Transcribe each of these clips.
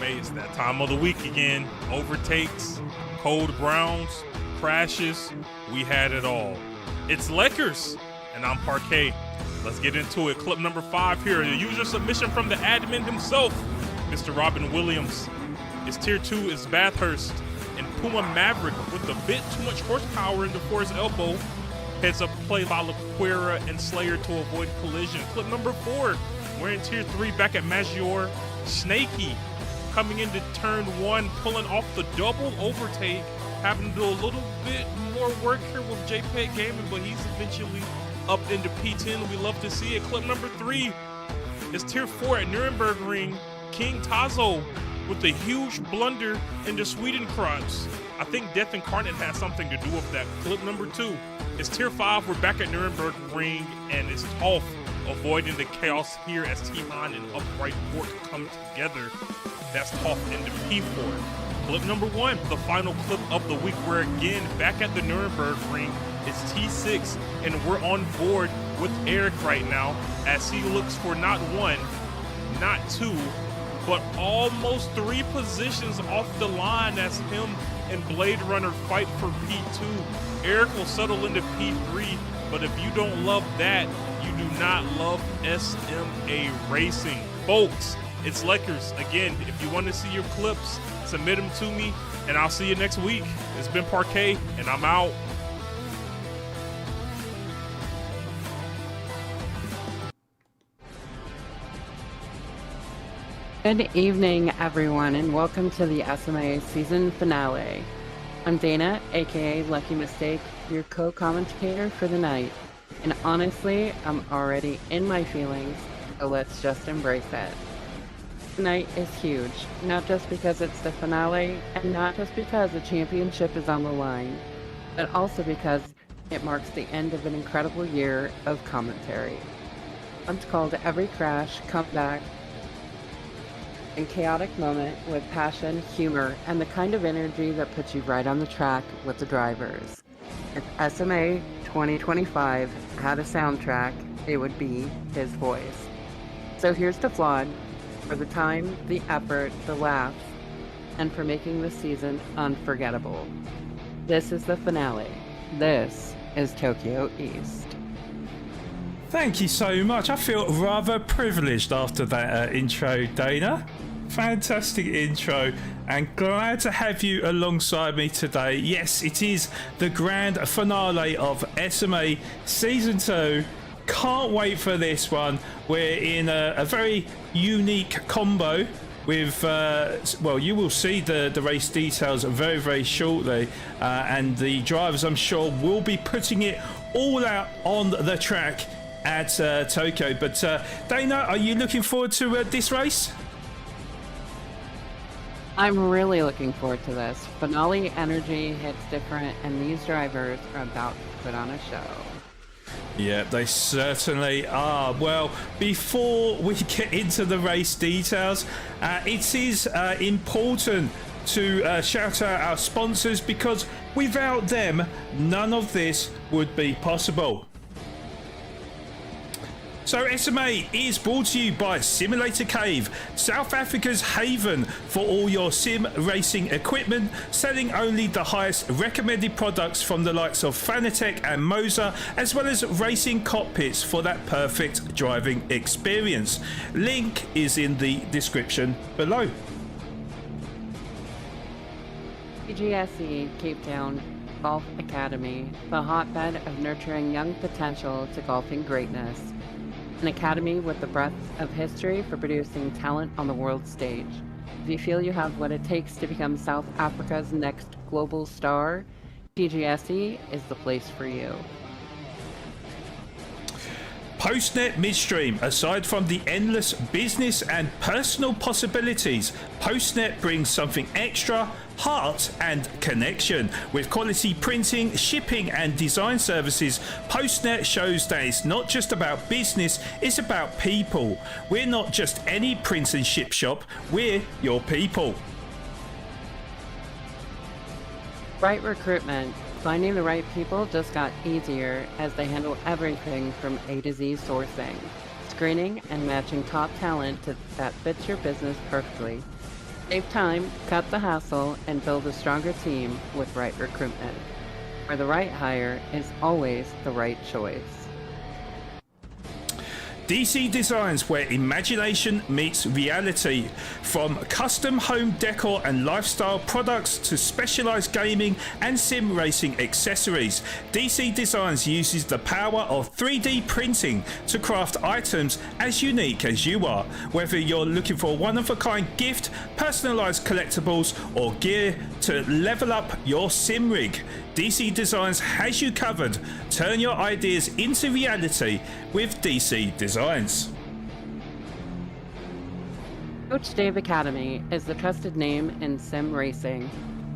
SMA, it's that time of the week again. Overtakes, cold browns, crashes, we had it all. It's Leckers, and I'm Parquet. Let's get into it. Clip number 5 here. A user submission from the admin himself, Mr. Robin Williams. His tier 2 is Bathurst, and Puma Maverick with a bit too much horsepower into Force Elbow. Heads up play by Laquera and Slayer to avoid collision. Clip number 4, we're in tier 3 back at Maggiore. Snaky coming into turn 1, pulling off the double overtake. Having to do a little bit more work here with JPEG Gaming, but he's eventually up into P10. We love to see it. Clip number 3 is tier 4 at Nuremberg Ring. King Tazo with a huge blunder into Swedencross. I think StevenKernick has something to do with that. Clip number 2 is tier 5. We're back at Nuremberg Ring, and it's Toff avoiding the chaos here as Tihan and Upright Fork come together. That's Toff into P4. Clip number 1, the final clip of the week. We're again back at the Nuremberg Ring. It's T6, and we're on board with Eric right now as he looks for not 1, not 2, but almost 3 positions off the line as him and Blade Runner fight for P2. Eric will settle into P3, but if you don't love that, you do not love SMA Racing. Folks, it's Leckers. Again, if you want to see your clips, submit them to me, and I'll see you next week. It's been Parquet, and I'm out. Good evening, everyone, and welcome to the SMA season finale. I'm Dana, aka Lucky Mistake, your co-commentator for the night. And honestly, I'm already in my feelings, so let's just embrace it. Tonight is huge, not just because it's the finale, and not just because the championship is on the line, but also because it marks the end of an incredible year of commentary. It's called Every Crash, Comeback, and chaotic moment with passion, humor, and the kind of energy that puts you right on the track with the drivers. If SMA 2025 had a soundtrack, it would be his voice. So here's to Flawed for the time, the effort, the laughs, and for making this season unforgettable. This is the finale. This is Tokyo East. Thank you so much. I feel rather privileged after that intro, Dana. Fantastic intro, and glad to have you alongside me today. Yes, it is the grand finale of SMA Season 2. Can't wait for this one. We're in a very unique combo with, well, you will see the race details very, very shortly, and the drivers, I'm sure, will be putting it all out on the track at Tokyo. But Dana, are you looking forward to this race? I'm really looking forward to this. Finale energy hits different, and these drivers are about to put on a show. Yeah, they certainly are. Well, before we get into the race details, it is important to shout out our sponsors, because without them, none of this would be possible. So SMA is brought to you by Simulator Cave, South Africa's haven for all your sim racing equipment, selling only the highest recommended products from the likes of Fanatec and Moza, as well as racing cockpits for that perfect driving experience. Link is in the description below. PGSE Cape Town Golf Academy, the hotbed of nurturing young potential to golfing greatness. An academy with the breadth of history for producing talent on the world stage. If you feel you have what it takes to become South Africa's next global star, PGSE is the place for you. Postnet Midstream. Aside from the endless business and personal possibilities, Postnet brings something extra: heart and connection. With quality printing, shipping and design services, Postnet shows that it's not just about business, it's about people. We're not just any print and ship shop, we're your people. Right recruitment. Finding the right people just got easier as they handle everything from A to Z sourcing, screening and matching top talent that fits your business perfectly. Save time, cut the hassle, and build a stronger team with right recruitment, where the right hire is always the right choice. DC Designs, where imagination meets reality. From custom home decor and lifestyle products to specialized gaming and sim racing accessories, DC Designs uses the power of 3D printing to craft items as unique as you are. Whether you're looking for a one-of-a-kind gift, personalized collectibles, or gear to level up your sim rig, DC Designs has you covered. Turn your ideas into reality with DC Designs. Coach Dave Academy is the trusted name in sim racing,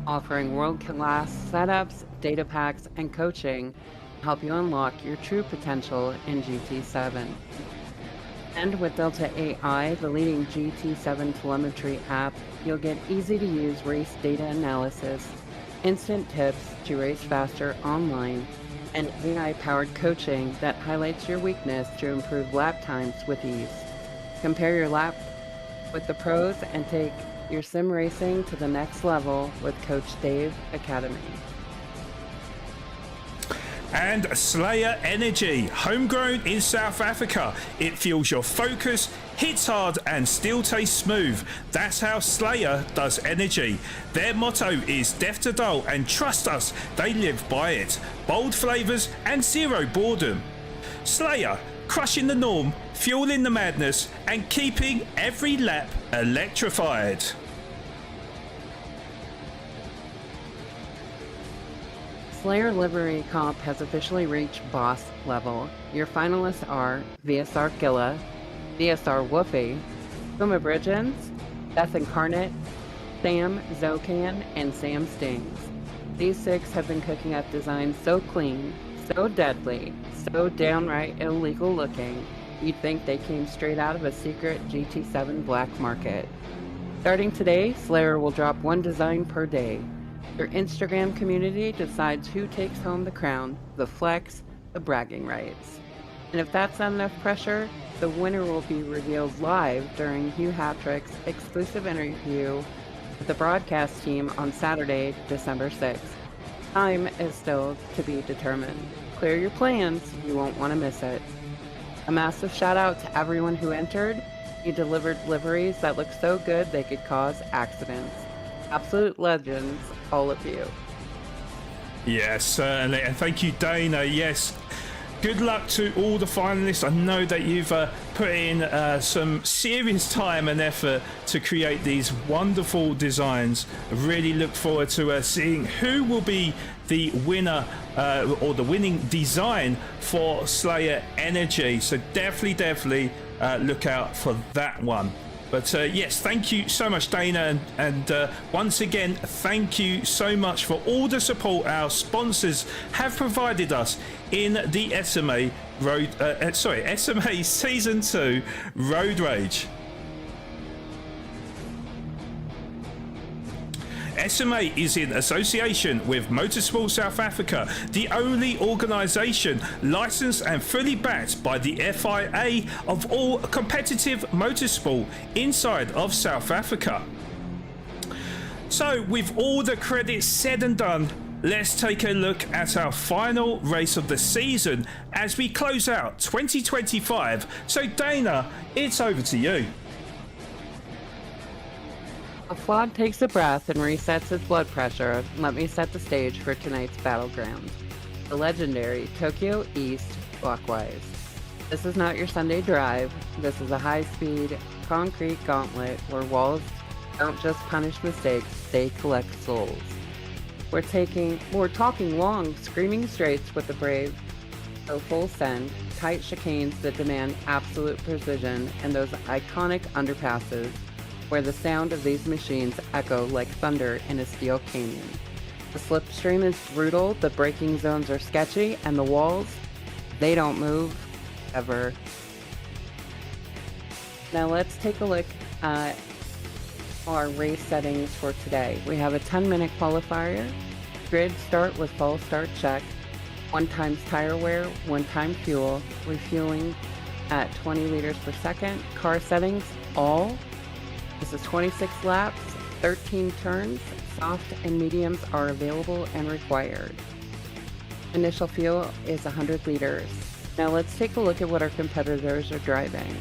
offering world-class setups, data packs, and coaching to help you unlock your true potential in GT7. And with Delta AI, the leading GT7 telemetry app, you'll get easy-to-use race data analysis, instant tips to race faster online, and AI-powered coaching that highlights your weakness to improve lap times with ease. Compare your lap with the pros and take your sim racing to the next level with Coach Dave Academy. And Slayer Energy, homegrown in South Africa. It fuels your focus, hits hard and still tastes smooth. That's how Slayer does energy. Their motto is death to dull, and trust us, they live by it. Bold flavours and zero boredom. Slayer, crushing the norm, fueling the madness, and keeping every lap electrified. Slayer Livery Comp has officially reached boss level. Your finalists are VSR Gilla, VSR Woofy, Puma Bridgens, StevenKernick, Sam Zocan, and Sam Stings. These 6 have been cooking up designs so clean, so deadly, so downright illegal looking, you'd think they came straight out of a secret GT7 black market. Starting today, Slayer will drop 1 design per day. Your Instagram community decides who takes home the crown, the flex, the bragging rights. And if that's not enough pressure, the winner will be revealed live during Hugh Hatrick's exclusive interview with the broadcast team on Saturday, December 6th. Time is still to be determined. Clear your plans, you won't want to miss it. A massive shout out to everyone who entered. You delivered liveries that look so good they could cause accidents. Absolute legends, all of you. Yes, certainly. And thank you, Dana. Yes. Good luck to all the finalists. I know that you've put in some serious time and effort to create these wonderful designs. I really look forward to seeing who will be the winner or the winning design for Slayer Energy. So definitely look out for that one. But yes, thank you so much, Dana, and once again, thank you so much for all the support our sponsors have provided us in the SMA Season 2 Road Rage. SMA is in association with Motorsport South Africa, the only organisation licensed and fully backed by the FIA of all competitive motorsport inside of South Africa. So with all the credits said and done, let's take a look at our final race of the season as we close out 2025. So Dana, it's over to you. Flawed takes a breath and resets his blood pressure. Let me set the stage for tonight's battleground. The legendary Tokyo East Clockwise. This is not your Sunday drive. This is a high-speed, concrete gauntlet where walls don't just punish mistakes, they collect souls. We're talking long, screaming straights with the brave, so full send, tight chicanes that demand absolute precision, and those iconic underpasses where the sound of these machines echo like thunder in a steel canyon. The slipstream is brutal, the braking zones are sketchy, and the walls, they don't move, ever. Now let's take a look at our race settings for today. We have a 10-minute qualifier, grid start with false start check, 1 times tire wear, 1 time fuel, refueling at 20 liters per second, car settings, all. This is 26 laps, 13 turns, soft and mediums are available and required. Initial fuel is 100 liters. Now let's take a look at what our competitors are driving.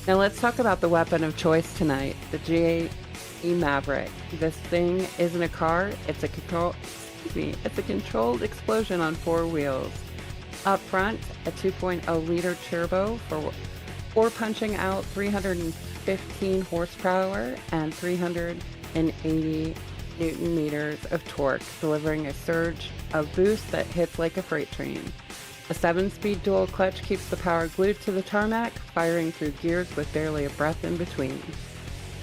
Now let's talk about the weapon of choice tonight, the GAE Maverick. This thing isn't a car, it's a controlled explosion on 4 wheels. Up front, a 2.0 liter turbo for punching out 315 horsepower and 380 Newton meters of torque, delivering a surge of boost that hits like a freight train. A 7-speed dual clutch keeps the power glued to the tarmac, firing through gears with barely a breath in between.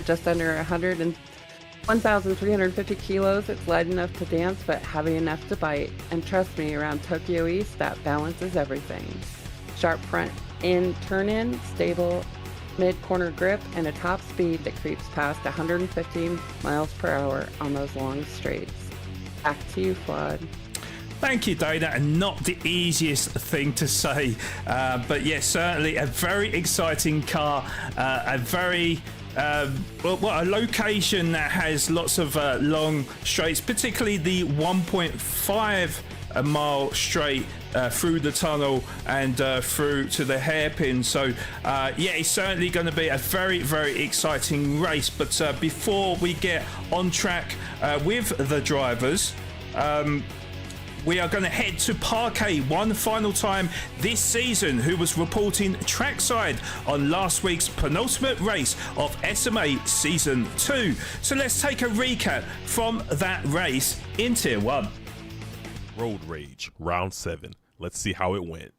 Just under 1,350 kilos, it's light enough to dance but heavy enough to bite. And trust me, around Tokyo East, that balances everything. Sharp front in turn-in, stable mid-corner grip, and a top speed that creeps past 115 miles per hour on those long straights. Back to you, Flawed. Thank you, Dana, and not the easiest thing to say, but yes, certainly a very exciting car, a very a location that has lots of long straights, particularly the 1.5 mile straight through the tunnel and through to the hairpin. So yeah, it's certainly going to be a very, very exciting race. But before we get on track with the drivers, we are going to head to Parquet one final time this season, who was reporting trackside on last week's penultimate race of SMA Season 2. So let's take a recap from that race in Tier 1. Road Rage, Round 7. Let's see how it went.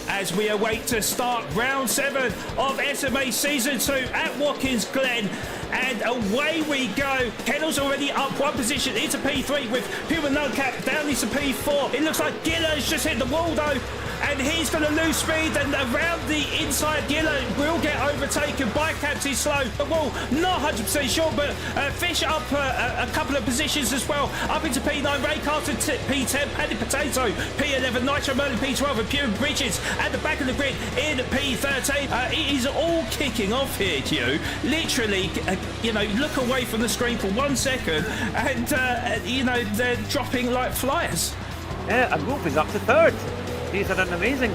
As we await to start Round 7 of SMA Season 2 at Watkins Glen. And away we go. Kendall's already up one position into P3 with Puma Nugcap down into P4. It looks like Giller's just hit the wall though, and he's going to lose speed, and around the inside Giller will get overtaken by Captain Slow. The wall, not 100% sure, but Fish up a couple of positions as well. Up into P9, Ray Carter P10, Paddy Potato P11, Nitro Merlin P12, and Pure Bridges at the back of the grid in P13. It is all kicking off here, Q. Literally, look away from the screen for 1 second, and they're dropping like flies. Yeah, and Wolf is up to third. He's had an amazing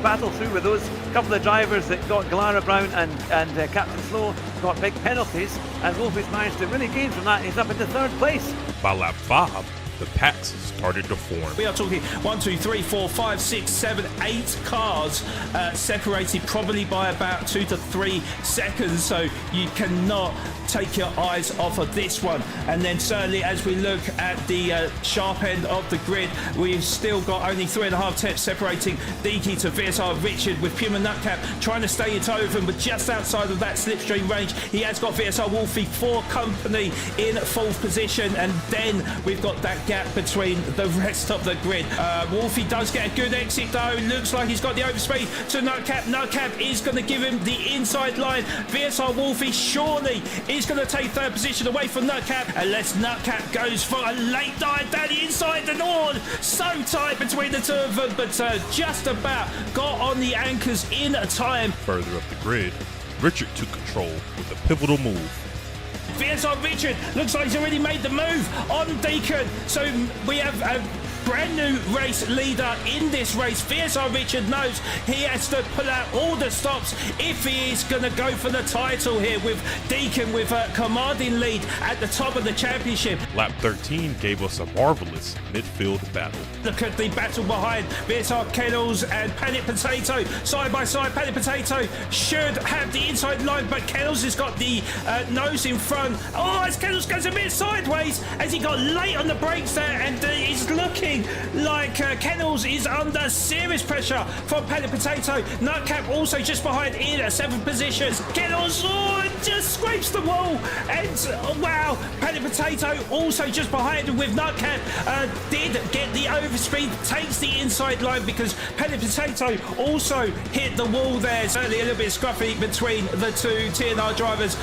battle through with those couple of drivers that got Glara Brown and Captain Slow got big penalties, and Wolf has managed to really gain from that, and he's up into third place. By lap 5, the packs started to form. We are talking 1, 2, 3, 4, 5, 6, 7, 8 cars separated probably by about 2 to 3 seconds, so you cannot take your eyes off of this one. And then certainly as we look at the sharp end of the grid, we've still got only 3.5 tenths separating Deaky to VSR Richard, with Puma Nutcap trying to stay it over him, but just outside of that slipstream range. He has got VSR Wolfie for company in 4th position, and then we've got that gap between the rest of the grid. Wolfie does get a good exit though. Looks like he's got the overspeed to Nutcap. Nutcap is going to give him the inside line. VSR Wolfie surely is going to take 3rd position away from Nutcap, unless Nutcap goes for a late dive down the inside. And all so tight between the two of them, but just about got on the anchors in time. Further up the grid, Richard took control with a pivotal move. VSR Richard looks like he's already made the move on Deacon. So we have a brand new race leader in this race. VSR Richard knows he has to pull out all the stops if he is going to go for the title here, with Deacon with a commanding lead at the top of the championship. Lap 13 gave us a marvelous midfield battle. Look at the battle behind VSR Kennels and Panic Potato side by side. Panic Potato should have the inside line, but Kennels has got the nose in front. Oh, as Kennels goes a bit sideways as he got late on the brakes there, and he's looking like Kennels is under serious pressure from Panic Potato. Nutcap also just behind in at 7th position. Kennels just scrapes the wall, and wow, Panic Potato also just behind with Nutcap. Did get the overspeed, takes the inside line because Panic Potato also hit the wall there. Certainly a little bit scruffy between the two TNR drivers,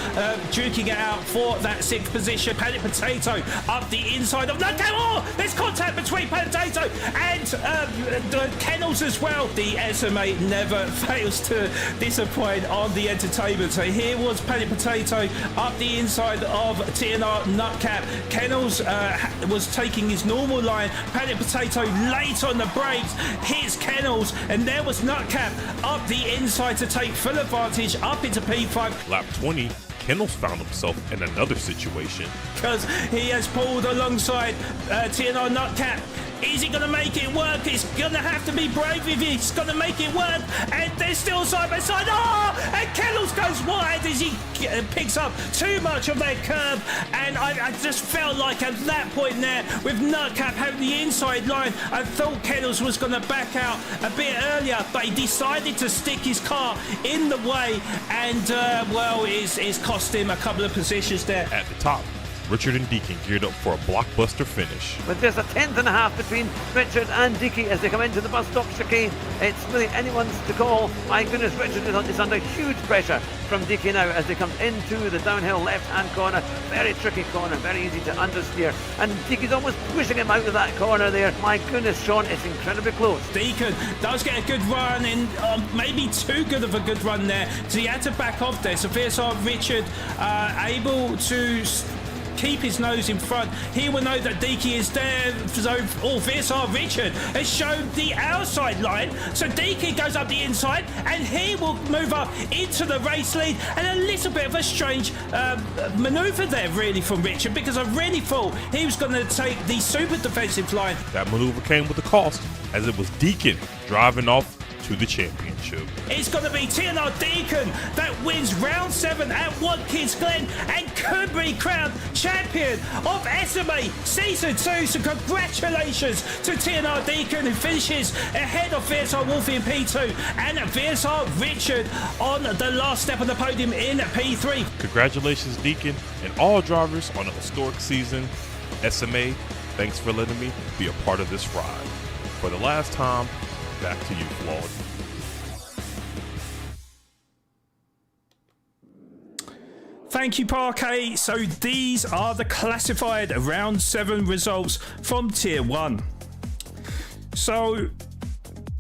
duking it out for that 6th position. Panic Potato up the inside of Nutcap. Oh, there's contact between Panic Potato and the Kennels as well. The SMA never fails to disappoint on the entertainment. So here was Panic Potato Potato up the inside of TNR Nutcap. Kennels was taking his normal line. Panic Potato late on the brakes, hits Kennels, and there was Nutcap up the inside to take full advantage up into P5. Lap 20, Kennels found himself in another situation. Because he has pulled alongside TNR Nutcap. Is he going to make it work? It's going to have to be brave if he's going to make it work. And they're still side by side. Oh! And Kennels goes wide as he picks up too much of that curb. And I just felt like at that point there, with Nutcap having the inside line, I thought Kennels was going to back out a bit earlier, but he decided to stick his car in the way. And, well, it's cost him a couple of positions there. At the top, Richard and Deacon geared up for a blockbuster finish. With just a tenth and a half between Richard and Dickey as they come into the bus stop chicane, it's really anyone's to call. My goodness, Richard is under huge pressure from Dickey now as they come into the downhill left-hand corner. Very tricky corner, very easy to understeer. And Dickey's almost pushing him out of that corner there. My goodness, Sean, it's incredibly close. Deacon does get a good run, and maybe too good of a good run there. So he had to back off there. So VSR Richard able to keep his nose in front. He will know that Deaky is there. So VSR Richard has shown the outside line. So Deaky goes up the inside and he will move up into the race lead. And a little bit of a strange manoeuvre there really from Richard, because I really thought he was going to take the super defensive line. That maneuver came with a cost, as it was Deacon driving off to the championship. It's going to be TNR Deacon that wins round 7 at Watkins Glen and could be crowned champion of SMA Season 2. So congratulations to TNR Deacon, who finishes ahead of VSR Wolfie in P2 and VSR Richard on the last step of the podium in P3. Congratulations, Deacon, and all drivers on a historic season. SMA, thanks for letting me be a part of this ride. For the last time, back to you, Flawed. Thank you, Parquet. So these are the classified round 7 results from Tier 1. So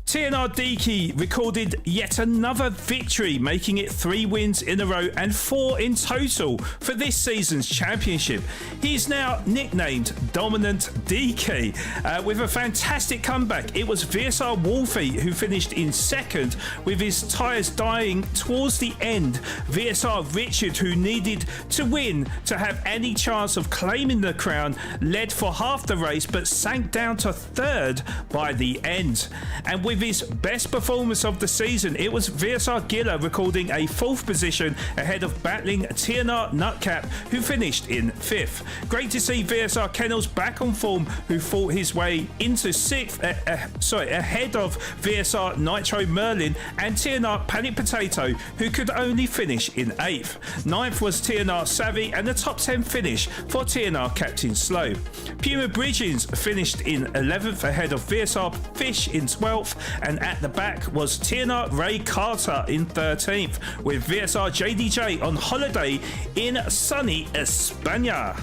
TNR Deaky recorded yet another victory, making it 3 wins in a row and 4 in total for this season's championship. He is now nicknamed Dominant Deaky with a fantastic comeback. It was VSR Wolfie who finished in 2nd with his tyres dying towards the end. VSR Richard, who needed to win to have any chance of claiming the crown, led for half the race but sank down to 3rd by the end. And with his best performance of the season, it was VSR Giller recording a 4th position ahead of battling TNR Nutcap, who finished in 5th. Great to see VSR Kennels back on form, who fought his way into 6th, ahead of VSR Nitro Merlin and TNR Panic Potato, who could only finish in 8th. 9th was TNR Savvy, and the top 10 finish for TNR Captain Slow. Puma Bridgens finished in 11th ahead of VSR Fish in 12th, and at the back was TNR Ray Carter in 13th, with VSR JDJ on holiday in sunny España.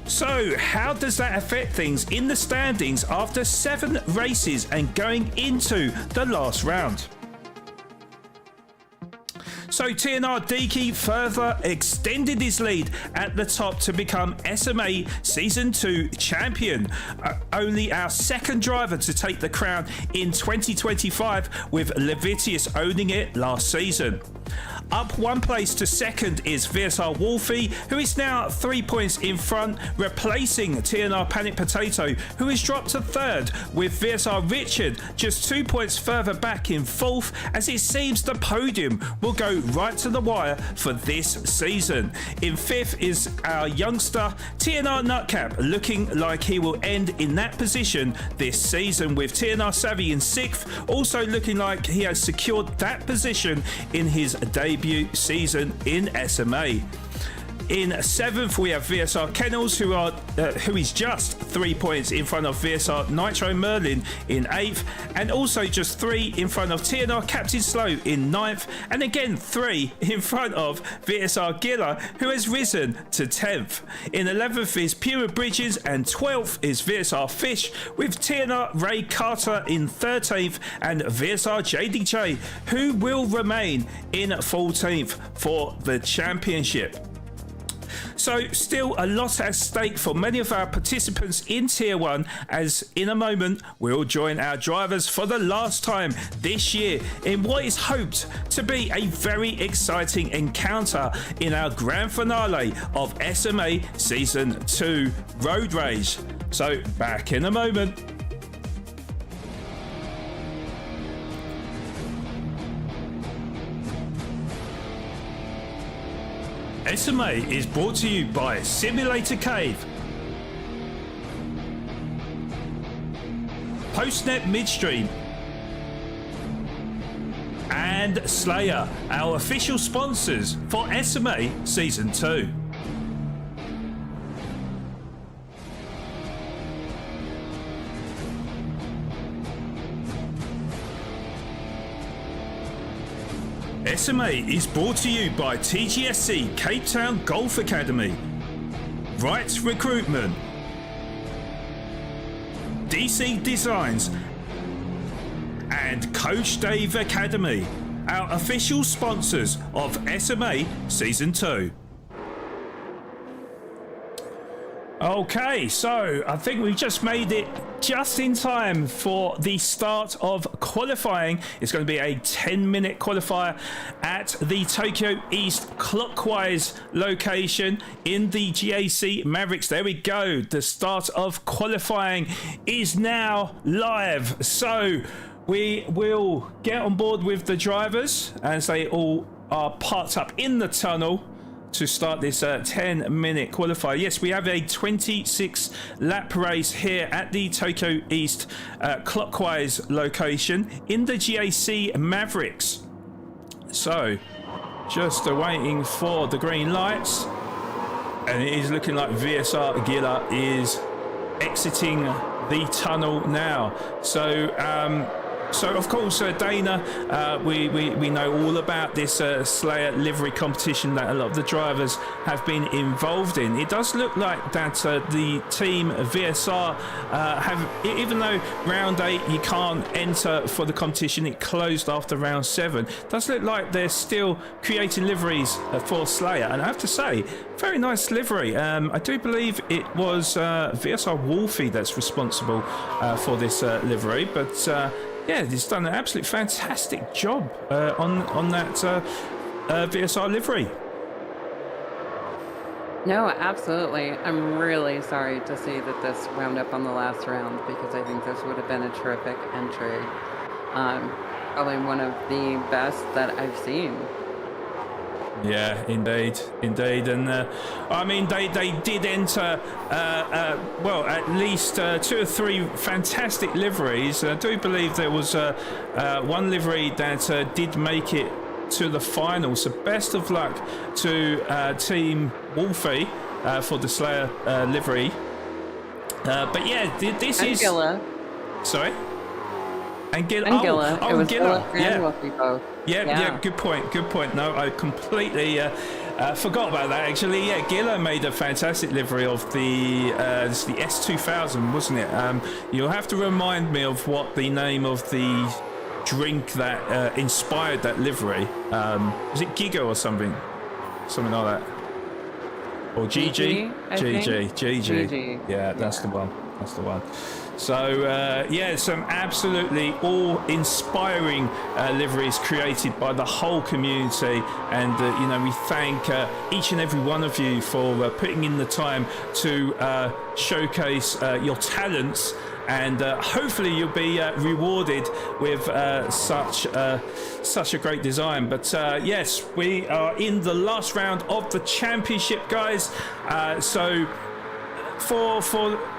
So how does that affect things in the standings after 7 races and going into the last round? So TNR Deaky further extended his lead at the top to become SMA Season 2 champion. Only our 2nd driver to take the crown in 2025, with Levitius owning it last season. Up 1 place to 2nd is VSR Wolfie, who is now 3 points in front, replacing TNR Panic Potato, who is dropped to 3rd, with VSR Richard just 2 points further back in 4th, as it seems the podium will go right to the wire for this season. In 5th is our youngster TNR Nutcap, looking like he will end in that position this season, with TNR Savvy in 6th, also looking like he has secured that position in his debut season in SMA. In 7th, we have VSR Kennels, who is just 3 points in front of VSR Nitro Merlin in 8th, and also just 3 in front of TNR Captain Slow in 9th, and again 3 in front of VSR Giller, who has risen to 10th. In 11th is Puma Bridges, and 12th is VSR Fish, with TNR Ray Carter in 13th, and VSR JDJ, who will remain in 14th for the championship. So still a lot at stake for many of our participants in Tier 1, as in a moment we'll join our drivers for the last time this year in what is hoped to be a very exciting encounter in our grand finale of SMA Season 2 Road Rage. So back in a moment. SMA is brought to you by Simulator Cave, Postnet Midstream, and Slayer, our official sponsors for SMA Season 2. SMA is brought to you by TGSC Cape Town Golf Academy, Wright Recruitment, DC Designs, and Coach Dave Academy, our official sponsors of SMA Season 2. Okay, so I think we've just made it just in time for the start of qualifying. It's going to be a 10-minute qualifier at the Tokyo East clockwise location in the GAC Mavericks. There we go. The start of qualifying is now live. So we will get on board with the drivers as they all are parked up in the tunnel to start this 10-minute qualifier. Yes, we have a 26 lap race here at the Tokyo East clockwise location in the GAC Mavericks. So just waiting for the green lights, and it is looking like VSR Gila is exiting the tunnel now. So of course, Dana, we know all about this Slayer livery competition that a lot of the drivers have been involved in. It does look like that the team VSR have, even though round 8 you can't enter for the competition, it closed after round 7. It does look like they're still creating liveries for Slayer, and I have to say, very nice livery. I do believe it was VSR Wolfie that's responsible for this livery, but yeah, he's done an absolutely fantastic job on that VSR livery. No, absolutely. I'm really sorry to see that this wound up on the last round, because I think this would have been a terrific entry. Probably one of the best that I've seen. Yeah, indeed, and I mean they did enter well, at least 2 or 3 fantastic liveries. I do believe there was one livery that did make it to the final, so best of luck to Team Wolfie for the Slayer livery. But yeah, this is Gilla. Sorry. And Gilla. Gilla. Oh, it was Gilla. and Wolfie both. Yeah, good point. No, I completely forgot about that, actually. Yeah, Gilla made a fantastic livery of the S2000, wasn't it? You'll have to remind me of what the name of the drink that inspired that livery. Was it Giga or something? Something like that. Or GG? GG. Yeah, that's the one. So yeah, some absolutely awe-inspiring liveries created by the whole community, and you know, we thank each and every one of you for putting in the time to showcase your talents, and hopefully you'll be rewarded with such a great design. But yes, we are in the last round of the championship, guys. So for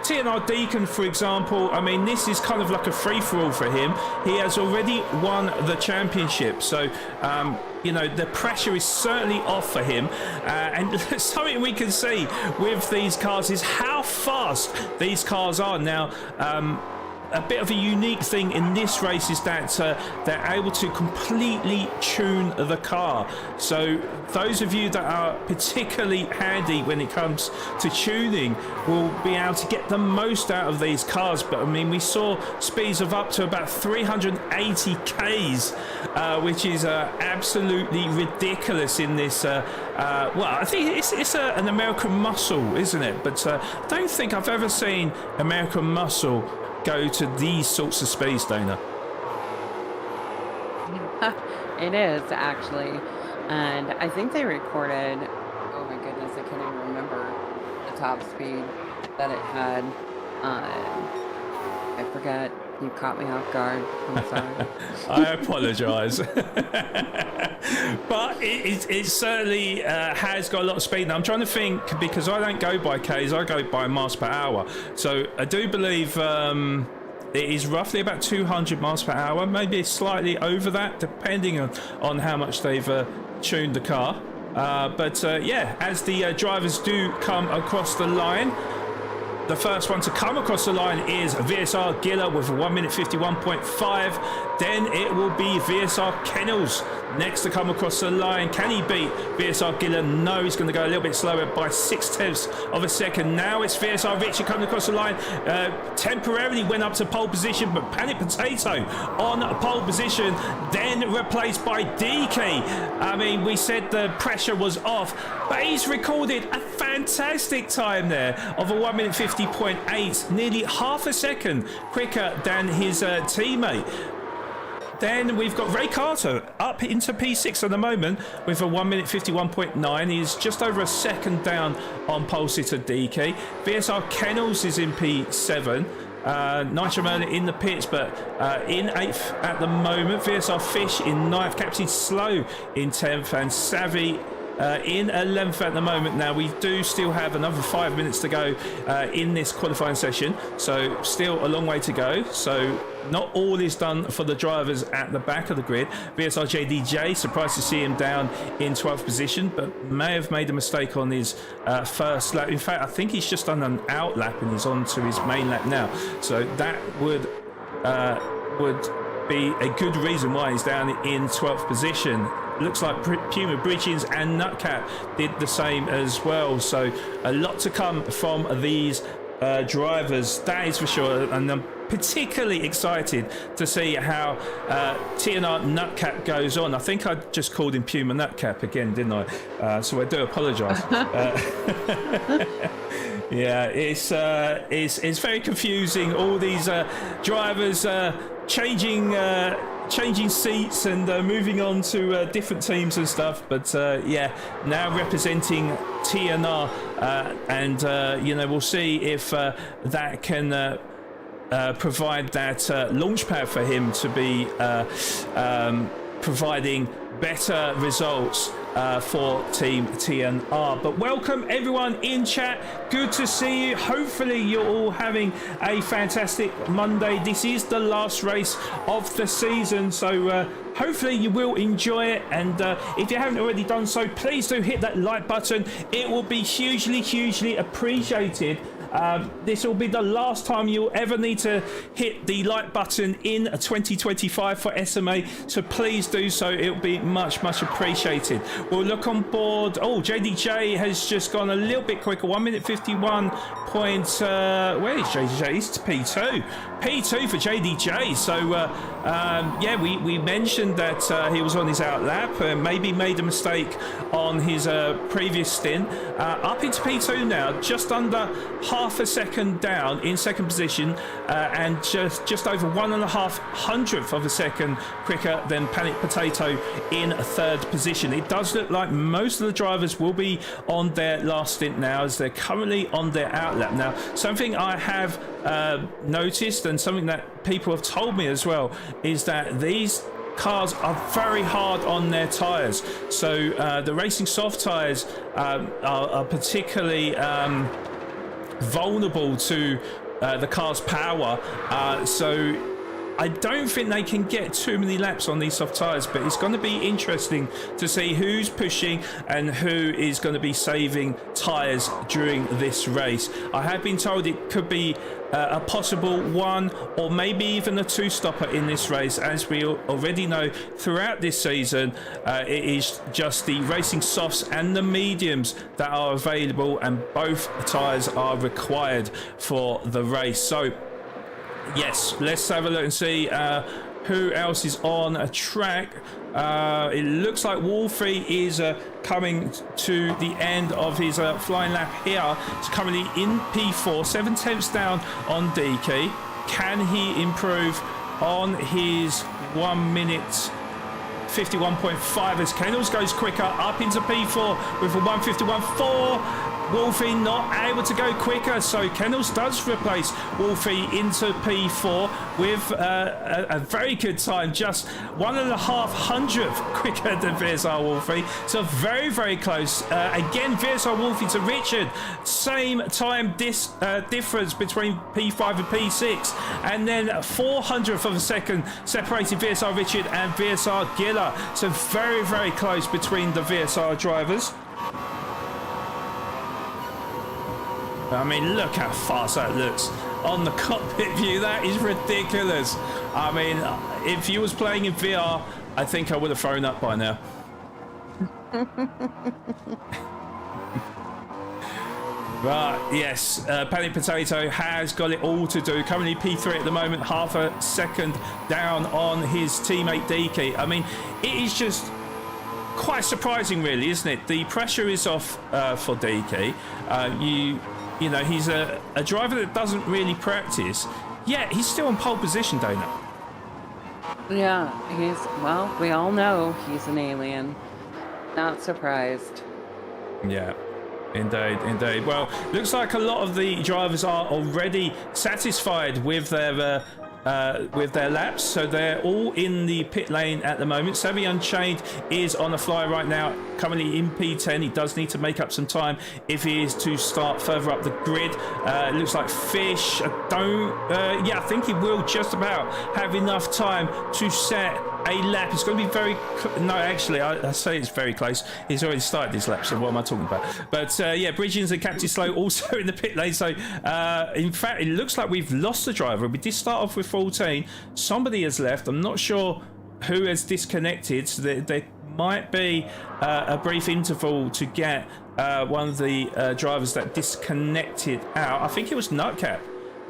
TNR Deacon, for example, I mean, this is kind of like a free-for-all for him. He has already won the championship, so you know, the pressure is certainly off for him, and something we can see with these cars is how fast these cars are now. a bit of a unique thing in this race is that they're able to completely tune the car. So those of you that are particularly handy when it comes to tuning will be able to get the most out of these cars. But I mean, we saw speeds of up to about 380 k's, which is absolutely ridiculous in this. Well, I think it's an American muscle, isn't it? But I don't think I've ever seen American muscle go to these sorts of speeds, Dana. It is, actually. And I think they recorded, oh my goodness, I can't even remember the top speed that it had. I forget. You caught me off guard. I'm sorry. I apologise. But it certainly has got a lot of speed. Now I'm trying to think, because I don't go by Ks, I go by miles per hour. So I do believe it is roughly about 200 miles per hour, maybe slightly over that, depending on how much they've tuned the car. But yeah, as the drivers do come across the line, the first one to come across the line is VSR Giller with a 1 minute 51.5. Then it will be VSR Kennels next to come across the line. Can he beat VSR Giller? No, he's going to go a little bit slower by 0.6 of a second. Now it's VSR Richard coming across the line. Temporarily went up to pole position, but Panic Potato on pole position, then replaced by DK. I mean, we said the pressure was off, but he's recorded a fantastic time there of a 1 minute 50.8, nearly half a second quicker than his teammate. Then we've got Ray Carter up into P6 at the moment with a 1 minute 51.9. He's just over a second down on pole sitter DK. VSR Kennels is in P7. Nitro Merlin in the pits, but in 8th at the moment. VSR Fish in 9th. Captain Slow in 10th. And Savvy in 11th at the moment. Now we do still have another 5 minutes to go in this qualifying session, so still a long way to go. So not all is done for the drivers at the back of the grid. VSR JDJ, surprised to see him down in 12th position, but may have made a mistake on his first lap. In fact, I think he's just done an out lap and he's on to his main lap now, so that would be a good reason why he's down in 12th position. Looks like Puma, Bridgins and Nutcap did the same as well. So a lot to come from these drivers, that is for sure. And I'm particularly excited to see how TNR Nutcap goes on. I think I just called him Puma Nutcap again, didn't I? So I do apologise. Yeah, it's very confusing. All these drivers changing seats and moving on to different teams and stuff, but yeah, now representing TNR, and you know, we'll see if that can provide that launch pad for him to be providing better results for Team TNR. But welcome everyone in chat, good to see you. Hopefully you're all having a fantastic Monday. This is the last race of the season, so hopefully you will enjoy it, and if you haven't already done so, please do hit that like button. It will be hugely appreciated. This will be the last time you'll ever need to hit the like button in 2025 for SMA, so please do so. It'll be much appreciated. We'll look on board. Oh, JDJ has just gone a little bit quicker, 1 minute 51 point. Where is JDJ? He's P2 for JDJ. So yeah, we mentioned that he was on his out lap, maybe made a mistake on his previous stint. Up into P2 now, just under half a second down in second position, and just over 1.5 hundredth of a second quicker than Panic Potato in third position. It does look like most of the drivers will be on their last stint now, as they're currently on their out lap. Now, something I have noticed, and something that people have told me as well, is that these cars are very hard on their tyres. So the racing soft tyres are particularly vulnerable to the car's power. So I don't think they can get too many laps on these soft tyres, but it's going to be interesting to see who's pushing and who is going to be saving tyres during this race. I have been told it could be a possible one or maybe even a two-stopper in this race. As we already know, throughout this season, it is just the racing softs and the mediums that are available, and both tyres are required for the race. So yes, let's have a look and see who else is on a track. It looks like Wolfie is coming to the end of his flying lap here. He's currently in P4, 7 tenths down on DK. Can he improve on his 1 minute 51.5 as Kennels goes quicker up into P4 with a 151.4. Wolfie not able to go quicker, so Kennels does replace Wolfie into P4 with a very good time, just 1.5 quicker than VSR Wolfie, so very, very close. Again, VSR Wolfie to Richard, same time difference between P5 and P6, and then 400th of a second separating VSR Richard and VSR Giller, so very, very close between the VSR drivers. I mean, look how fast that looks on the cockpit view. That is ridiculous. I mean, if you was playing in VR, I think I would have thrown up by now. But yes, Panic Potato has got it all to do. Currently P3 at the moment, half a second down on his teammate DK. I mean, it is just quite surprising, really, isn't it? The pressure is off for DK. You know, he's a driver that doesn't really practice, yet he's still in pole position, Dana. Yeah, well, we all know he's an alien. Not surprised. Yeah, indeed. Well, looks like a lot of the drivers are already satisfied with their laps, so they're all in the pit lane at the moment. Savvy Unchained is on a fly right now, currently in P10. He does need to make up some time if he is to start further up the grid. It looks like Fish, I think he will just about have enough time to set a lap. It's going to be very no, actually, I say it's very close. He's already started his lap, so what am I talking about? But yeah, Bridgens and Captain Slow also in the pit lane. So in fact, it looks like we've lost the driver. We did start off with 14. Somebody has left. I'm not sure who has disconnected, so there might be a brief interval to get one of the drivers that disconnected out. I think it was Nutcap.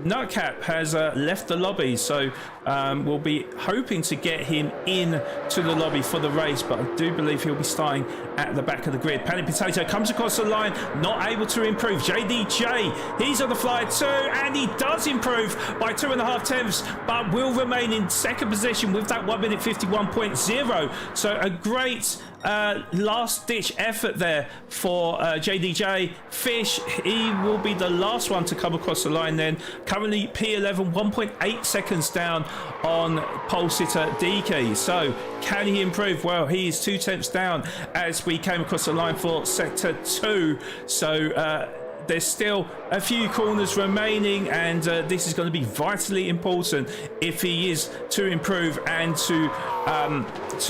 Nutcap has left the lobby, so we'll be hoping to get him in to the lobby for the race, but I do believe he'll be starting at the back of the grid. Panic Potato comes across the line, not able to improve. JDJ, he's on the fly too, and he does improve by 2.5 tenths, but will remain in second position with that 1 minute 51.0. So a great last-ditch effort there for JDJ. Fish, he will be the last one to come across the line then. Currently P11, 1.8 seconds down on pole sitter DK. So can he improve? Well, he is 2 tenths down as we came across the line for sector 2. So there's still a few corners remaining, and this is going to be vitally important if he is to improve and to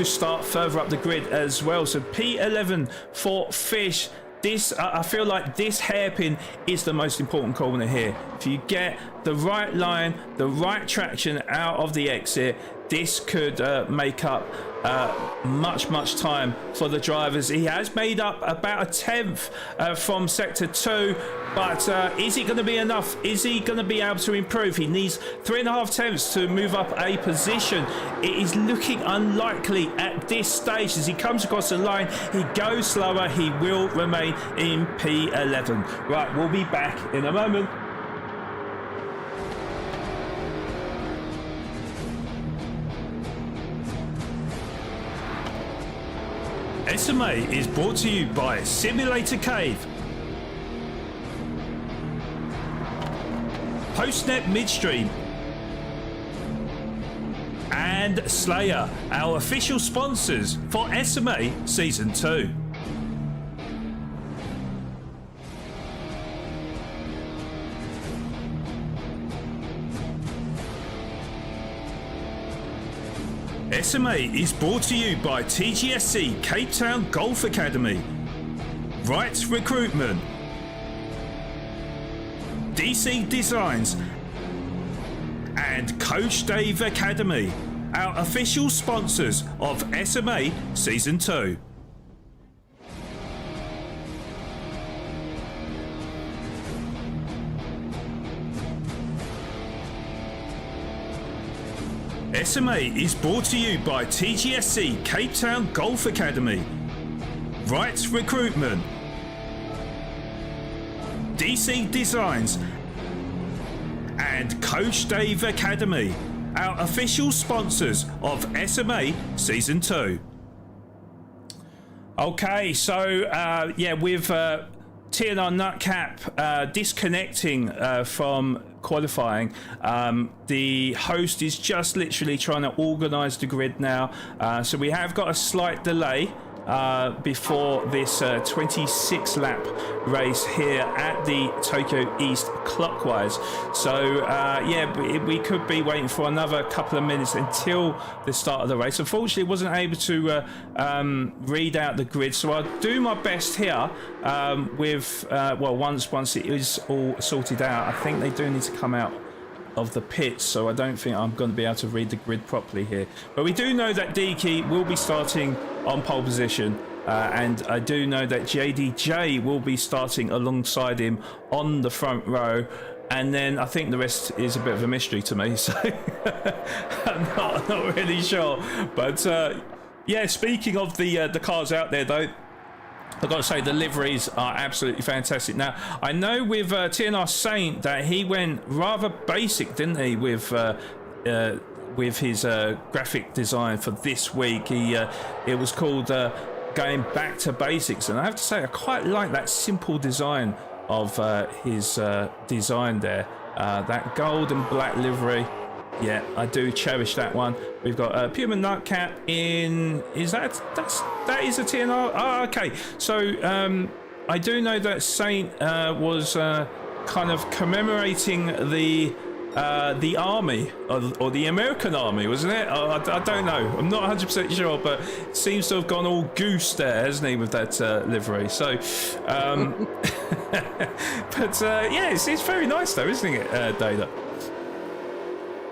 start further up the grid as well. So P11 for Fish. This, I feel like this hairpin is the most important corner here. If you get the right line, the right traction out of the exit, this could make up much time for the drivers. He has made up about 1/10 from sector 2, but is it going to be enough? Is he going to be able to improve? He needs 3.5 tenths to move up a position. It is looking unlikely at this stage. As he comes across the line, he goes slower. He will remain in P11. Right, we'll be back in a moment. SMA is brought to you by Simulator Cave, Postnet Midstream, and Slayer, our official sponsors for SMA Season 2. SMA is brought to you by TGSC Cape Town Golf Academy, Right Recruitment, DC Designs, and Coach Dave Academy, our official sponsors of SMA Season 2. SMA is brought to you by TGSC Cape Town Golf Academy, Right Recruitment, DC Designs, and Coach Dave Academy, our official sponsors of SMA Season 2. Okay, so with TNR Nutcap disconnecting from qualifying, the host is just literally trying to organise the grid now, so we have got a slight delay before this 26 lap race here at the Tokyo East clockwise. So we could be waiting for another couple of minutes until the start of the race. Unfortunately, wasn't able to read out the grid, so I'll do my best here once it is all sorted out. I think they do need to come out of the pits, so I don't think I'm going to be able to read the grid properly here. But we do know that Deaky will be starting on pole position, and I do know that JDJ will be starting alongside him on the front row, and then I think the rest is a bit of a mystery to me, so I'm not really sure. But speaking of the cars out there though, I've got to say the liveries are absolutely fantastic. Now, I know with TNR Saint that he went rather basic, didn't he, with his graphic design for this week. It was called going back to basics, and I have to say I quite like that simple design of his design there. That gold and black livery. Yeah, I do cherish that one. We've got Puma Nutcap in. That is a TNR? Oh, okay. So I do know that Saint was kind of commemorating the army or the American army, wasn't it? I don't know. I'm not 100% sure, but it seems to have gone all goose there, hasn't he, with that livery? So, it's very nice though, isn't it, Dana?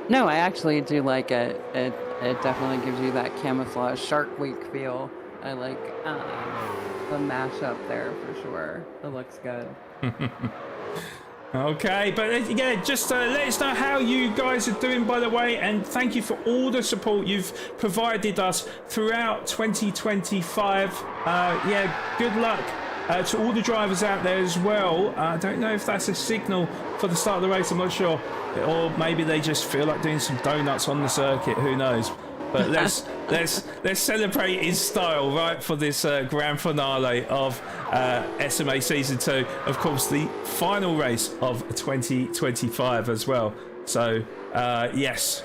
No, I actually do like it. It definitely gives you that camouflage Shark Week feel. I like the mashup there for sure. It looks good. Okay, but just let us know how you guys are doing, by the way, and thank you for all the support you've provided us throughout 2025. Good luck to all the drivers out there as well. I don't know if that's a signal for the start of the race, I'm not sure. Or maybe they just feel like doing some donuts on the circuit, who knows. But let's celebrate in style, right, for this grand finale of SMA Season 2. Of course, the final race of 2025 as well. So, yes.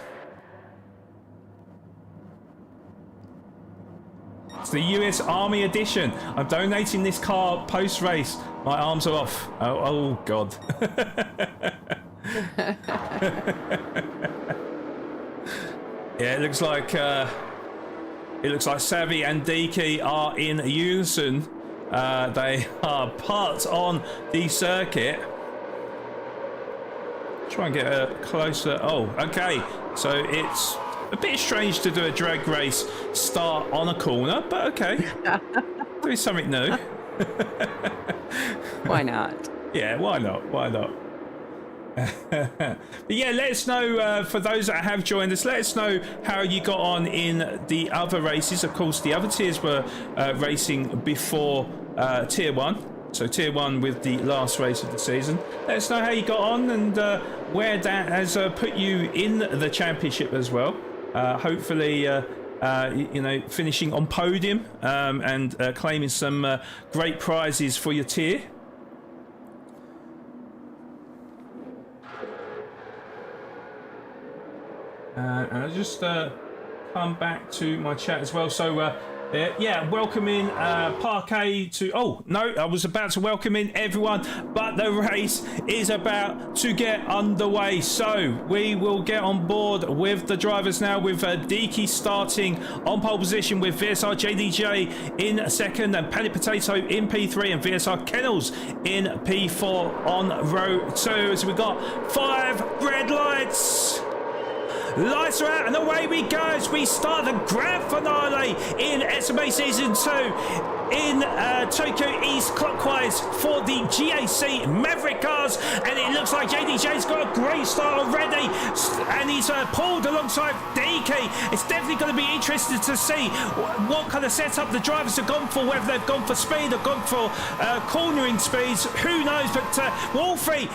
It's the US Army Edition. I'm donating this car post-race. My arms are off. Oh God. Yeah, it looks like Savvy and Deaky are in unison. They are parked on the circuit. Try and get a closer. Oh, okay. So it's a bit strange to do a drag race start on a corner, but okay. Doing something new. Why not? Yeah, why not? Why not? But yeah, let us know, for those that have joined us, let us know how you got on in the other races. Of course, the other tiers were racing before Tier 1. So Tier 1 with the last race of the season. Let us know how you got on and where that has put you in the championship as well. Hopefully, finishing on podium and claiming some great prizes for your tier. And I'll just come back to my chat as well. So Welcoming Parquet to... Oh, no, I was about to welcome in everyone, but the race is about to get underway. So we will get on board with the drivers now, with Deaky starting on pole position, with VSR JDJ in second, and Panic Potato in P3, and VSR Kennels in P4 on row 2. So we've got 5 red lights. Lights are out and away we go as we start the grand finale in SMA Season 2 in Tokyo East clockwise for the GAC Maverick cars, and it looks like JDJ's got a great start already, and he's pulled alongside DK. It's definitely going to be interesting to see what kind of setup the drivers have gone for, whether they've gone for speed or gone for cornering speeds, who knows. But Wolfie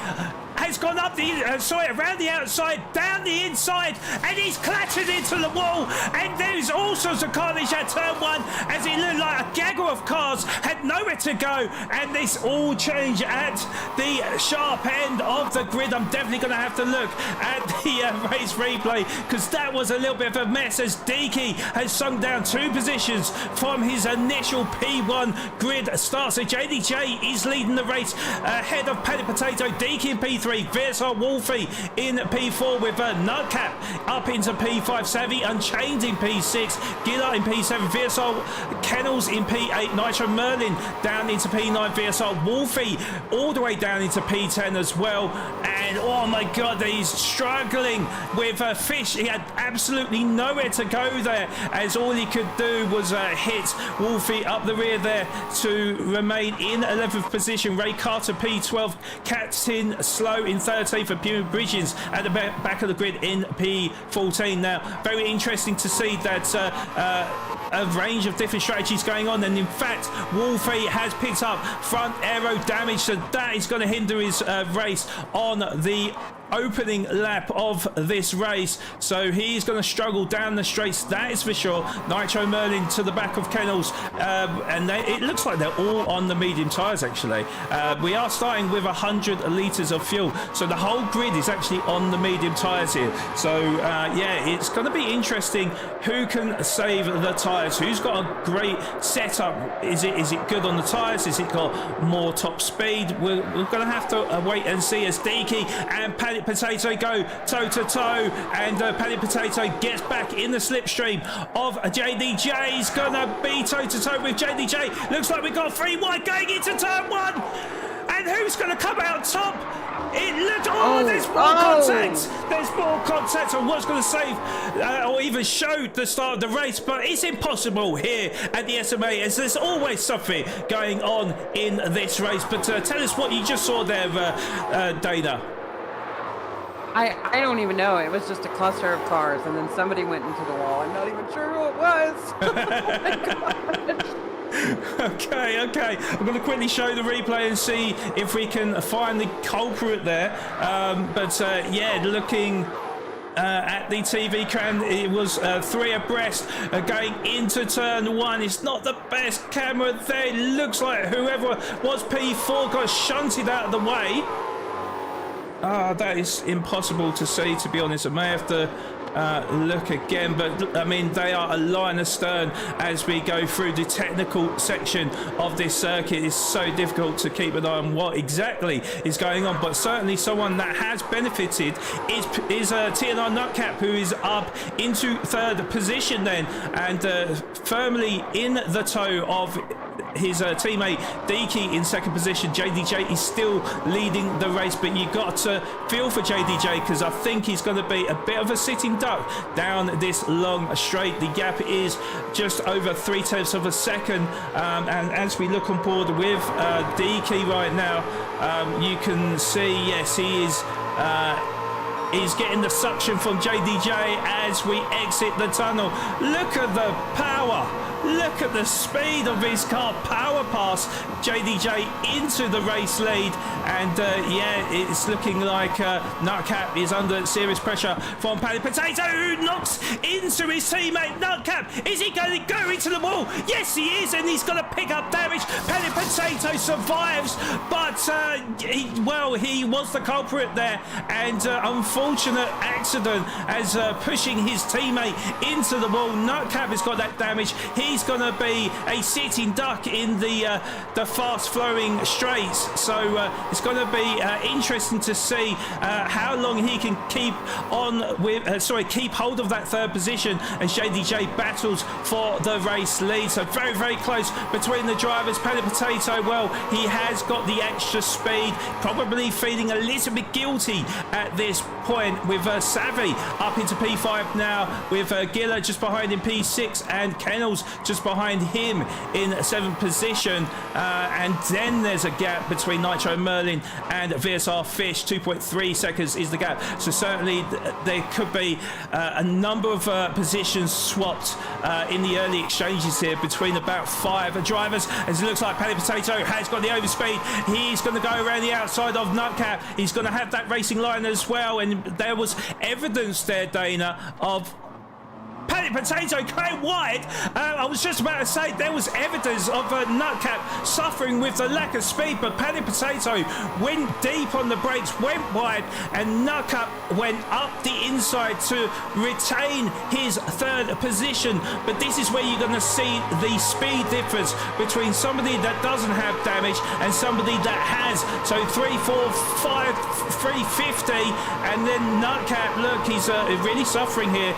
has gone up around the outside, down the inside, and he's clattered into the wall. And there's all sorts of carnage at turn 1, as it looked like a gaggle of cars had nowhere to go. And this all changed at the sharp end of the grid. I'm definitely going to have to look at the race replay, because that was a little bit of a mess, as Deaky has sunk down 2 positions from his initial P1 grid start. So JDJ is leading the race ahead of Panic Potato, Deaky in P3, VSR Wolfie in P4, with Nutcap up into P5, Savvy Unchained in P6, Gilla in P7, VSR Kennels in P8, Nitro Merlin down into P9, VSR Wolfie all the way down into P10 as well. And oh my god, he's struggling with Fish. He had absolutely nowhere to go there, as all he could do was hit Wolfie up the rear there to remain in 11th position. Ray Carter P12, Captain Slow in 13th, for Puma Bridges at the back of the grid in P14. Now, very interesting to see that a range of different strategies going on, and in fact Wolfie has picked up front aero damage, so that is going to hinder his race on the opening lap of this race. So he's going to struggle down the straights, that is for sure. Nitro Merlin to the back of Kennels, and it looks like they're all on the medium tyres actually. We are starting with 100 litres of fuel, so the whole grid is actually on the medium tyres here. So yeah, it's going to be interesting who can save the tyres, who's got a great setup. Is it good on the tyres? Is it got more top speed? We're going to have to wait and see, as Deaky and Panic Potato go toe to toe, and Panic Potato gets back in the slipstream of JDJ. He's gonna be toe to toe with JDJ. Looks like we've got 3 wide going into turn 1, and who's gonna come out top? It looked, there's more contact. There's more contact. I was going to save or even show the start of the race, but it's impossible here at the SMA, as there's always something going on in this race. But tell us what you just saw there, Dana. I don't even know. It was just a cluster of cars, and then somebody went into the wall. I'm not even sure who it was. Oh my God. Okay. I'm going to quickly show the replay and see if we can find the culprit there. Yeah, looking at the TV cam, it was 3 abreast going into turn 1. It's not the best camera there. It looks like whoever was P4 got shunted out of the way. That is impossible to see, to be honest. I may have to look again, but I mean, they are a line astern as we go through the technical section of this circuit. It's so difficult to keep an eye on what exactly is going on, but certainly someone that has benefited is TNR Nutcap, who is up into 3rd position then, and firmly in the toe of his teammate Deaky in 2nd position. JDJ is still leading the race, but you got to feel for JDJ, because I think he's going to be a bit of a sitting duck down this long straight. The gap is just over 0.3 of a second, and as we look on board with Deaky right now, you can see, yes, he is He's getting the suction from JDJ as we exit the tunnel. Look at the power. Look at the speed of his car. Power pass JDJ into the race lead. And yeah, it's looking like Nutcap is under serious pressure from Panic Potato, who knocks into his teammate Nutcap. Is he going to go into the wall? Yes, he is, and he's going to pick up damage. Panic Potato survives, but he was the culprit there, and unfortunately unfortunate accident as pushing his teammate into the wall. Nutcap has got that damage. He's going to be a sitting duck in the fast-flowing straights. So it's going to be interesting to see how long he can keep on with, keep hold of that third position as JDJ battles for the race lead. So very, very close between the drivers. Panic Potato, well, he has got the extra speed, probably feeling a little bit guilty at this point with Savvy up into P5 now, with Giller just behind in P6 and Kennels just behind him in 7th position. And then there's a gap between Nitro Merlin and VSR Fish. 2.3 seconds is the gap. So certainly there could be a number of positions swapped in the early exchanges here between about 5 drivers, as it looks like Panic Potato has got the overspeed. He's going to go around the outside of Nutcap. He's going to have that racing line as well, and there was evidence there, Dana, of Panic Potato going wide. I was just about to say there was evidence of Nutcap suffering with the lack of speed, but Panic Potato went deep on the brakes, went wide, and Nutcap went up the inside to retain his 3rd position. But this is where you're going to see the speed difference between somebody that doesn't have damage and somebody that has. So 3, 4, 5, 350, and then Nutcap, look, he's really suffering here.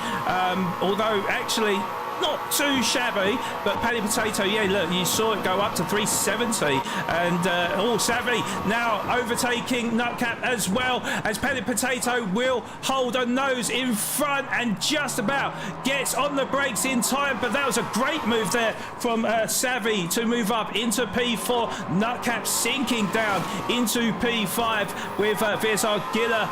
Although actually not too shabby, but Panic Potato, yeah, look, you saw it go up to 370, and Savvy now overtaking Nutcap as well, as Panic Potato will hold a nose in front and just about gets on the brakes in time. But that was a great move there from Savvy to move up into P4. Nutcap sinking down into P5 with VSR Giller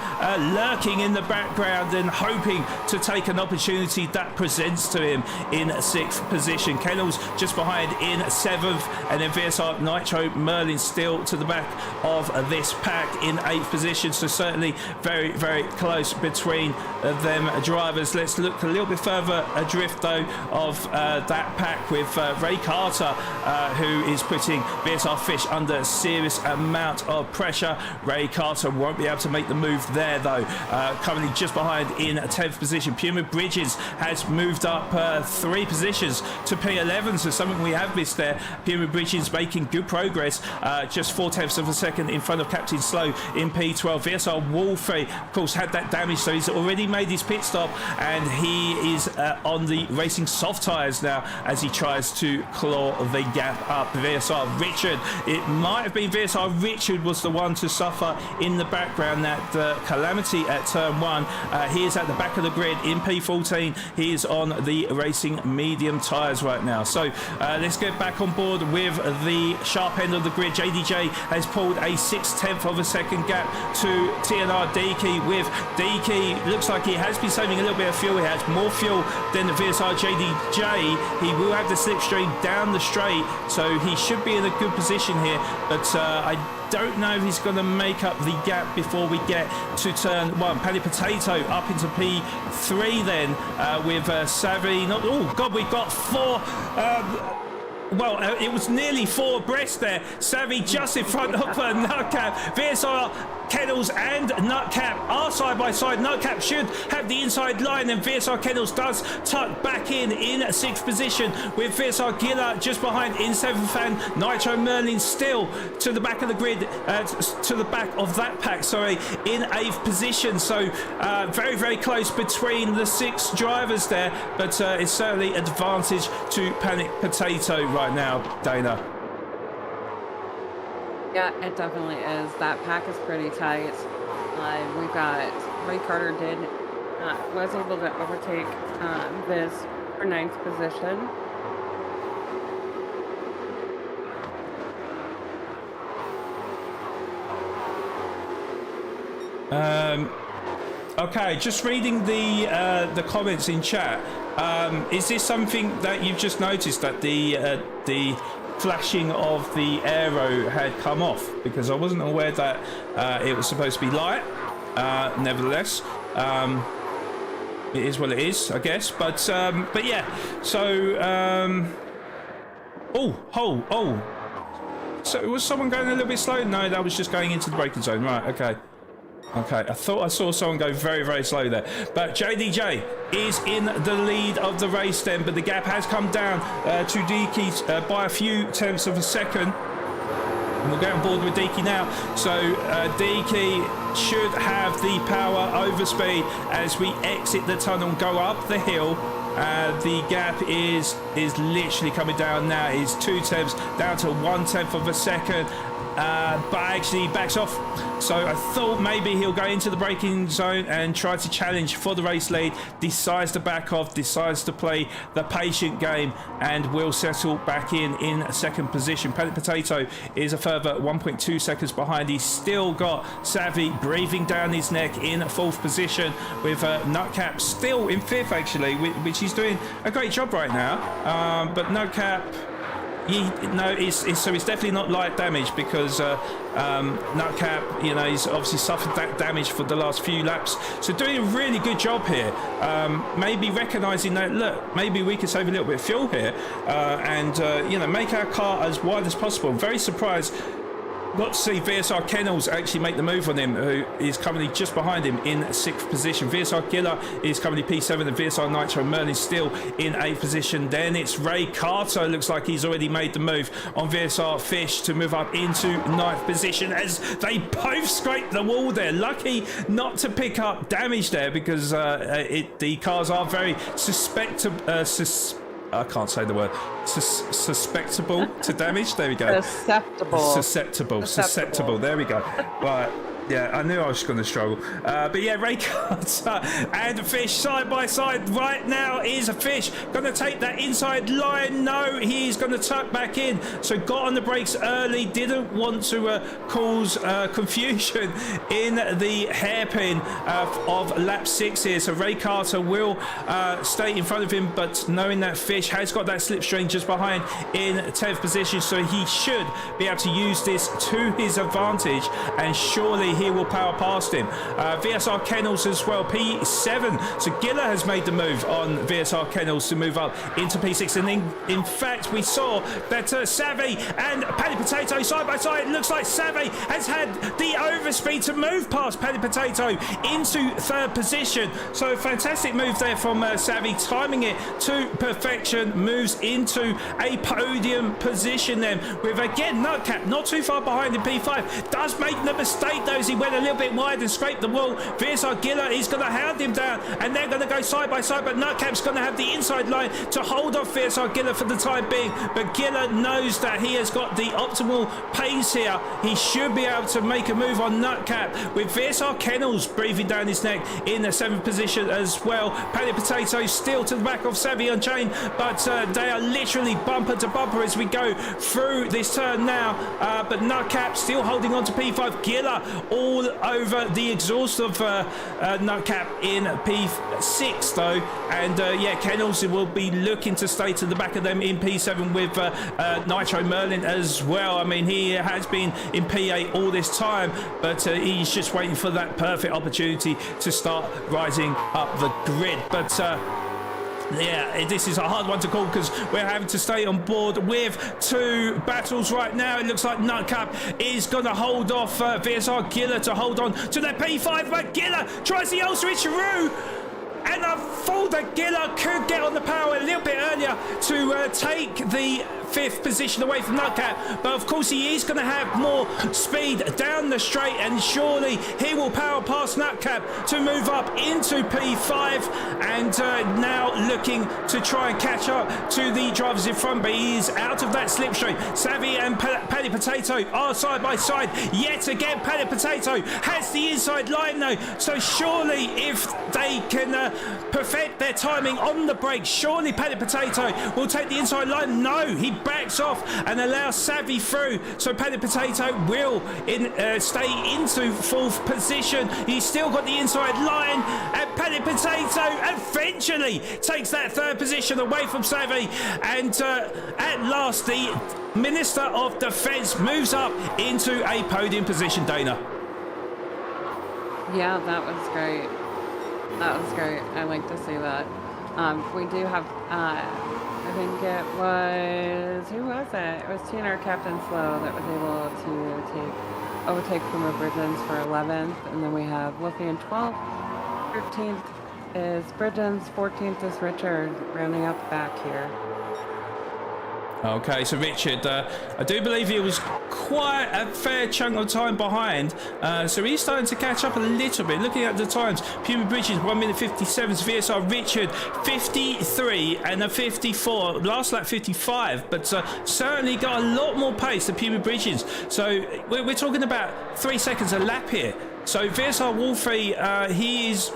lurking in the background and hoping to take an opportunity that presents to him in 6th position. Kennels just behind in 7th, and then VSR Nitro Merlin still to the back of this pack in 8th position. So certainly very, very close between them drivers. Let's look a little bit further adrift though of that pack with Ray Carter, who is putting VSR Fish under a serious amount of pressure. Ray Carter won't be able to make the move there though. Currently just behind in 10th position. Puma Bridges has moved up 3 positions to P11, so something we have missed there. Puma Bridges making good progress, just 0.4 of a second in front of Captain Slow in P12. VSR Wolfie, of course, had that damage, so he's already made his pit stop, and he is on the racing soft tyres now as he tries to claw the gap up. VSR Richard, it might have been VSR Richard was the one to suffer in the background that calamity at turn 1. He is at the back of the grid in P14. He is on the racing medium tyres right now. So let's get back on board with the sharp end of the grid. JDJ has pulled a 6/10 of a second gap to TNR Deaky. With Deaky, looks like he has been saving a little bit of fuel. He has more fuel than the VSR JDJ. He will have the slipstream down the straight, so he should be in a good position here, but I don't know if he's going to make up the gap before we get to turn 1. Panic Potato up into P3 then with Savvy. Oh God, we've got 4. Well, it was nearly 4 abreast there. Savvy just in front of Nutcap. VSR Kennels and Nutcap are side by side. Nutcap should have the inside line, and VSR Kennels does tuck back in 6th position with VSR Giller just behind in 7th, and Nitro Merlin still to the back of the grid, to the back of that pack, sorry, in 8th position. So very, very close between the 6 drivers there, but it's certainly advantage to Panic Potato right now, Dana. Yeah, it definitely is. That pack is pretty tight. We've got Ray Carter was able to overtake Viz for 9th position. Okay, just reading the comments in chat. Is this something that you've just noticed, that the flashing of the arrow had come off? Because I wasn't aware that it was supposed to be light. Nevertheless, it is what it is, I guess. But yeah. So So was someone going a little bit slow? No, that was just going into the braking zone. Right. Okay. Okay, I thought I saw someone go very, very slow there. But JDJ is in the lead of the race then, but the gap has come down to Deaky by a few tenths of a second. And we'll get on board with Deaky now. So Deaky should have the power over speed as we exit the tunnel and go up the hill. The gap is literally coming down now. It's 2 tenths down to 1/10 of a second. But actually backs off. So I thought maybe he'll go into the braking zone and try to challenge for the race lead. Decides to back off, decides to play the patient game, and will settle back in second position. Pellet Potato is a further 1.2 seconds behind. He's still got Savvy breathing down his neck in 4th position, with Nutcap still in 5th actually, which he's doing a great job right now. But Nutcap, so it's definitely not light damage, because Nutcap, he's obviously suffered that damage for the last few laps. So doing a really good job here. Maybe recognising that, look, maybe we could save a little bit of fuel here, and make our car as wide as possible. I'm very surprised got to see VSR Kennels actually make the move on him, who is currently just behind him in 6th position. VSR Giller is currently P7, and VSR Nitro Merlin still in 8th position. Then it's Ray Carter, looks like he's already made the move on VSR Fish to move up into 9th position, as they both scrape the wall there. Lucky not to pick up damage there, because the cars are very I can't say the word. Susceptible to damage. There we go. Susceptible. There we go. Right. Yeah, I knew I was going to struggle. But yeah, Ray Carter and Fish side by side right now. Is a Fish going to take that inside line? No, he's going to tuck back in. So got on the brakes early. Didn't want to cause confusion in the hairpin of lap 6 here. So Ray Carter will stay in front of him, but knowing that Fish has got that slipstream just behind in 10th position, so he should be able to use this to his advantage, and surely he will power past him. VSR Kennels as well, P7. So Giller has made the move on VSR Kennels to move up into P6. And in fact, we saw that Savvy and Paddy Potato side by side. It looks like Savvy has had the overspeed to move past Paddy Potato into 3rd position. So fantastic move there from Savvy, timing it to perfection. Moves into a podium position then, with again Nutcap not too far behind in P5. Does make the mistake though, as he went a little bit wide and scraped the wall. VSR Giller is going to hound him down, and they're going to go side by side, but Nutcap's going to have the inside line to hold off VSR Giller for the time being. But Giller knows that he has got the optimal pace here. He should be able to make a move on Nutcap, with VSR Kennels breathing down his neck in the 7th position as well. Paddy Potato still to the back of Savvy Unchained, but they are literally bumper to bumper as we go through this turn now. But Nutcap still holding on to P5. Giller all over the exhaust of Nutcap in P6 though, and Kennels will be looking to stay to the back of them in P7 with Nitro Merlin as well. I mean, he has been in P8 all this time, but he's just waiting for that perfect opportunity to start rising up the grid. But yeah, this is a hard one to call, because we're having to stay on board with 2 battles right now. It looks like Nutcap is going to hold off VSR Giller to hold on to their P5, but Giller tries the old switcheroo. And I thought that Giller could get on the power a little bit earlier to take the 5th position away from Nutcap, but of course he is going to have more speed down the straight, and surely he will power past Nutcap to move up into P5, and now looking to try and catch up to the drivers in front, but he is out of that slipstream. Savvy and Paddy Potato are side by side yet again. Paddy Potato has the inside line though, so surely if they can perfect their timing on the brake, surely Paddy Potato will take the inside line. No, he backs off and allows Savvy through, so Paddy Potato will stay into 4th position. He's still got the inside line, and Paddy Potato eventually takes that 3rd position away from Savvy, and at last the Minister of Defence moves up into a podium position. Dana. Yeah, that was great. That was great. I like to see that. We do have, I think it was, who was it? It was TNR Captain Slow that was able to take overtake from Bridgens for 11th, and then we have Luckie in 12th. 13th is Bridgens, 14th is Richard, rounding out the back here. Okay, so Richard, I do believe he was quite a fair chunk of time behind, so he's starting to catch up a little bit. Looking at the times, Puma Bridges 1 minute 57, VSR Richard 53 and a 54, last lap 55, but certainly got a lot more pace than Puma Bridges. So we're talking about 3 seconds a lap here. So VSR Wolfie, he is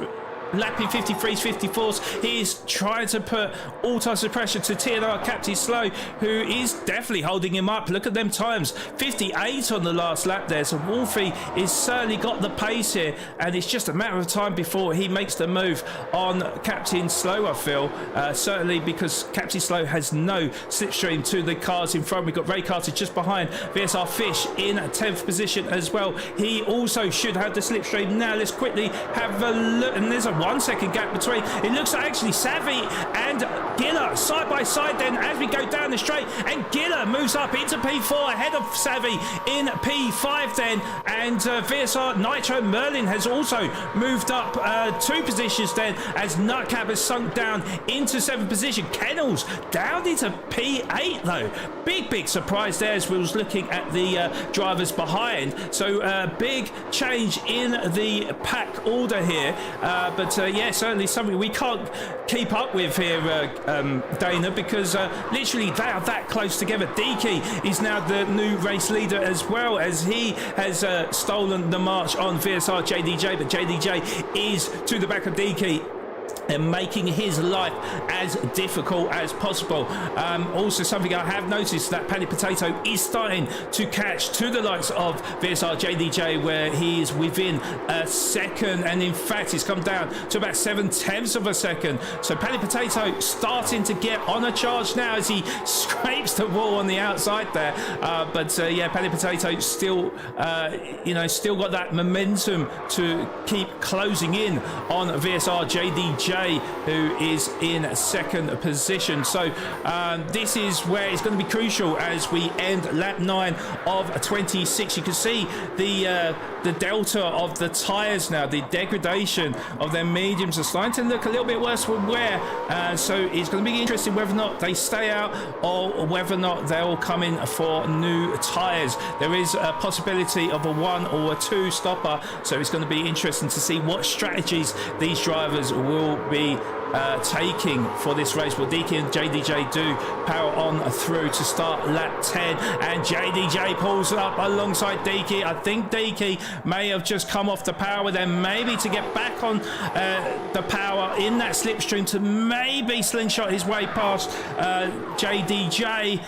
lapping 53s, 54s. He's trying to put all types of pressure to TNR Captain Slow, who is definitely holding him up. Look at them times, 58 on the last lap there. So Wolfie is certainly got the pace here, and it's just a matter of time before he makes the move on Captain Slow, I feel. Certainly because Captain Slow has no slipstream to the cars in front. We've got Ray Carter just behind. VSR Fish in 10th position as well. He also should have the slipstream. Now let's quickly have a look, and there's a 1 second gap between. It looks like actually Savvy and Giller side by side then as we go down the straight, and Giller moves up into P4 ahead of Savvy in P5 then, and VSR Nitro Merlin has also moved up 2 positions then as Nutcap has sunk down into 7th position. Kennels down into P8 though. Big surprise there as we was looking at the drivers behind. So big change in the pack order here, but yeah, certainly something we can't keep up with here, Dana, because literally they are that close together. Deaky is now the new race leader as well, as he has stolen the march on VSR JDJ, but JDJ is to the back of Deaky and making his life as difficult as possible. Also, something I have noticed, that Panic Potato is starting to catch to the likes of VSR JDJ, where he is within a second, and in fact he's come down to about 7/10 of a second. So Panic Potato starting to get on a charge now as he scrapes the wall on the outside there, but yeah, Panic Potato still still got that momentum to keep closing in on VSR JDJ, who is in 2nd position. So this is where it's going to be crucial as we end lap 9 of 26. You can see the delta of the tyres now, the degradation of their mediums are starting to look a little bit worse for wear. So it's going to be interesting whether or not they stay out or whether or not they'll come in for new tyres. There is a possibility of a 1 or a 2 stopper, so it's going to be interesting to see what strategies these drivers will be taking for this race. Well, Deaky and JDJ do power on through to start lap 10, and JDJ pulls up alongside Deaky. I think Deaky may have just come off the power then, maybe to get back on the power in that slipstream to maybe slingshot his way past JDJ.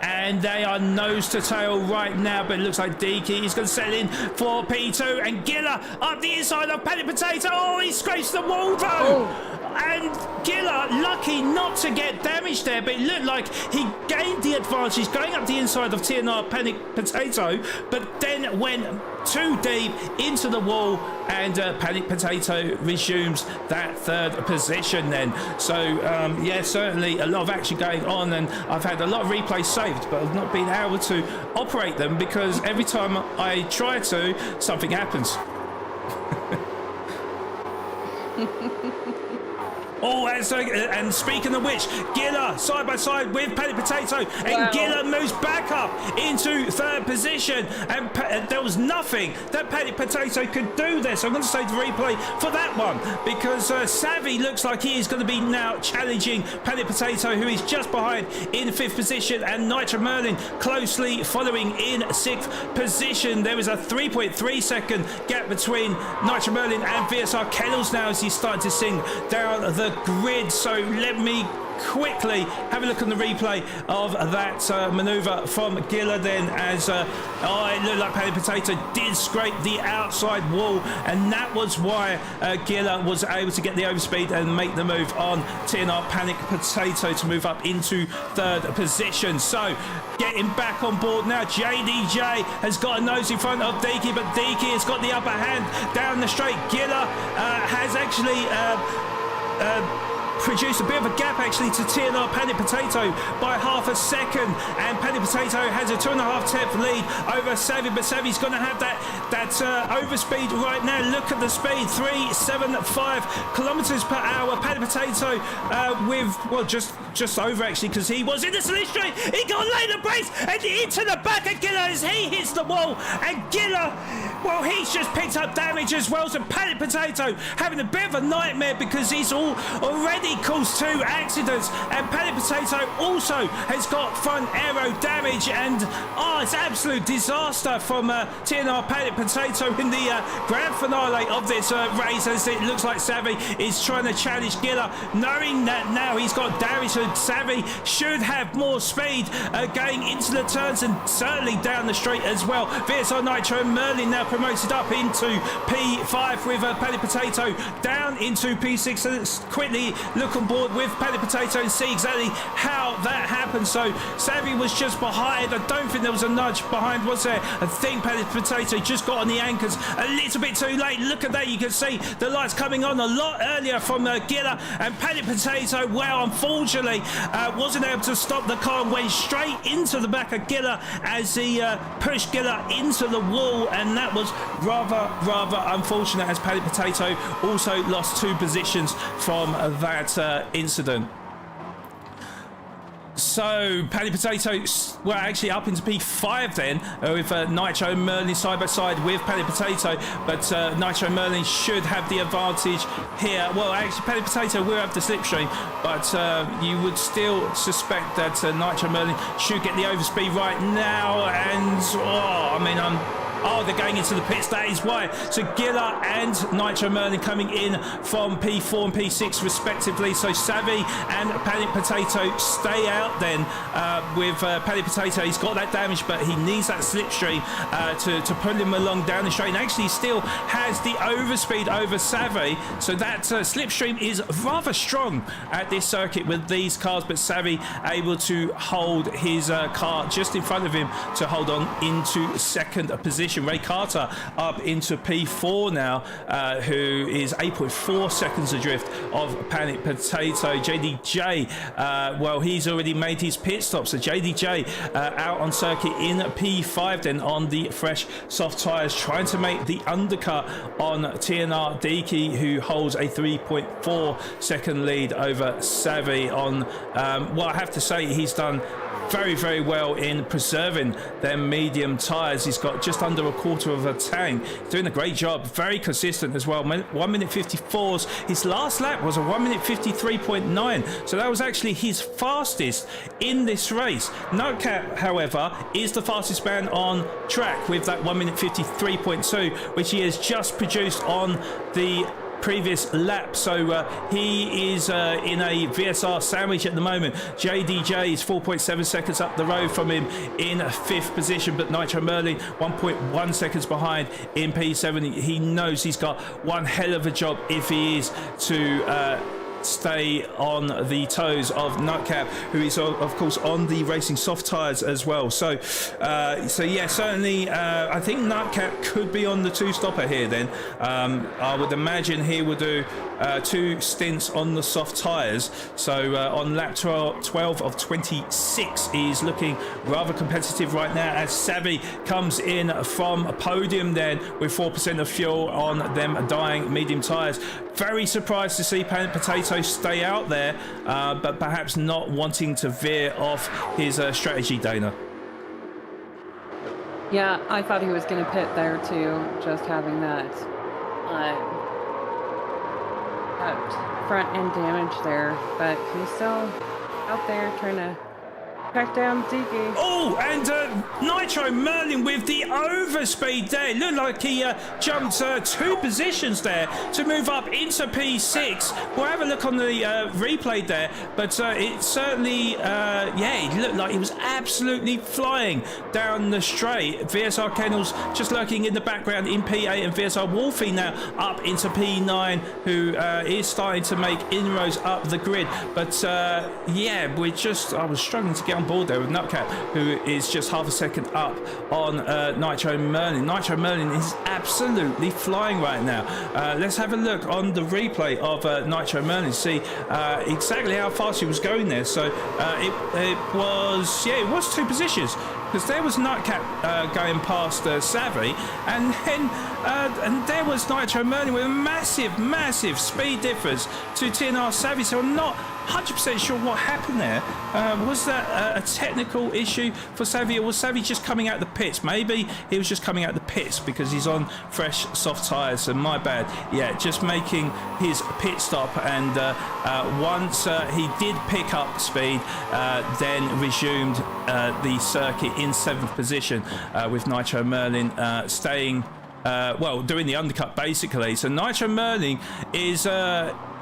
And they are nose to tail right now, but it looks like Deaky is going to settle in for P2, and Giller up the inside of Panic Potato. Oh, he scrapes the wall though. Oh. And Giller lucky not to get damaged there, but it looked like he gained the advantage going up the inside of TNR Panic Potato, but then went too deep into the wall, and Panic Potato resumes that 3rd position then. So yeah, certainly a lot of action going on, and I've had a lot of replays saved, but I've not been able to operate them because every time I try to, something happens. Oh, and speaking of which, Giller side by side with Panic Potato, and Giller moves back up into 3rd position, and there was nothing that Panic Potato could do there. So I'm going to save the replay for that one, because Savvy looks like he is going to be now challenging Panic Potato, who is just behind in 5th position, and Nitro Merlin closely following in 6th position. There is a 3.3 second gap between Nitro Merlin and VSR Kennels now as he's starting to sing down the grid. So let me quickly have a look on the replay of that maneuver from Giller then, as it looked like Panic Potato did scrape the outside wall, and that was why Giller was able to get the overspeed and make the move on TNR Panic Potato to move up into 3rd position. So getting back on board now, JDJ has got a nose in front of Deaky, but Deaky has got the upper hand down the straight. Giller has actually produced a bit of a gap actually to TNR Panic Potato by half a second, and Panic Potato has a 2.5 tenth lead over Savvy, but Savvy's going to have that overspeed right now. Look at the speed, 375 kilometers per hour. Panic Potato with, well, just over actually, because he was in the slipstream. He got late the brakes and into the back of Giller as he hits the wall, and Giller, well, he's just picked up damage as well. So Panic Potato having a bit of a nightmare because he's already caused 2 accidents, and Panic Potato also has got front aero damage, and it's absolute disaster from TNR Panic Potato in the grand finale of this race, as it looks like Savvy is trying to challenge Giller, knowing that now he's got damage. So Savvy should have more speed going into the turns and certainly down the straight as well. VSR Nitro Merlin now promoted up into P5 with Panic Potato down into P6. So let's quickly look on board with Panic Potato and see exactly how that happened. So Savvy was just behind. I don't think there was a nudge behind, was there? I think Panic Potato just got on the anchors a little bit too late. Look at that, you can see the lights coming on a lot earlier from Giller, and Panic Potato, well, unfortunately wasn't able to stop the car and went straight into the back of Giller as he pushed Giller into the wall, and that was rather unfortunate, as Panic Potato also lost 2 positions from that incident. So Panic Potato, well, actually up into P5 then with Nitro Merlin side by side with Panic Potato, but Nitro Merlin should have the advantage here. Well, actually Panic Potato will have the slipstream, but you would still suspect that Nitro Merlin should get the overspeed right now, and they're going into the pits, that is why. So Giller and Nitro Merlin coming in from P4 and P6 respectively. So Savvy and Panic Potato stay out then with Panic Potato. He's got that damage, but he needs that slipstream to pull him along down the straight. And actually still has the overspeed over Savvy. So that slipstream is rather strong at this circuit with these cars, but Savvy able to hold his car just in front of him to hold on into second position. Ray Carter up into P4 now, who is 8.4 seconds adrift of Panic Potato. JDJ, well, he's already made his pit stop, so JDJ out on circuit in P5 then on the fresh soft tyres, trying to make the undercut on TNR Deaky, who holds a 3.4 second lead over Savvy on, well, I have to say he's done very well in preserving them medium tyres. He's got just under a quarter of a tank, doing a great job, very consistent as well. 1 minute 54s. His last lap was a 1 minute 53.9, so that was actually his fastest in this race. Nutcap, however, is the fastest man on track with that 1 minute 53.2, which he has just produced on the previous lap. So he is in a VSR sandwich at the moment. JDJ is 4.7 seconds up the road from him in 5th position, but Nitro Merlin 1.1 seconds behind in P7. He knows he's got one hell of a job if he is to stay on the toes of Nutcap, who is of course on the racing soft tyres as well. So yeah, certainly I think Nutcap could be on the 2-stopper here then. I would imagine he will do 2 stints on the soft tyres. So on lap 12 of 26, he's looking rather competitive right now as Savvy comes in from a podium then with 4% of fuel on them dying medium tyres. Very surprised to see Panic Potato stay out there, but perhaps not wanting to veer off his strategy, Dana. Yeah, I thought he was going to pit there too, just having that front end damage there, but he's still out there trying to track down Deaky. Oh, and Nitro Merlin with the overspeed there. It looked like he jumped 2 positions there to move up into P6. We'll have a look on the replay there, but it certainly, yeah, it looked like he was absolutely flying down the straight. VSR Kennels just lurking in the background in P8, and VSR Wolfie now up into P9, who is starting to make inroads up the grid. But yeah, I was struggling to get on on board there with Nutcap, who is just half a second up on Nitro Merlin. Nitro Merlin is absolutely flying right now. Let's have a look on the replay of Nitro Merlin, see exactly how fast he was going there. So it was 2 positions, because there was Nutcap going past Savvy, and then and there was Nitro Merlin with a massive speed difference to TNR Savvy. So I'm not 100% sure what happened there. Was that a technical issue for Savvy, or was Savvy just coming out the pits? Maybe he was just coming out the pits because he's on fresh soft tyres, so my bad. Yeah, just making his pit stop, and once he did pick up speed, then resumed the circuit in 7th position, with Nitro Merlin staying doing the undercut basically. So Nitro Merlin is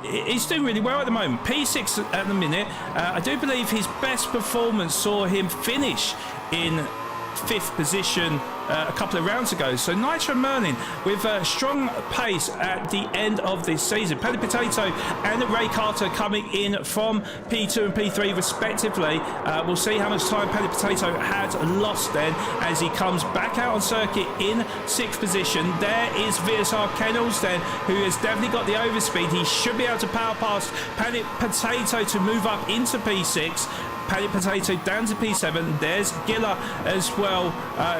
he's doing really well at the moment. P6 at the minute. I do believe his best performance saw him finish in 5th position a couple of rounds ago. So Nitro Merlin with a strong pace at the end of this season. Paddy Potato and Ray Carter coming in from P2 and P3 respectively. We'll see how much time Paddy Potato has lost then as he comes back out on circuit in 6th position. There is VSR Kennels then, who has definitely got the overspeed. He should be able to power past Paddy Potato to move up into P6. Paddy Potato down to P7. There's Giller as well,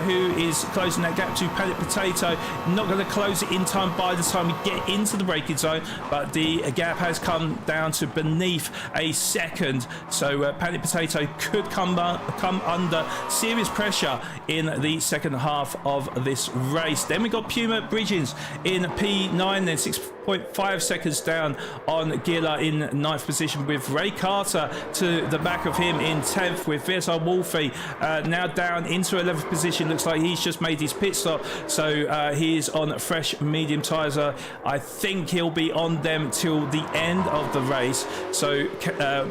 who is closing that gap to Paddy Potato. Not going to close it in time by the time we get into the braking zone, but the gap has come down to beneath a second. So Paddy Potato could come under serious pressure in the second half of this race. Then we got Puma Bridgens in P9, then 6.5 seconds down on Giller in 9th position, with Ray Carter to the back of him in 10th, with VSR Wolfie now down into 11th position. Looks like he's just made his pit stop, so he is on fresh medium tyres. I think he'll be on them till the end of the race. So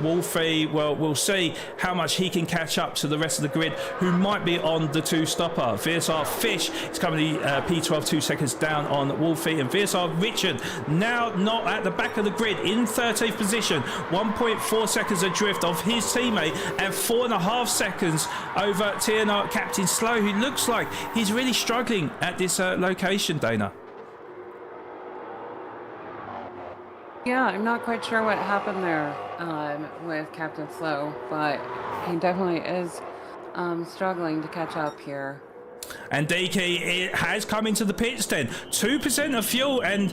Wolfie, well, we'll see how much he can catch up to the rest of the grid, who might be on the 2-stopper. VSR Fish is currently P12, 2 seconds down on Wolfie, and VSR Richard now not at the back of the grid in 13th position, 1.4 seconds adrift of his teammate, and 4.5 seconds over TNR Captain Slow, who looks like he's really struggling at this location, Dana. Yeah, I'm not quite sure what happened there with Captain Slow, but he definitely is struggling to catch up here. And DK has come into the pits then. 2% of fuel, and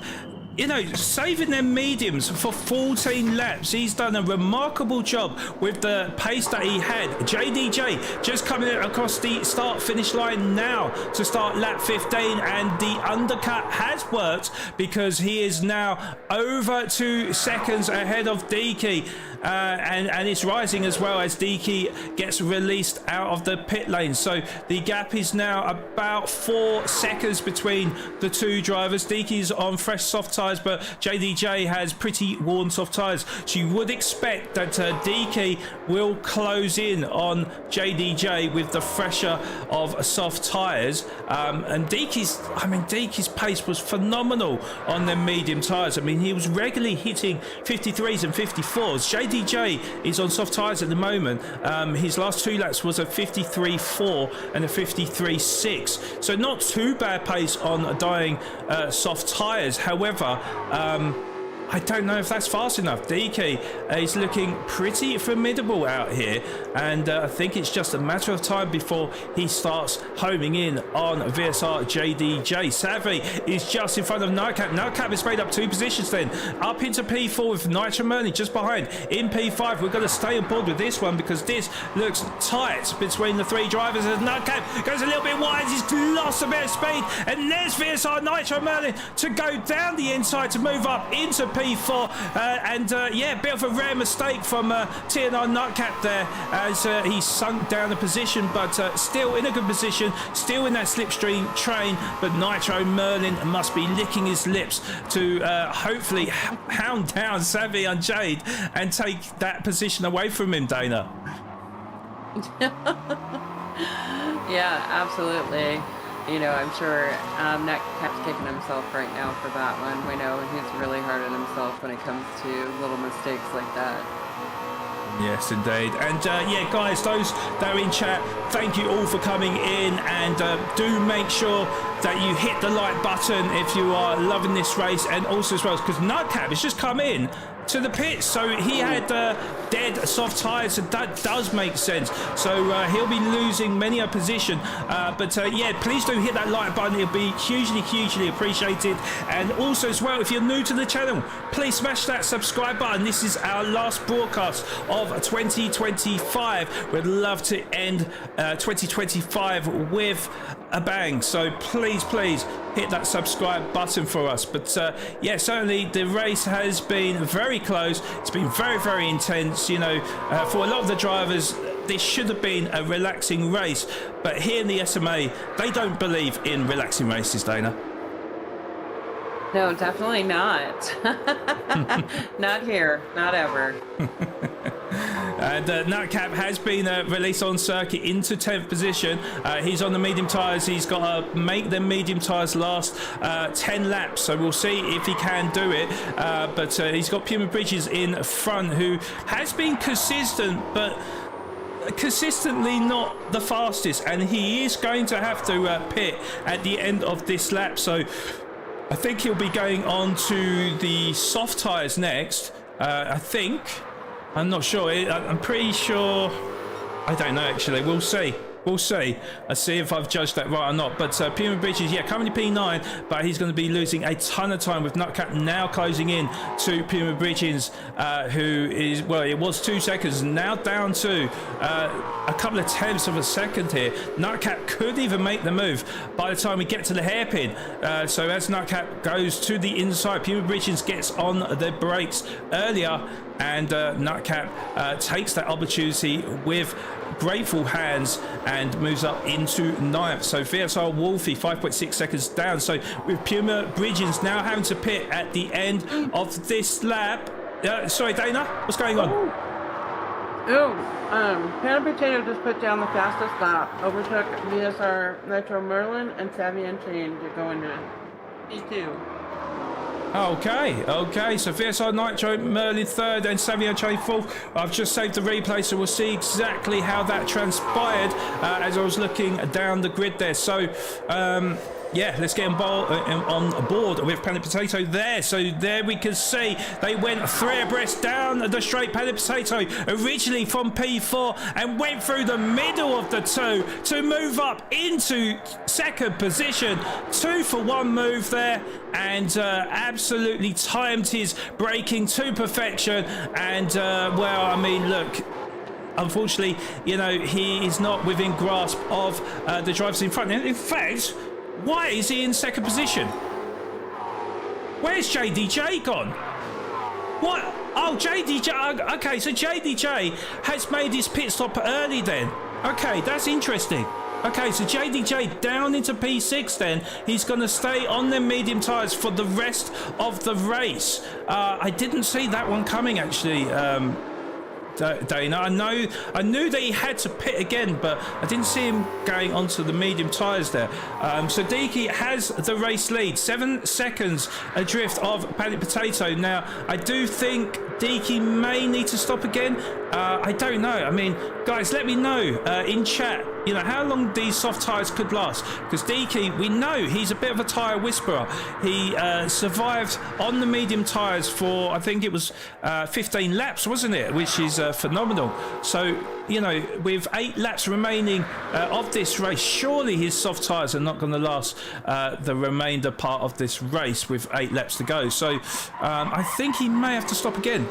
you know, saving them mediums for 14 laps. He's done a remarkable job with the pace that he had. JDJ just coming across the start-finish line now to start lap 15, and the undercut has worked because he is now over 2 seconds ahead of DK. And it's rising as well as DK gets released out of the pit lane. So the gap is now about 4 seconds between the two drivers. DK's on fresh soft tyres, but JDJ has pretty worn soft tyres. So you would expect that DK will close in on JDJ with the fresher of soft tyres. And DK's pace was phenomenal on the medium tyres. I mean, he was regularly hitting 53s and 54s. JDJ is on soft tyres at the moment. His last 2 laps was a 53.4 and a 53.6. So not too bad pace on dying soft tyres. However, I don't know if that's fast enough. DK is looking pretty formidable out here, and I think it's just a matter of time before he starts homing in on VSR JDJ. Savvy is just in front of Nightcap. Nightcap has made up 2 positions then, up into P4 with Nitro Merlin just behind. In P5, we're going to stay on board with this one because this looks tight between the 3 drivers as Nightcap goes a little bit wide. He's lost a bit of speed, and there's VSR Nitro Merlin to go down the inside to move up into P4, yeah, a bit of a rare mistake from TNR Nutcap there as he sunk down the position, but still in a good position, still in that slipstream train. But Nitro Merlin must be licking his lips to hopefully hound down Savvy and Jade and take that position away from him, Dana. Yeah, absolutely. You know, I'm sure Nutcap's kicking himself right now for that one. We know he's really hard on himself when it comes to little mistakes like that. Yes, indeed. And yeah, guys, those that are in chat, thank you all for coming in, and do make sure that you hit the like button if you are loving this race, and also as well, because Nutcap has just come in to the pits, so he had dead soft tyres, so that does make sense. So he'll be losing many a position, but yeah, please do hit that like button. It'll be hugely appreciated. And also as well, if you're new to the channel, please smash that subscribe button. This is our last broadcast of 2025. We'd love to end 2025 with a bang, so please hit that subscribe button for us. But yeah, certainly the race has been very close. It's been very intense. You know, for a lot of the drivers, this should have been a relaxing race, but here in the SMA, they don't believe in relaxing races, Dana. No, definitely not. Not here, not ever. And Nutcap has been released on circuit into 10th position. He's on the medium tyres. He's got to make them medium tyres last 10 laps. So we'll see if he can do it. But he's got Puma Bridges in front, who has been consistent, but consistently not the fastest. And he is going to have to pit at the end of this lap. So I think he'll be going on to the soft tyres next. I'm not sure. I'm pretty sure. I don't know, actually. We'll see. Let's see if I've judged that right or not. But Puma Bridges, yeah, currently P9, but he's going to be losing a ton of time with Nutcap now closing in to Puma Bridges, who is, well, it was 2 seconds, now down to a couple of tenths of a second here. Nutcap could even make the move by the time we get to the hairpin. So as Nutcap goes to the inside, Puma Bridges gets on the brakes earlier, and Nutcap takes that opportunity with grateful hands and moves up into 9th. So VSR Wolfie 5.6 seconds down. So with Puma Bridges now having to pit at the end of this lap. Sorry, Dana, what's going on? Pan Potato just put down the fastest lap, overtook VSR Nitro Merlin and Savvy Unchained to go into P2. Okay, so VSR Nitro Merlin 3rd and Savvy Unchained 4th. I've just saved the replay, so we'll see exactly how that transpired as I was looking down the grid there. So yeah, let's get on board with Planet Potato there. So there we can see they went 3 abreast down the straight. Planet Potato originally from P4 and went through the middle of the 2 to move up into 2nd position. 2-for-1 move there, and absolutely timed his braking to perfection. And well, I mean, look, unfortunately, you know, he is not within grasp of the drivers in front. In fact, why is he in 2nd position? Where's JDJ gone? What? Oh, JDJ. Okay, so JDJ has made his pit stop early then. Okay, that's interesting. Okay, so JDJ down into P6 then. He's going to stay on the medium tyres for the rest of the race. I didn't see that one coming, actually, Dana. I knew that he had to pit again, but I didn't see him going onto the medium tyres there. So Deaky has the race lead, 7 seconds adrift of Planet Potato. Now, I do think Deaky may need to stop again. I don't know. I mean, guys, let me know in chat, you know, how long these soft tyres could last. Because Deaky, we know he's a bit of a tyre whisperer. He survived on the medium tyres for, I think it was 15 laps, wasn't it? Which is phenomenal. So, you know, with 8 laps remaining of this race, surely his soft tyres are not going to last the remainder part of this race with 8 laps to go. So I think he may have to stop again.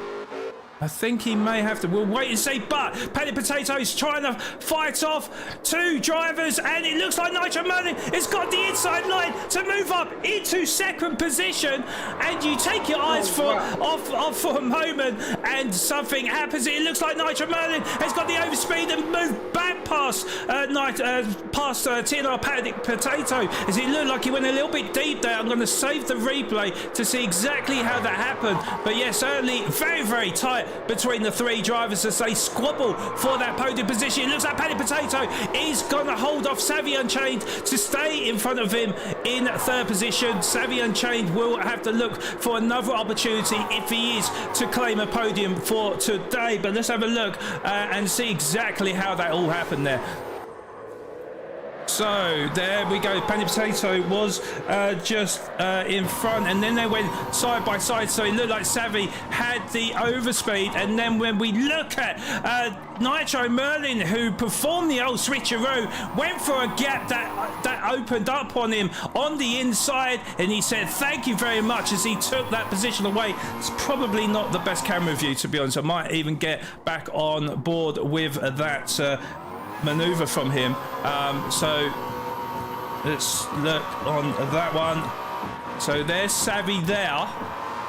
I think he may have to. We'll wait and see. But Planet Potato's trying to fight off 2 drivers, and it looks like Nitro Merlin has got the inside line to move up into 2nd position. And you take your eyes off for a moment, and something happens. It looks like Nitro Merlin has got the overspeed and moved back past TNR Planet Potato. As it looked like he went a little bit deep there. I'm going to save the replay to see exactly how that happened. But yeah, certainly very, very tight between the three drivers as they squabble for that podium position. It looks like Paddy Potato is going to hold off Savvy Unchained to stay in front of him in third position. Savvy Unchained will have to look for another opportunity if he is to claim a podium for today. But let's have a look and see exactly how that all happened there. So there we go. Paddy Potato was just in front, and then they went side by side. So it looked like Savvy had the overspeed. And then when we look at Nitro Merlin, who performed the old switcheroo, went for a gap that opened up on him on the inside, and he said thank you very much as he took that position away. It's probably not the best camera view, to be honest. I might even get back on board with that maneuver from him. So let's look on that one. So there's Savvy there.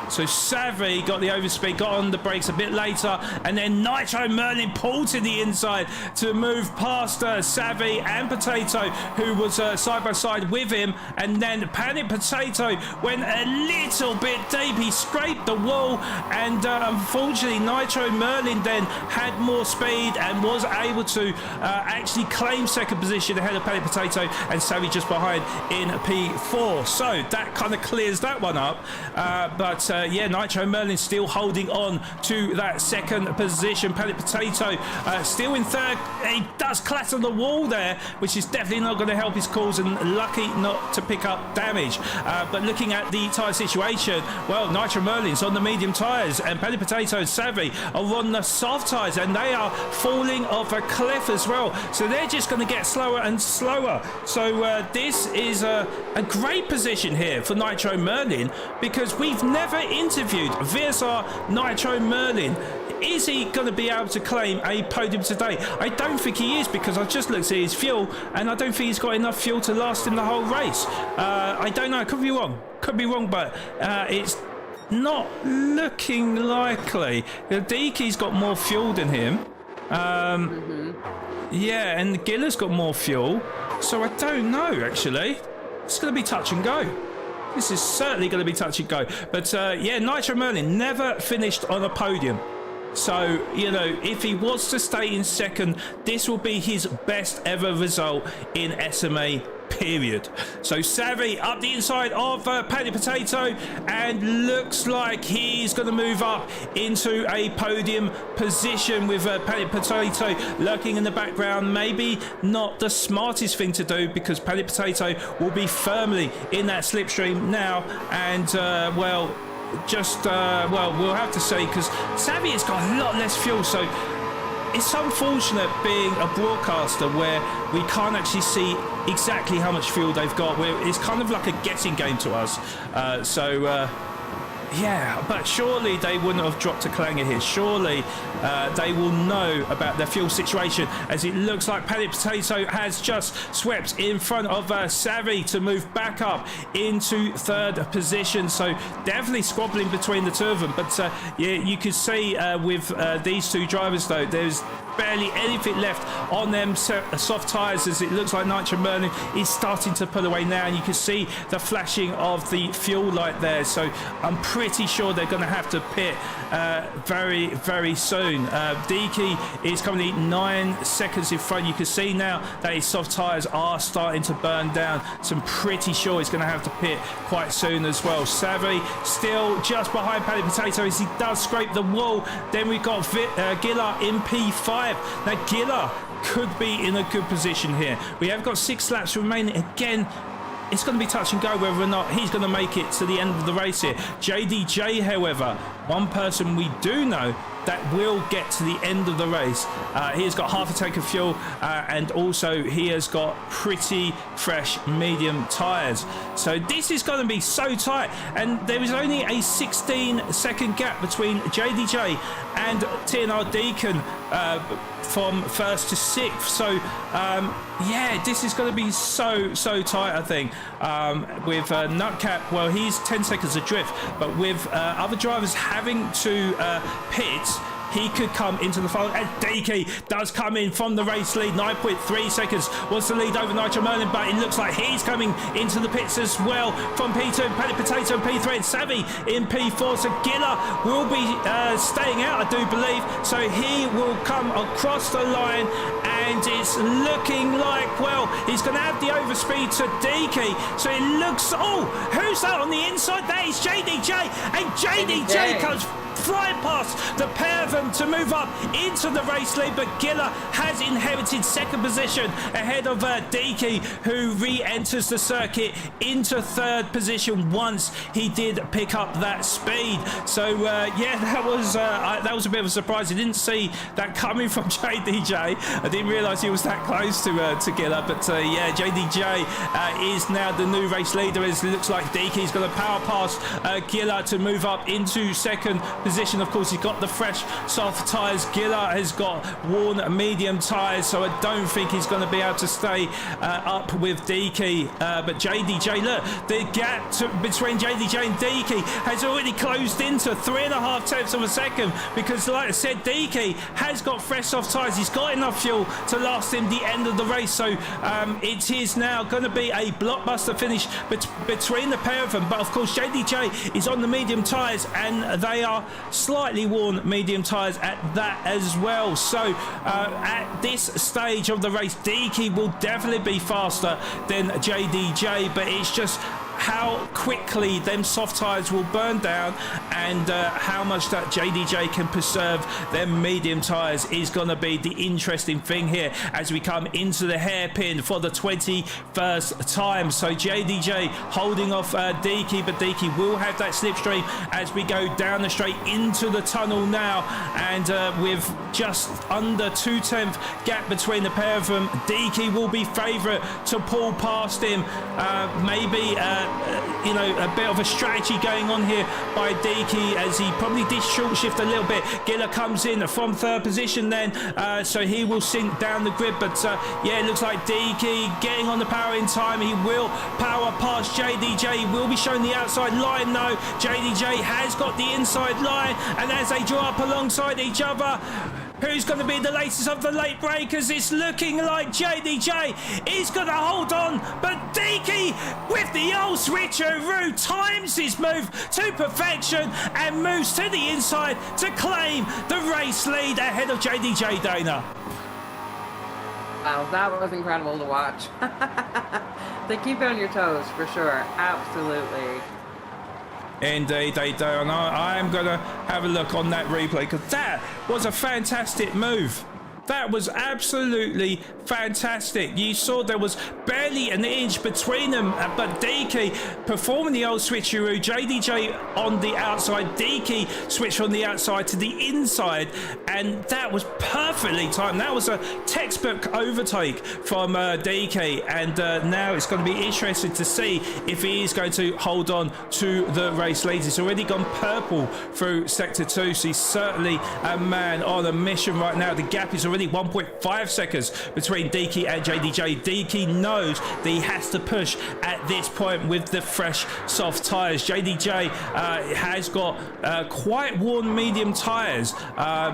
So Savvy got the overspeed, got on the brakes a bit later, and then Nitro Merlin pulled to the inside to move past Savvy and Potato, who was side by side with him. And then Paddy Potato went a little bit deep. He scraped the wall, and unfortunately Nitro Merlin then had more speed and was able to actually claim second position ahead of Paddy Potato, and Savvy just behind in P4. So that kind of clears that one up. But yeah, Nitro Merlin still holding on to that second position. Paddy Potato still in third. He does clatter on the wall there, which is definitely not going to help his cause, and lucky not to pick up damage. But looking at the tyre situation, well, Nitro Merlin's on the medium tyres, and Paddy Potato and Savvy are on the soft tyres, and they are falling off a cliff as well. So they're just going to get slower and slower. So this is a great position here for Nitro Merlin, because we've never interviewed VSR Nitro Merlin. Is he going to be able to claim a podium today? I don't think he is, because I just looked at his fuel and I don't think he's got enough fuel to last him the whole race. I don't know, could be wrong, but it's not looking likely. Deaky's got more fuel than him. Yeah, and Giller's got more fuel, so I don't know actually. It's going to be touch and go. This is certainly going to be touch and go. But yeah, Nitro Merlin never finished on a podium. So, you know, if he was to stay in second, this will be his best ever result in SMA, period. So Savvy up the inside of Paddy Potato, and looks like he's going to move up into a podium position with Paddy Potato lurking in the background. Maybe not the smartest thing to do, because Paddy Potato will be firmly in that slipstream now, and well, just well, we'll have to see, because Savvy has got a lot less fuel. So it's unfortunate being a broadcaster where we can't actually see exactly how much fuel they've got. It's kind of like a guessing game to us. Yeah, but surely they wouldn't have dropped a clanger here. Surely they will know about their fuel situation, as it looks like Paddy Potato has just swept in front of Savvy to move back up into third position. So definitely squabbling between the two of them. But yeah, you can see with these two drivers, though, there's barely anything left on them soft tyres, as it looks like Nitro Merlin is starting to pull away now, and you can see the flashing of the fuel light there. So I'm pretty sure they're going to have to pit very, very soon. Deaky is currently 9 seconds in front. You can see now that his soft tyres are starting to burn down, so I'm pretty sure he's going to have to pit quite soon as well. Savvy still just behind Paddy Potato as he does scrape the wall. Then we've got Giller in P5. Now Giller could be in a good position here. We have got 6 laps remaining. Again, it's going to be touch and go whether or not he's going to make it to the end of the race here. JDJ, however, one person we do know that will get to the end of the race. He has got half a tank of fuel, and also he has got pretty fresh medium tyres. So this is going to be so tight, and there is only a 16-second gap between JDJ and TNR Deacon from first to sixth. So yeah, this is going to be so tight, I think. With Nutcap, well, he's 10 seconds adrift, but with other drivers having to pit, he could come into the final. And Deaky does come in from the race lead. 9.3 seconds was the lead over Nitro Merlin, but it looks like he's coming into the pits as well from P2, Paddy Potato in P3, and Savvy in P4. So Giller will be staying out, I do believe. So he will come across the line, and it's looking like, well, he's going to have the overspeed to Deaky. So it looks, oh, who's that on the inside? That is JDJ, and JDJ comes flying past the pair of them to move up into the race lead, but Giller has inherited second position ahead of Deaky, who re-enters the circuit into third position once he did pick up that speed. So yeah, that was a bit of a surprise. I didn't see that coming from JDJ. I didn't realise he was that close to Giller, but yeah, JDJ is now the new race leader. It looks like Deaky's going to power past Giller to move up into second position. Of course, he's got the fresh soft tyres. Giller has got worn medium tyres, so I don't think he's going to be able to stay up with Deaky. But JDJ, look, the gap between JDJ and Deaky has already closed into 3.5 tenths of a second, because like I said, Deaky has got fresh soft tyres. He's got enough fuel to last him the end of the race. So it is now going to be a blockbuster finish between the pair of them. But of course, JDJ is on the medium tyres, and they are slightly worn medium tyres at that as well. So at this stage of the race, Deaky will definitely be faster than JDJ, but it's just how quickly them soft tyres will burn down, and how much that JDJ can preserve them medium tyres is going to be the interesting thing here as we come into the hairpin for the 21st time. So JDJ holding off Deaky, but Deaky will have that slipstream as we go down the straight into the tunnel now, and with just under 2/10 gap between the pair of them, Deaky will be favourite to pull past him. Maybe you know, a bit of a strategy going on here by Deaky, as he probably did short shift a little bit. Giller comes in from third position then, so he will sink down the grid. But yeah, it looks like Deaky getting on the power in time. He will power past JDJ. He will be showing the outside line though. JDJ has got the inside line, and as they draw up alongside each other, who's going to be the latest of the late breakers? It's looking like JDJ is going to hold on, but Deaky with the old switcheroo times his move to perfection and moves to the inside to claim the race lead ahead of JDJ. Dana. Wow, that was incredible to watch. They keep you on your toes for sure. Absolutely. Indeed they do, and I'm going to have a look on that replay, because that was a fantastic move. That was absolutely fantastic. You saw there was barely an inch between them, but Deaky performing the old switcheroo. JDJ on the outside. Deaky switched from the outside to the inside, and that was perfectly timed. That was a textbook overtake from Deaky, and now it's going to be interesting to see if he is going to hold on to the race lead. He's already gone purple through Sector 2, so he's certainly a man on a mission right now. The gap is already 1.5 seconds between Deaky and JDJ. Deaky knows that he has to push at this point with the fresh soft tyres. JDJ has got quite worn medium tyres,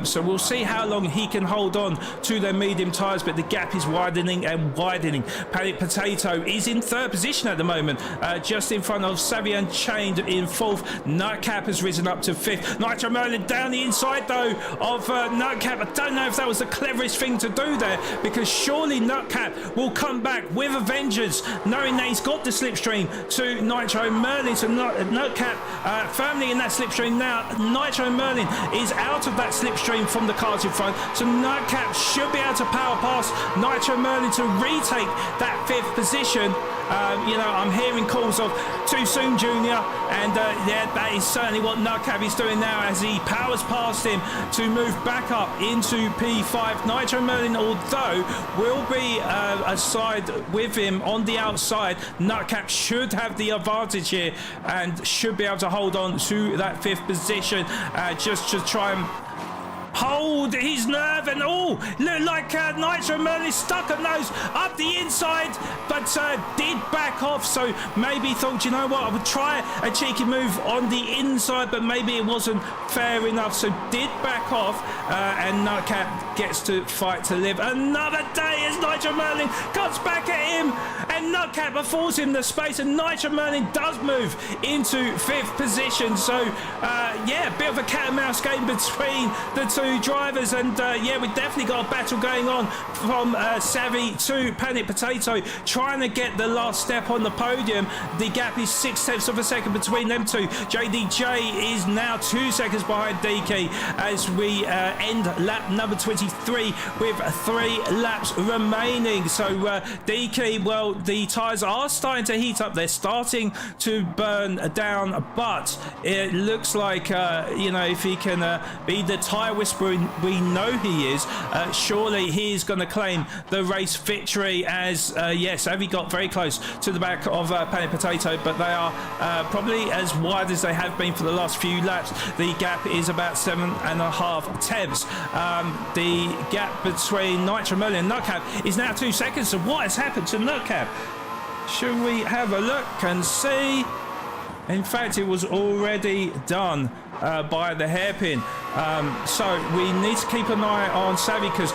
so we'll see how long he can hold on to their medium tyres, but the gap is widening and widening. Panic Potato is in third position at the moment, just in front of Savvy Unchained in fourth. Nightcap has risen up to fifth. Nitro Merlin down the inside though of Nightcap. I don't know if that was the cleverest thing to do there, because surely Nutcap will come back with a vengeance, knowing that he's got the slipstream to Nitro Merlin. So Nutcap firmly in that slipstream now. Nitro Merlin is out of that slipstream from the cars in front, so Nutcap should be able to power past Nitro Merlin to retake that fifth position. You know, I'm hearing calls of too soon, Junior, and yeah, that is certainly what Nutcap is doing now as he powers past him to move back up into P5. Nitro Merlin, although, will be aside with him on the outside. Nutcap should have the advantage here and should be able to hold on to that fifth position, just to try and hold his nerve, and look like Nitro Merlin stuck at nose up the inside, but did back off. So maybe thought, you know what, I would try a cheeky move on the inside, but maybe it wasn't fair enough. So did back off, and Nutcap gets to fight to live another day as Nitro Merlin cuts back at him, and Nutcap affords him the space, and Nitro Merlin does move into 5th position. So yeah, a bit of a cat and mouse game between the two drivers, and yeah, we definitely got a battle going on from Savvy to Panic Potato, trying to get the last step on the podium. The gap is 6/10 of a second between them two. JDJ is now 2 seconds behind DK as we end lap number 23 with 3 laps remaining. So DK, well, the tyres are starting to heat up, they're starting to burn down, but it looks like you know, if he can be the tyre whisperer we know he is, surely he is going to claim the race victory. As yes, Savvy got very close to the back of Panic Potato, but they are probably as wide as they have been for the last few laps. The gap is about 7.5 tenths. The gap between Nitro Merlin and Nutcap is now 2 seconds. So what has happened to Nutcap? Should we have a look and see? In fact, it was already done by the hairpin. So we need to keep an eye on Savvy, because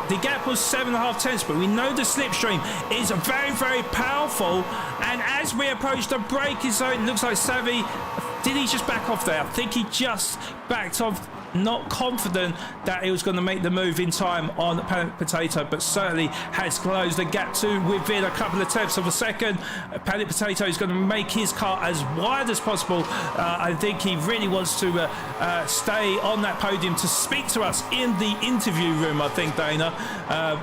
the gap was 7.5 tenths, but we know the slipstream is very, very powerful. And as we approach the break zone, it looks like Savvy, did he just back off there? I think he just backed off, not confident that he was going to make the move in time on Panic Potato, but certainly has closed the gap to within a couple of tenths of a second. Panic Potato is going to make his car as wide as possible. I think he really wants to stay on that podium to speak to us in the interview room, I think, Dana.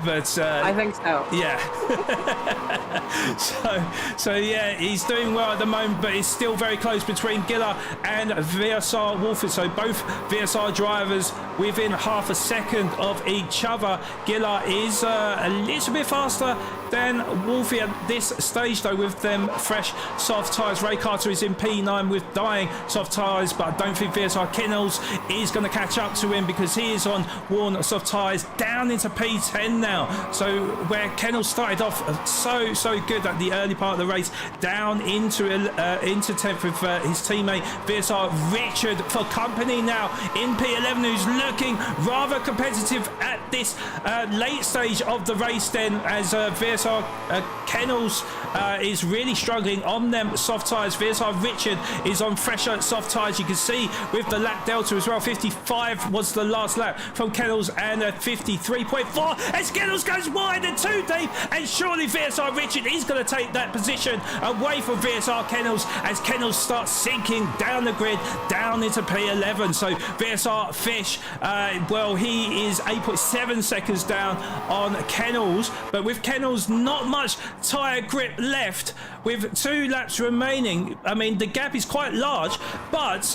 But I think so. Yeah. so yeah, he's doing well at the moment, but it's still very close between Giller and VSR Wolfie. So both VSR drivers within half a second of each other. Giller is a little bit faster than Wolfie at this stage, though, with them fresh soft tyres. Ray Carter is in P9 with dying soft tyres, but I don't think VSR Kennels is going to catch up to him, because he is on worn soft tyres down into P10 now. So where Kennels started off so good at the early part of the race, down into 10th with his teammate VSR Richard for company now in P11, who's looking rather competitive at this late stage of the race then, as VSR Kennels is really struggling on them soft tyres. VSR Richard is on fresher soft tyres. You can see with the lap delta as well, 55 was the last lap from Kennels, and 53.4 as Kennels goes wide and too deep, and surely VSR Richard is going to take that position away from VSR Kennels as Kennels starts sinking down the grid, down into P11. So VSR Fish, well, he is 8.7 seconds down on Kennels, but with Kennels not much tyre grip left with 2 laps remaining. I mean, the gap is quite large, but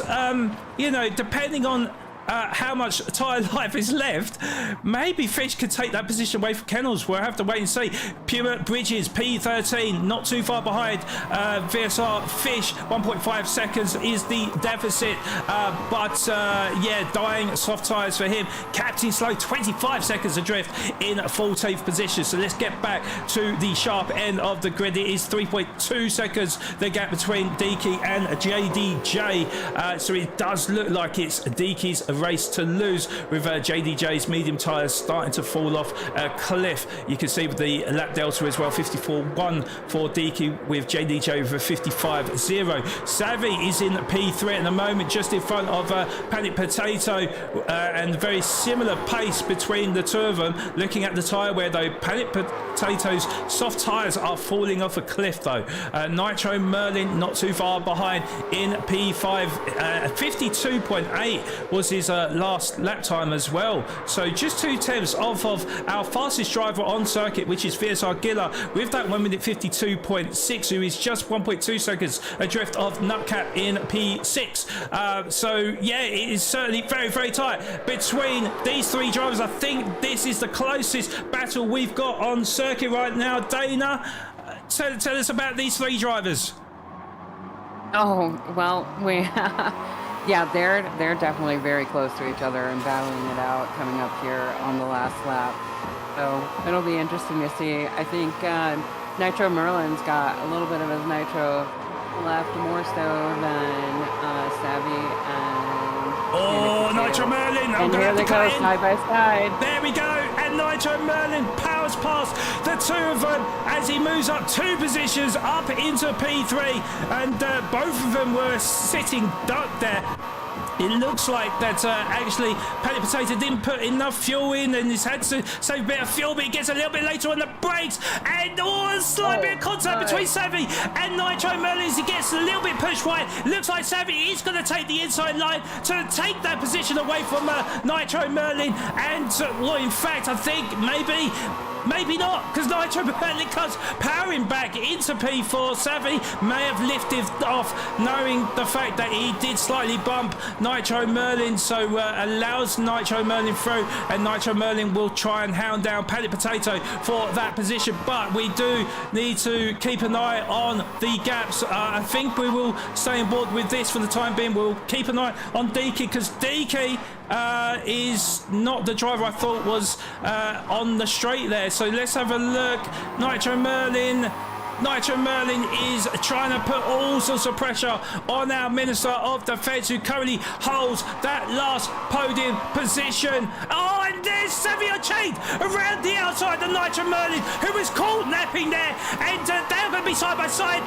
you know, depending on how much tyre life is left, maybe Fish could take that position away from Kennels. We'll have to wait and see. Puma Bridges, P13, not too far behind VSR Fish. 1.5 seconds is the deficit, but yeah, dying soft tyres for him. Captain Slow, 25 seconds adrift in 14th position. So let's get back to the sharp end of the grid. It is 3.2 seconds, the gap between Deaky and JDJ. So it does look like it's Deaky's race to lose, with JDJ's medium tyres starting to fall off a cliff. You can see with the lap delta as well, 54.1 for Deaky, with JDJ with a 55.0. Savvy is in P3 at the moment, just in front of Panic Potato, and very similar pace between the two of them. Looking at the tyre wear though, Panic Potato's soft tyres are falling off a cliff though. Nitro Merlin not too far behind in P5. 52.8 was his last lap time as well. So just 2 tenths off of our fastest driver on circuit, which is VSR Giller, with that 1 minute 52.6, who is just 1.2 seconds adrift of Nutcap in P6. So yeah, it is certainly very, very tight between these 3 drivers. I think this is the closest battle we've got on circuit right now. Dana, tell us about these 3 drivers. Oh, well, Yeah, they're definitely very close to each other and battling it out coming up here on the last lap. So it'll be interesting to see. I think Nitro Merlin's got a little bit of his nitro left, more so than Savvy and Oh, Nitro Merlin! And here they go, side by side. There we go, and Nitro Merlin powers past the two of them as he moves up 2 positions up into P3, and both of them were sitting duck there. It looks like that actually Paddy Potato didn't put enough fuel in and he's had to save a bit of fuel, but he gets a little bit later on the brakes, and a slight bit of contact between Savvy and Nitro Merlin as he gets a little bit pushed wide. Looks like Savvy is going to take the inside line to take that position away from Nitro Merlin, and well, in fact, I think maybe not, because Nitro Merlin comes powering back into P4. Savvy may have lifted off, knowing the fact that he did slightly bump Nitro Merlin, so allows Nitro Merlin through, and Nitro Merlin will try and hound down Paddy Potato for that position, but we do need to keep an eye on the gaps. I think we will stay on board with this for the time being. We'll keep an eye on Deaky, because Deaky is not the driver I thought was on the straight there. So let's have a look. Nitro Merlin is trying to put all sorts of pressure on our Minister of Defence, who currently holds that last podium position. Oh, and there's Savvy Unchained around the outside of Nitro Merlin, who was caught napping there, and they're going to be side by side.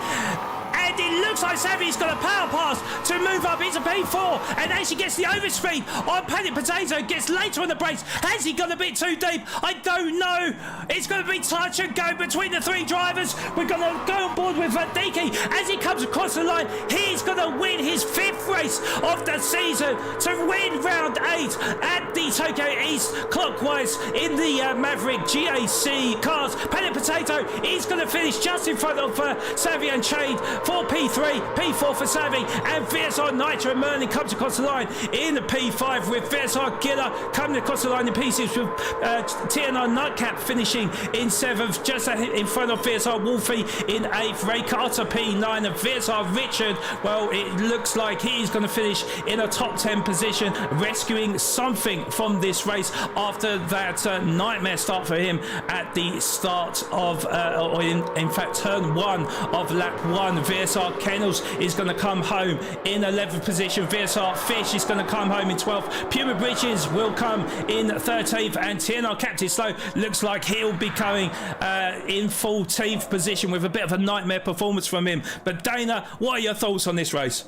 And it looks like Savvy's got a power pass to move up into P4, and as he gets the overspeed on Paddy Potato, gets later on the brakes. Has he gone a bit too deep? I don't know. It's going to be touch and go between the 3 drivers. We're going to go on board with Deaky as he comes across the line. He's going to win his 5th race of the season to win round 8 at the Tokyo East clockwise in the Maverick GAC cars. Paddy Potato is going to finish just in front of Savvy Unchained for P3, P4 for Savvy, and VSR Nitro Merlin comes across the line in the P5 with VSR Killer coming across the line in P6 with TNR Nightcap finishing in 7th, just in front of VSR Wolfie in 8th, Ray Carter P9, and VSR Richard, well, it looks like he's going to finish in a top 10 position, rescuing something from this race after that nightmare start for him at the start of, or in fact turn 1 of lap 1. VSR Kennels is going to come home in 11th position. VSR Fish is going to come home in 12th. Puma Bridges will come in 13th, and TNR Captain Slow looks like he'll be coming in 14th position with a bit of a nightmare performance from him. But Dana, what are your thoughts on this race?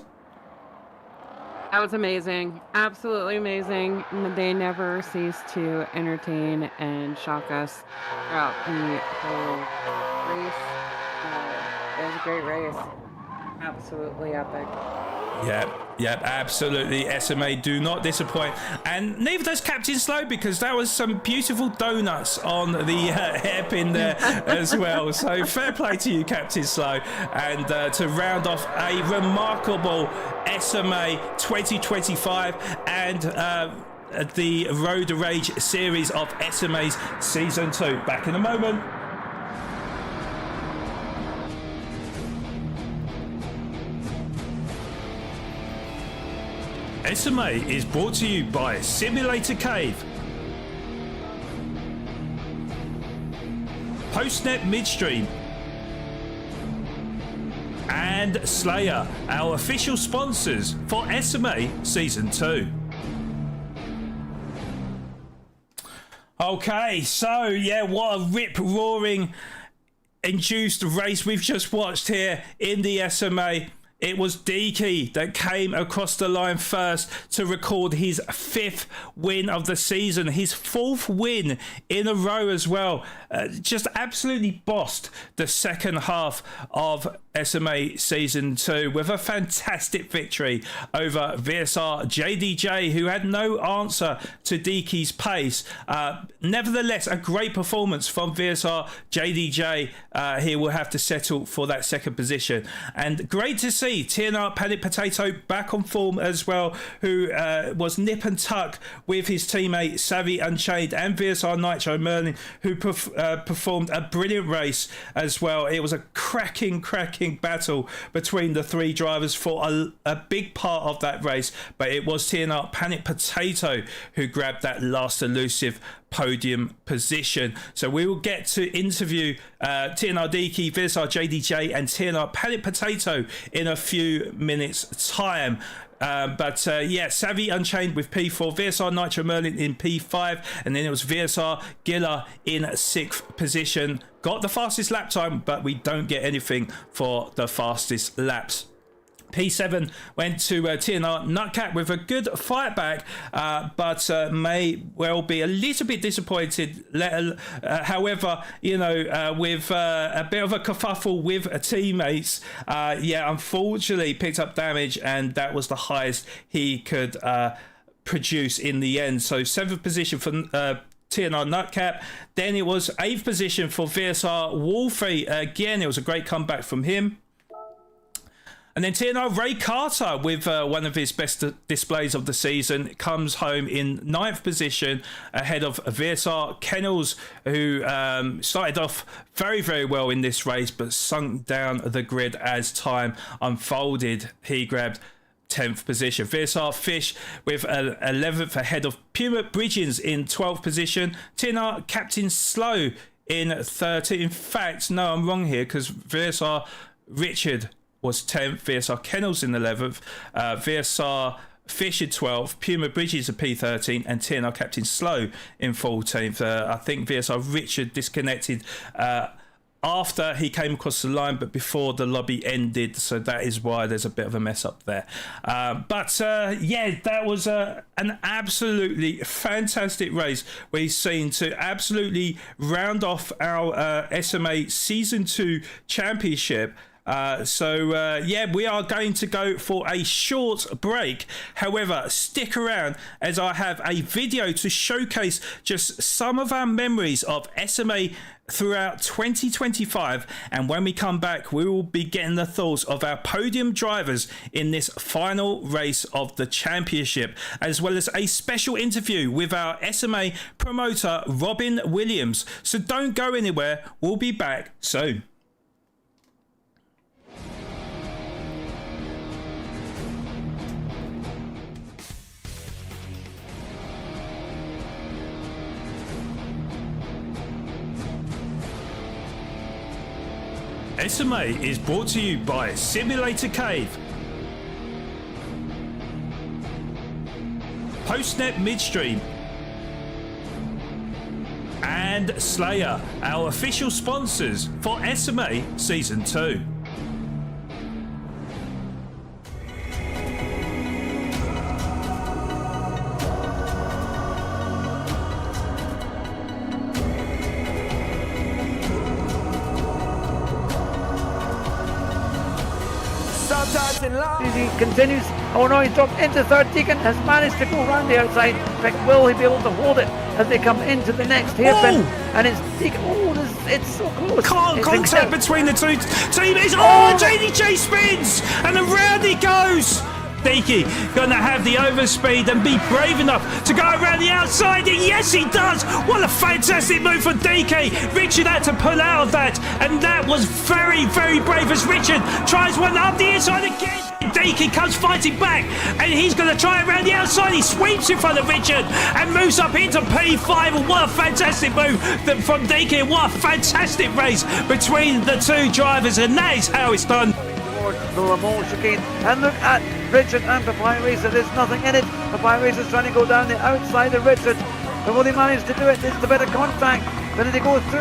That was amazing. Absolutely amazing. They never cease to entertain and shock us throughout the whole race. It was a great race. Absolutely epic. Yep, absolutely. SMA do not disappoint, and neither does Captain Slow, because that was some beautiful donuts on the hairpin there as well. So fair play to you, Captain Slow, and to round off a remarkable SMA 2025 and the Road Rage series of SMA's Season 2. Back in a moment. SMA is brought to you by Simulator Cave, Postnet Midstream, and Slayer, our official sponsors for SMA Season 2. Okay, so yeah, what a rip-roaring induced race we've just watched here in the SMA. It was Deaky that came across the line first to record his 5th win of the season, his 4th win in a row as well. Just absolutely bossed the second half of SMA Season 2 with a fantastic victory over VSR JDJ, who had no answer to Deaky's pace. Nevertheless, a great performance from VSR JDJ. He will have to settle for that second position. And great to see 3, TNR Panic Potato back on form as well, who was nip and tuck with his teammate Savvy Unchained and VSR Nitro Merlin, who performed a brilliant race as well. It was a cracking battle between the 3 drivers for a big part of that race, but it was TNR Panic Potato who grabbed that last elusive podium position. So we will get to interview TNR Deaky, VSR JDJ and TNR Panic Potato in a few minutes time. Yeah, Savvy Unchained with P4, VSR Nitro Merlin in P5, and then it was VSR Gilla in 6th position. Got the fastest lap time, but we don't get anything for the fastest laps. P7 went to TNR Nutcat with a good fight back, but may well be a little bit disappointed. However, you know, with a bit of a kerfuffle with teammates, unfortunately picked up damage, and that was the highest he could produce in the end. So 7th position for TNR Nutcap. Then it was 8th position for VSR Wolfie. Again, it was a great comeback from him. And then TNR Ray Carter with one of his best displays of the season comes home in 9th position ahead of VSR Kennels, who started off very well in this race but sunk down the grid as time unfolded. He grabbed 10th position. VSR Fish with 11th ahead of Puma Bridgens in 12th position. TNR Captain Slow in 13th. In fact, no, I'm wrong here because VSR Richard was 10th, VSR Kennels in 11th, VSR Fish in 12th, Puma Bridges at P13, and TNR Captain Slow in 14th. I think VSR Richard disconnected after he came across the line, but before the lobby ended, so that is why there's a bit of a mess up there. That was an absolutely fantastic race. We've seen to absolutely round off our SMA Season 2 Championship. We are going to go for a short break. However, stick around as I have a video to showcase just some of our memories of SMA throughout 2025, and when we come back we will be getting the thoughts of our podium drivers in this final race of the championship, as well as a special interview with our SMA promoter Robin Williams. So don't go anywhere, we'll be back soon. SMA is brought to you by Simulator Cave, Postnet Midstream, and Slayer, our official sponsors for SMA Season 2. He continues. Oh no, he's dropped into third. Deacon has managed to go round the outside. But will he be able to hold it as they come into the next hairpin? And it's Deacon. It's so close. Contact between the two teammates. JDJ spins and around he goes. Deaky gonna have the overspeed and be brave enough to go around the outside. And yes, he does. What a fantastic move for Deaky. Richard had to pull out of that, and that was very brave as Richard tries one up the inside again. Deaky comes fighting back, and he's going to try around the outside. He sweeps in front of Richard and moves up into P5. And what a fantastic move from Deaky. What a fantastic race between the two drivers, and that is how it's done. The Le Mans chicane, and look at Richard and Papaya Racer. There's nothing in it. Papaya Racer's trying to go down the outside of Richard, but will they manage to do it? There's a bit of contact, but then they go through,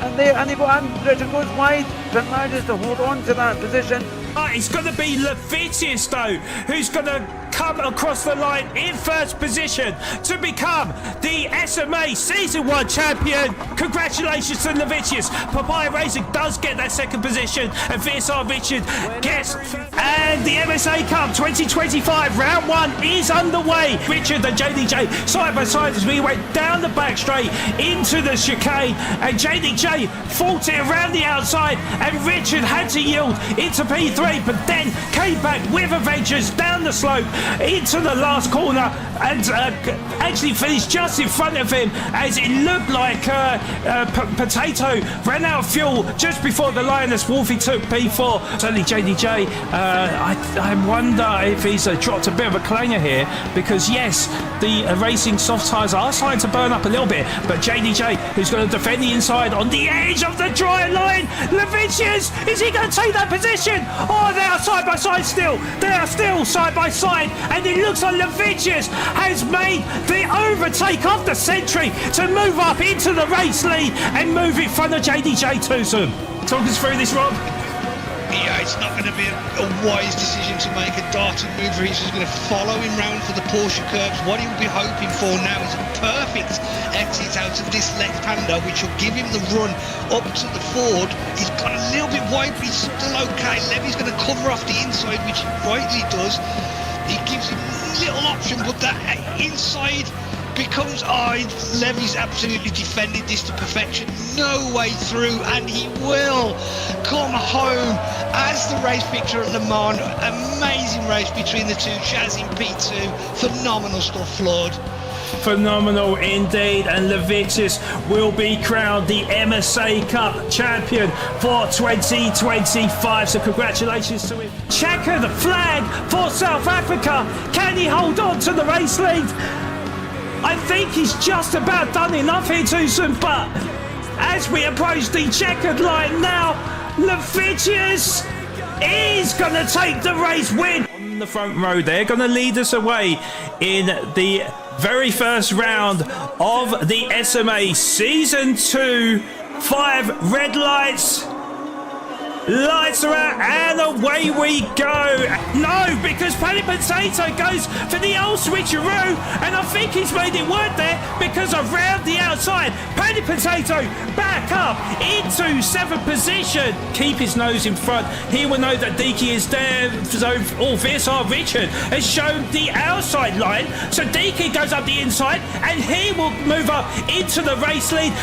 and Richard goes wide, but manages to hold on to that position. It's going to be Levitius though, who's going to come across the line in first position to become the SMA Season 1 champion. Congratulations to Levitius. Papaya Racing does get that second position, and VSR Richard gets. And the MSA Cup 2025 round 1 is underway. Richard and JDJ side by side as we went down the back straight into the chicane, and JDJ fought it around the outside, and Richard had to yield into P3, but then came back with a vengeance down the slope into the last corner, and actually finished just in front of him, as it looked like Potato ran out of fuel just before the Lioness Wolfie took P4. Certainly JDJ, I wonder if he's dropped a bit of a clanger here, because yes, the racing soft tyres are starting to burn up a little bit, but JDJ, who's going to defend the inside on the edge of the dry line. Levitius, is he going to take that position? Oh, they are side by side still. They are still side by side, and it looks like Levitius has made the overtake of the century to move up into the race lead and move in front of JDJ Twosome. Talk us through this, Rob. Yeah, it's not going to be a wise decision to make a darting move. He's just going to follow him round for the Porsche curbs. What he'll be hoping for now is a perfect exit out of this left-hander, which will give him the run up to the Ford. He's got a little bit wide, but he's still okay. Levy's going to cover off the inside, which he rightly does. He gives him little option, but that inside becomes Levy's absolutely defended this to perfection. No way through, and he will come home as the race picture at Le Mans. Amazing race between the two. Chaz in P2. Phenomenal stuff, Flawed. Phenomenal indeed, and Levitius will be crowned the MSA Cup champion for 2025, so congratulations to him. Checkered flag for South Africa. Can he hold on to the race lead? I think he's just about done enough here, Twosome, but as we approach the checkered line now, Levitius is going to take the race win. On the front row, they're going to lead us away in the very first round of the SMA Season 2. 5 red lights. Lights are out, and away we go. No, because Paddy Potato goes for the old switcheroo, and I think he's made it work there, because around the outside, Paddy Potato back up into 7th position. Keep his nose in front. He will know that Deaky is there. So, VSR Richard has shown the outside line, so Deaky goes up the inside, and he will move up into the race lead.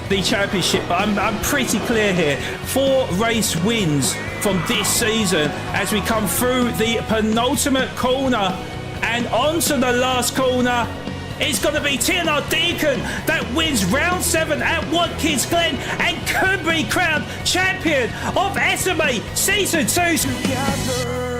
The championship, but I'm pretty clear here. 4 race wins from this season as we come through the penultimate corner and onto the last corner. It's going to be TNR Deacon that wins round 7 at Watkins Glen and could be crowned champion of SMA Season 2. Together.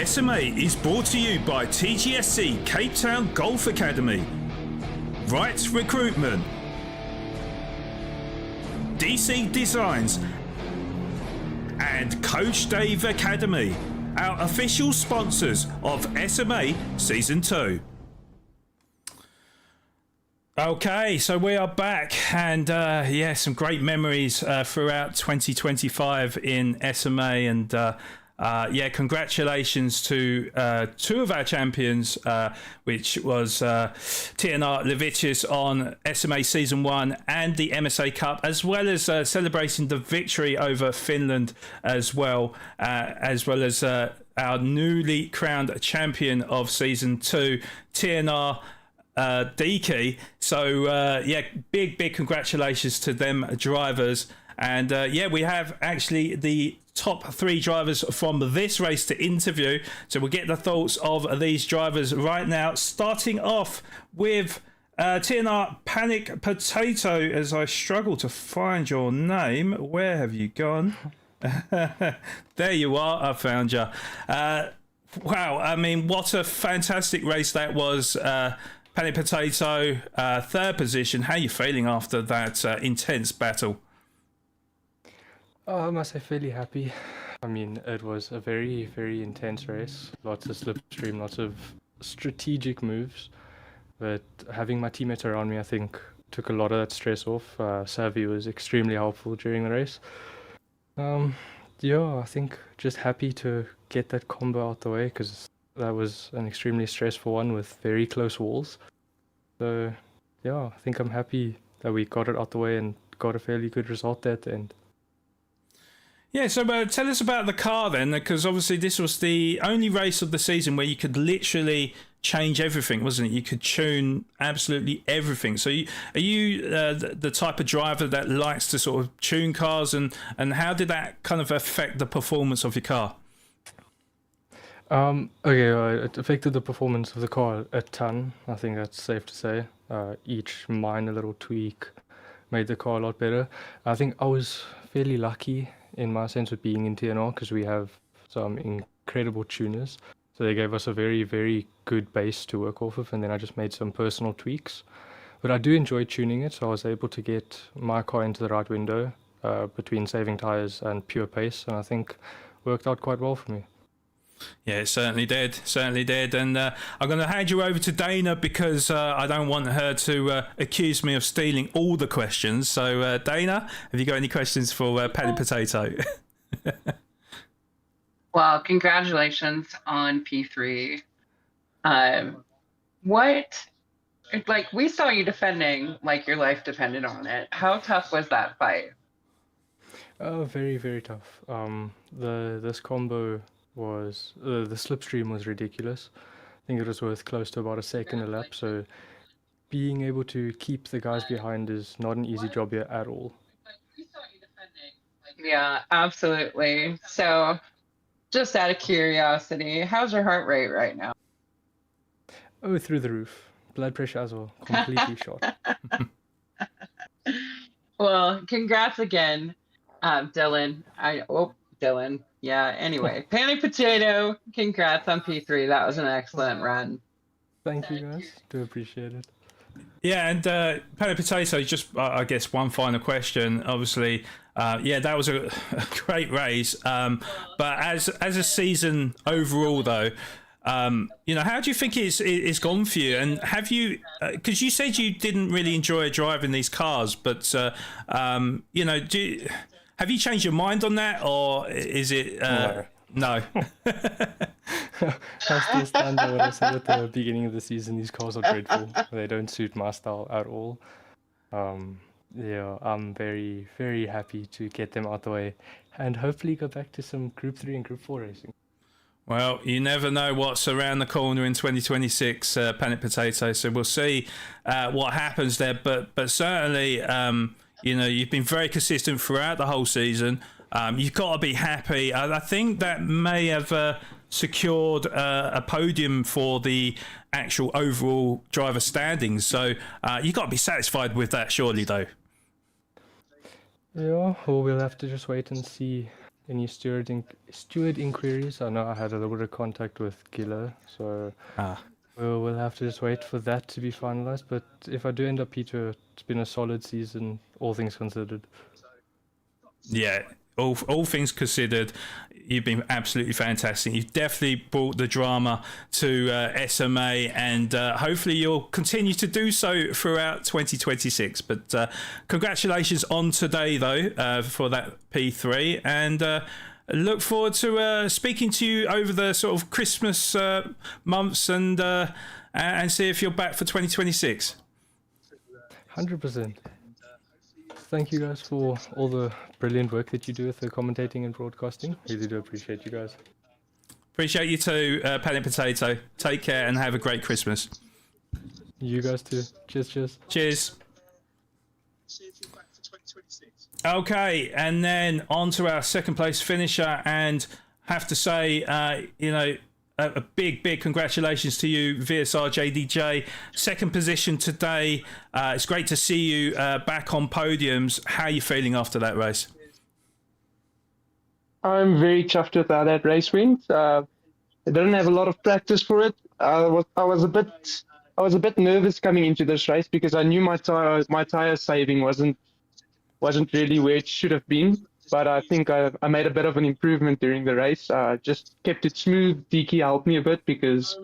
SMA is brought to you by TGSC Cape Town Golf Academy, Rights Recruitment, DC Designs, and Coach Dave Academy, our official sponsors of SMA Season 2. Okay, so we are back, and some great memories throughout 2025 in SMA, and congratulations to 2 of our champions, which was TNR Levitius on SMA Season 1 and the MSA Cup, as well as celebrating the victory over Finland as well as our newly crowned champion of Season 2, TNR Deaky. So, big congratulations to them drivers. And we have actually the top 3 drivers from this race to interview. So we'll get the thoughts of these drivers right now, starting off with TNR Panic Potato, as I struggle to find your name. Where have you gone? There you are. I found you. Wow. I mean, what a fantastic race that was. Panic Potato, 3rd position. How are you feeling after that intense battle? I must say fairly happy. I mean, it was a very, very intense race. Lots of slipstream, lots of strategic moves. but having my teammates around me, I think, took a lot of that stress off. Savvy was extremely helpful during the race. Yeah, I think just happy to get that combo out the way, because that was an extremely stressful one with very close walls. So yeah, I think I'm happy that we got it out the way and got a fairly good result at the end. Yeah, so tell us about the car then, because obviously this was the only race of the season where you could literally change everything, wasn't it? You could tune absolutely everything. So are you the type of driver that likes to sort of tune cars, and how did that kind of affect the performance of your car? Okay, it affected the performance of the car a ton. I think that's safe to say. Each minor little tweak made the car a lot better. I think I was fairly lucky in my sense with being in TNR, because we have some incredible tuners. So they gave us a very, very good base to work off of, and then I just made some personal tweaks. But I do enjoy tuning it, so I was able to get my car into the right window between saving tires and pure pace, and I think worked out quite well for me. Yeah, it certainly did, and I'm going to hand you over to Dana, because I don't want her to accuse me of stealing all the questions. So Dana, have you got any questions for Paddy Potato? Well, congratulations on P3. We saw you defending like your life depended on it. How tough was that fight? Very, very tough. This combo was the slipstream was ridiculous. I think it was worth close to about a second a lap. So being able to keep the guys behind is not an easy job here at all. Yeah, absolutely. So, just out of curiosity, how's your heart rate right now? Oh, through the roof. Blood pressure as well. Completely shot. Well, congrats again, Dylan. Dylan. Yeah, anyway. Paddy Potato, congrats on P3. That was an excellent run. Thank you, guys. Do appreciate it. Yeah, and Paddy Potato, just I guess one final question. Obviously, that was a great race. But as a season overall, though, how do you think it's gone for you? And have you, because you said you didn't really enjoy driving these cars, but have you changed your mind on that, or is it no? I still stand by what I said at the beginning of the season. These cars are dreadful. They don't suit my style at all. Yeah, I'm very, very happy to get them out the way and hopefully go back to some Group 3 and Group 4 racing. Well, you never know what's around the corner in 2026, Paddy Potato. So we'll see what happens there. But certainly, you've been very consistent throughout the whole season. You've got to be happy. I think that may have secured a podium for the actual overall driver standings. So you've got to be satisfied with that, surely, though. Yeah, well, we'll have to just wait and see any steward inquiries. I know I had a little bit of contact with Gila, so we'll have to just wait for that to be finalized. But if I do end up P2, it's been a solid season, all things considered. Yeah, all things considered, you've been absolutely fantastic. You've definitely brought the drama to SMA, and hopefully you'll continue to do so throughout 2026. But congratulations on today, though, for that P3, and look forward to speaking to you over the sort of Christmas months, and see if you're back for 2026. 100%. Thank you guys for all the brilliant work that you do with the commentating and broadcasting. Really do appreciate you guys. Appreciate you too, Paddy Potato. Take care and have a great Christmas. You guys too. Cheers. Cheers. Okay, and then on to our second place finisher, and have to say, a big congratulations to you, VSR JDJ. Second position today. It's great to see you back on podiums. How are you feeling after that race? I'm very chuffed with how that race went. I didn't have a lot of practice for it. I was a bit nervous coming into this race because I knew my tire saving wasn't really where it should have been. But I think I made a bit of an improvement during the race. Just kept it smooth. Diki helped me a bit because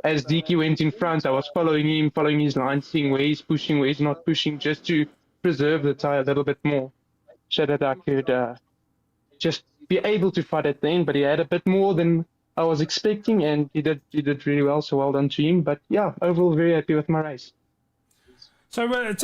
as Deke went in front, I was following him, following his line, seeing where he's pushing, where he's not pushing, just to preserve the tire a little bit more, so that I could just be able to fight at the end. But he had a bit more than I was expecting, and he did really well. So well done to him. But yeah, overall very happy with my race. So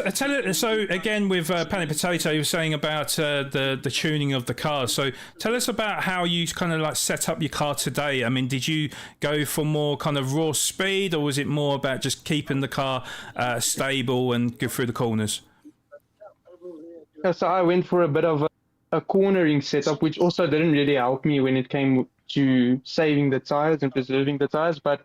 so again with Panic Potato, you were saying about the tuning of the car. So tell us about how you kind of like set up your car today. I mean, did you go for more kind of raw speed, or was it more about just keeping the car stable and go through the corners? So I went for a bit of a cornering setup, which also didn't really help me when it came to saving the tires and preserving the tires. But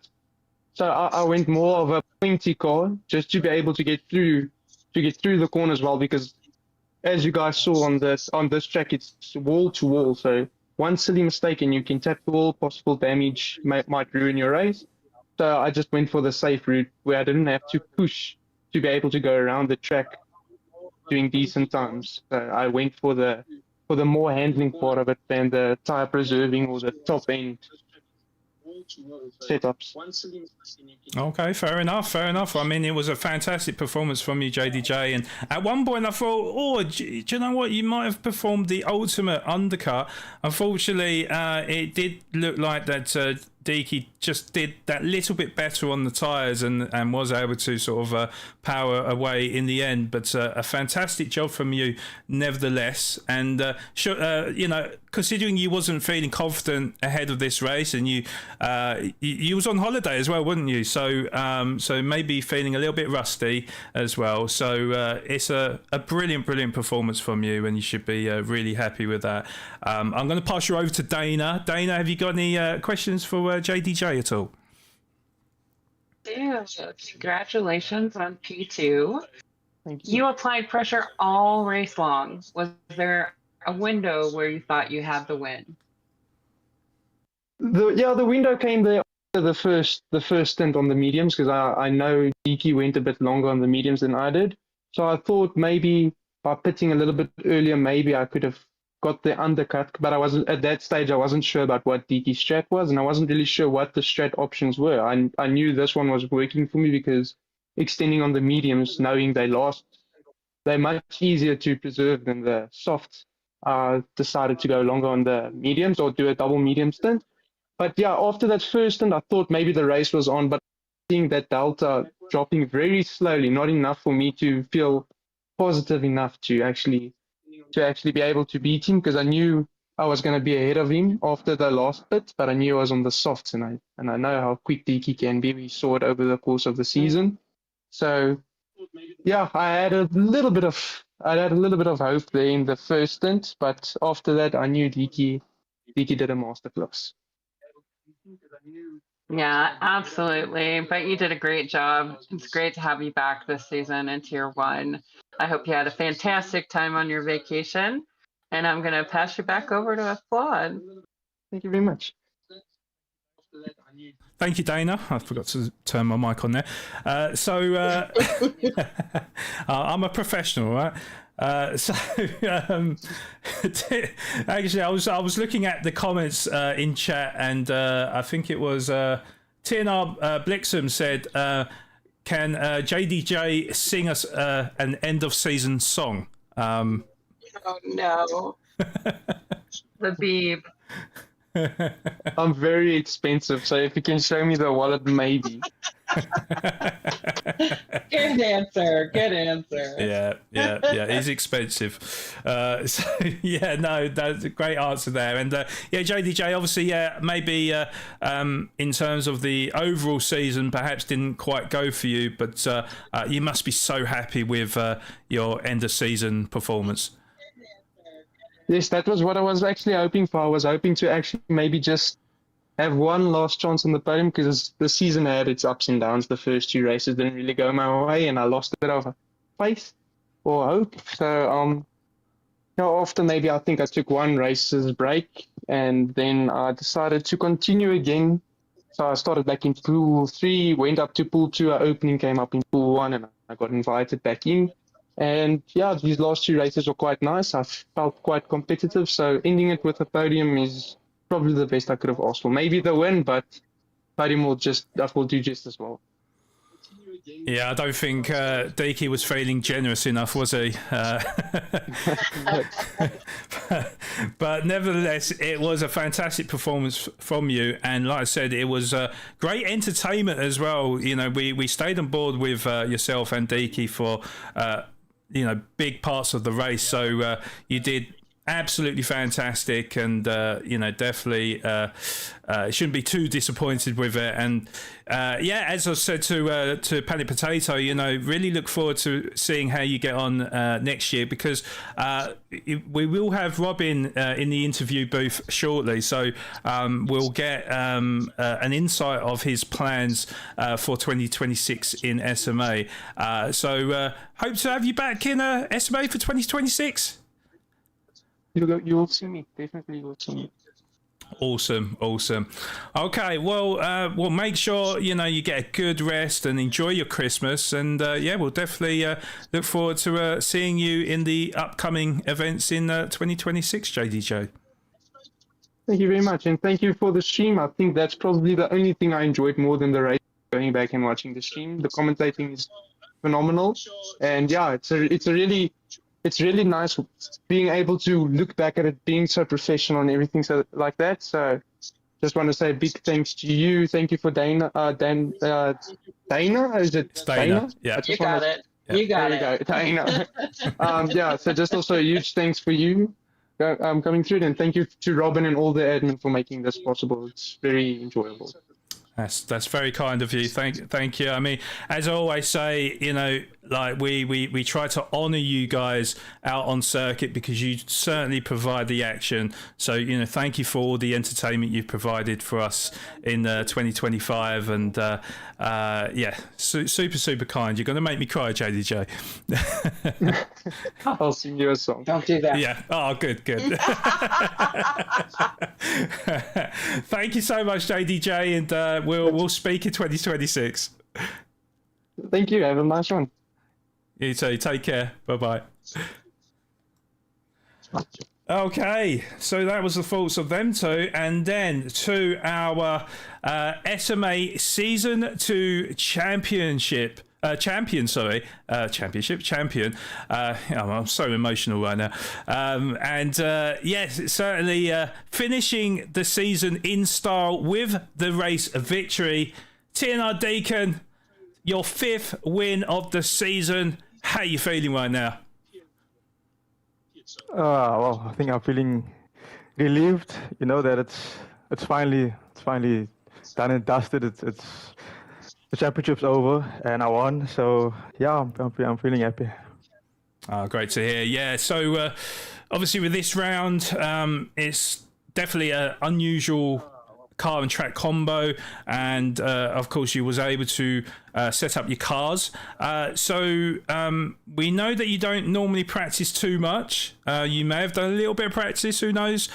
so I went more of a pointy car, just to be able to get through the corners well, because as you guys saw on this track, it's wall to wall. So one silly mistake and you can tap the wall. Possible damage might ruin your race. So I just went for the safe route where I didn't have to push to be able to go around the track doing decent times. So I went for the more handling part of it than the tire preserving or the top end setups. Okay, fair enough. I mean, it was a fantastic performance from you, JDJ. And at one point I thought, oh, do you know what? You might have performed the ultimate undercut. Unfortunately, it did look like that Deke just did that little bit better on the tyres and was able to sort of power away in the end. But a fantastic job from you nevertheless. And, you know, considering you wasn't feeling confident ahead of this race, and you was on holiday as well, weren't you? So maybe feeling a little bit rusty as well. So it's a brilliant performance from you, and you should be really happy with that. I'm going to pass you over to Dana. Dana, have you got any questions for JDJ at all? Yeah, congratulations on P2. Thank you. You applied pressure all race long. Was there a window where you thought you had the win? The window came there after the first stint on the mediums, because I know Deke went a bit longer on the mediums than I did. So I thought maybe by pitting a little bit earlier, maybe I could have got the undercut. But I wasn't at that stage. I wasn't sure about what Deke's strat was, and I wasn't really sure what the strat options were. I knew this one was working for me because extending on the mediums, knowing they're much easier to preserve than the softs. I decided to go longer on the mediums or do a double medium stint. But yeah, after that first stint, I thought maybe the race was on, but seeing that delta dropping very slowly, not enough for me to feel positive enough to actually be able to beat him, because I knew I was going to be ahead of him after the last bit, but I knew I was on the softs, and I know how quick Deke can be. We saw it over the course of the season. So yeah, I had a little bit of hope there in the first stint, but after that I knew Deke did a masterclass. Yeah, absolutely. But you did a great job. It's great to have you back this season in Tier 1. I hope you had a fantastic time on your vacation. And I'm going to pass you back over to Flawed. Thank you very much. Thank you, Dana. I forgot to turn my mic on there. I'm a professional, right? Actually, I was looking at the comments in chat, and I think it was TNR Blixham said, "Can JDJ sing us an end of season song?" Oh no, the Beeb. I'm very expensive, so if you can show me the wallet, maybe. Good answer. Yeah, he's expensive. So yeah, no, that's a great answer there. And yeah, JDJ, obviously, yeah, maybe in terms of the overall season, perhaps didn't quite go for you, but you must be so happy with your end of season performance. Yes, that was what I was actually hoping for. I was hoping to actually maybe just have one last chance on the podium, because the season had its ups and downs. The first two races didn't really go my way, and I lost a bit of faith or hope. So after maybe I think I took one race's break, and then I decided to continue again. So I started back in pool 3, went up to pool 2. Our opening came up in pool 1, and I got invited back in. And yeah, these last 2 races were quite nice. I felt quite competitive, so ending it with a podium is probably the best I could have asked for. Maybe the win, but podium will do just as well. Yeah, I don't think Deaky was feeling generous enough, was he? But nevertheless, it was a fantastic performance from you, and like I said, it was great entertainment as well. You know, we stayed on board with yourself and Deaky for big parts of the race, so you did absolutely fantastic, and definitely shouldn't be too disappointed with it. And as I said to Panic Potato, really look forward to seeing how you get on next year, because we will have Robin in the interview booth shortly, so we'll get an insight of his plans for 2026 in SMA. So hope to have you back in SMA for 2026. You will see me. Definitely, you will see me. Awesome. Okay, well, we'll make sure you get a good rest and enjoy your Christmas, and we'll definitely look forward to seeing you in the upcoming events in 2026, JDJ. Thank you very much, and thank you for the stream. I think that's probably the only thing I enjoyed more than the race. Going back and watching the stream, the commentating is phenomenal, and it's really nice being able to look back at it being so professional and everything like that. So just want to say a big thanks to you. Thank you for Dana. Dana? Is it Dana? Yeah. You got it. Dana. So just also a huge thanks for you coming through, and thank you to Robin and all the admin for making this possible. It's very enjoyable. That's very kind of you. Thank you. I mean, as I always say, we try to honour you guys out on circuit, because you certainly provide the action. So thank you for all the entertainment you've provided for us in 2025, and super kind. You're going to make me cry, JDJ. I'll sing you a song. Don't do that. Yeah. Oh, good. Thank you so much, JDJ, and we'll speak in 2026. Thank you. Have a nice one. You too. Take care. Bye-bye. Okay, so that was the thoughts of them two, and then to our SMA Season 2 champion. I'm so emotional right now. Certainly finishing the season in style with the race victory. TNR Deacon, your 5th win of the season. How are you feeling right now? Well, I think I'm feeling relieved. That it's finally done and dusted. It's the championship's over and I won. So yeah, I'm feeling happy. Oh, great to hear. Yeah. So obviously with this round, it's definitely an unusual car and track combo, and of course you was able to set up your cars. So we know that you don't normally practice too much. You may have done a little bit of practice, who knows?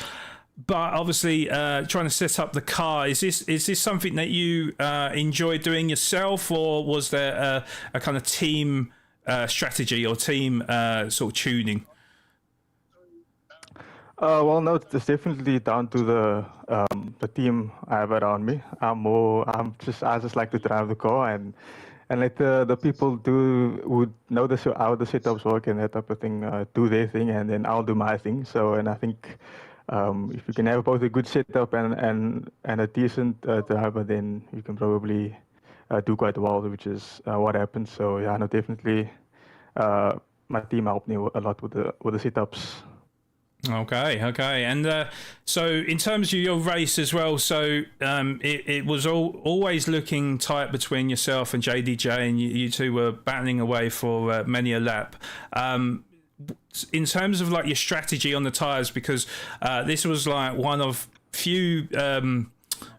But obviously trying to set up the car, is this something that you enjoy doing yourself, or was there a kind of team strategy or team sort of tuning? Well, no, it's definitely down to the team I have around me. I just like to drive the car and let the people who know how the setups work and that type of thing do their thing, and then I'll do my thing. So, and I think if you can have both a good setup and a decent driver, then you can probably do quite well, which is what happened. So yeah, no, definitely my team helped me a lot with the setups. Okay, and so in terms of your race as well, so it was always looking tight between yourself and JDJ, and you two were battling away for many a lap. In terms of like your strategy on the tyres, because this was like one of few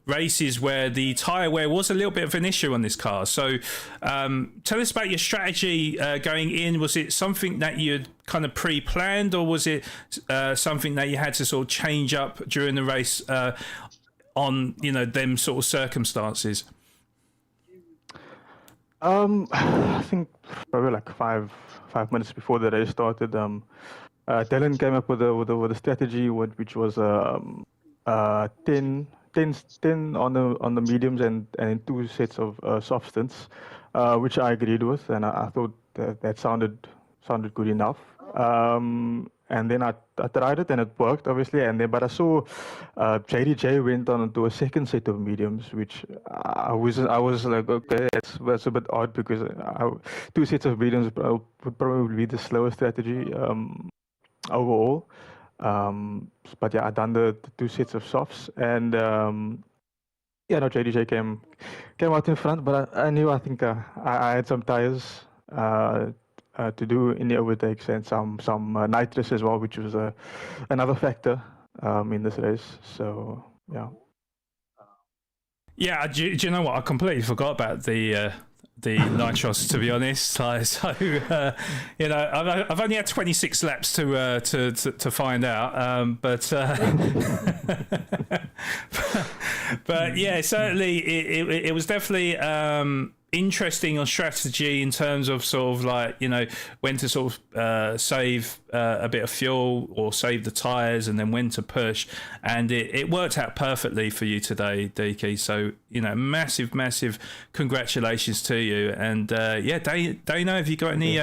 races where the tyre wear was a little bit of an issue on this car. So tell us about your strategy going in. Was it something that you had kind of pre-planned, or was it something that you had to sort of change up during the race on them sort of circumstances? I think probably like five minutes before the race started, Dylan came up with a strategy which was 10 10 on the mediums and two sets of soft stints, which I agreed with, and I thought that sounded good enough. And then I tried it and it worked, obviously. And then, but I saw JDJ went on to a second set of mediums, which I was like, okay, that's a bit odd because two sets of mediums would probably be the slower strategy overall. But yeah, I done the two sets of softs, and yeah, no, JDJ came out in front, but I knew I think I had some tires to do in the overtakes and some nitrous as well, which was another factor in this race. So yeah. Yeah, do you know what? I completely forgot about the nitros, to be honest. So you know, I've only had 26 laps to find out, but but yeah, certainly it was definitely interesting on strategy in terms of sort of like, you know, when to sort of save a bit of fuel or save the tires, and then when to push, and it worked out perfectly for you today, Deke. So, you know, massive congratulations to you. And yeah, Dana, have you got any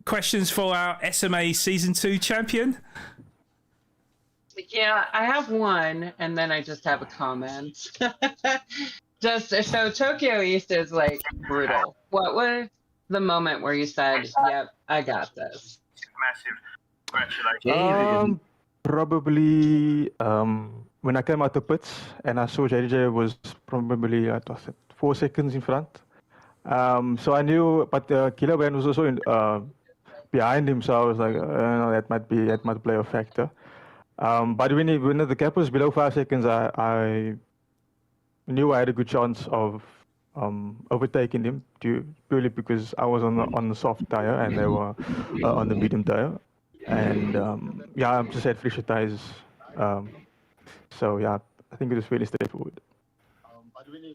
questions for our SMA Season 2 champion? Yeah, I have one, and then I just have a comment. Just so Tokyo East is like brutal. What was the moment where you said, "Yep, I got this"? Massive congratulations. Probably when I came out the pits and I saw JJ was probably 4 seconds in front. So I knew, but Kiloban was also behind him, so I was like, that might play a factor. But when the gap was below 5 seconds, I knew I had a good chance of overtaking him purely because I was on the soft tire and they were on the medium tire, and yeah, I just had fresher tires. So yeah, I think it was fairly straightforward.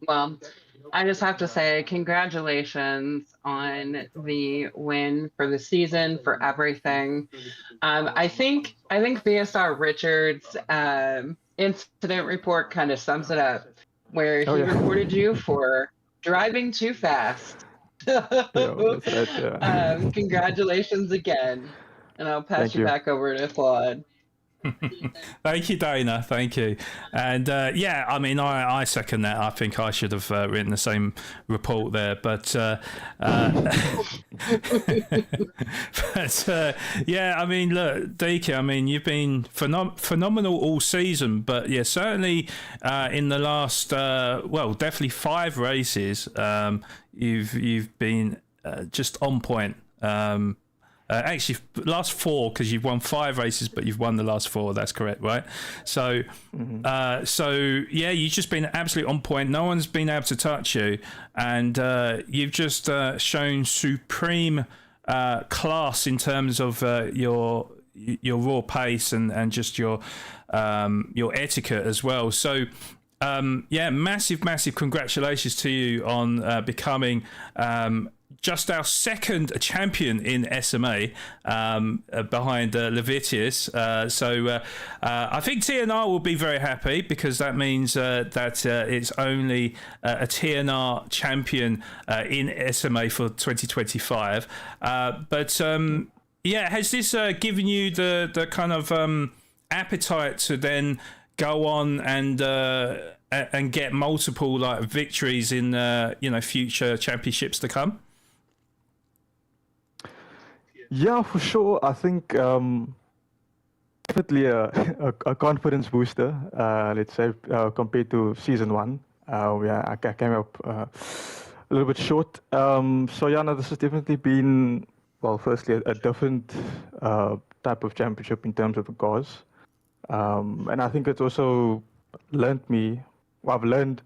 Well, I just have to say congratulations on the win for the season, for everything. I think BSR Richards' incident report kind of sums it up, where he reported you for driving too fast. Yeah, that's right, yeah. Congratulations again, and I'll pass you back over to Flawed. Thank you, Dana. Thank you. And yeah, I mean, I second that. I think I should have written the same report there, but yeah, I mean, look, Deke, I mean, you've been phenomenal all season, but yeah, certainly in the last definitely 5 races, you've been just on point. Actually, last 4, because you've won 5 races, but you've won the last 4. That's correct, right? So, so yeah, you've just been absolutely on point. No one's been able to touch you, and you've just shown supreme class in terms of your raw pace and just your etiquette as well. So. Yeah, massive congratulations to you on becoming just our second champion in SMA behind Levitius. So I think TNR will be very happy, because that means that it's only a TNR champion in SMA for 2025. But yeah, has this given you the kind of appetite to then go on and get multiple like victories in future championships to come? Yeah, for sure. I think definitely a confidence booster. Let's say compared to season 1, I came up a little bit short. So yeah, no, this has definitely been, well, firstly a different type of championship in terms of the cars. And I think it's also I've learned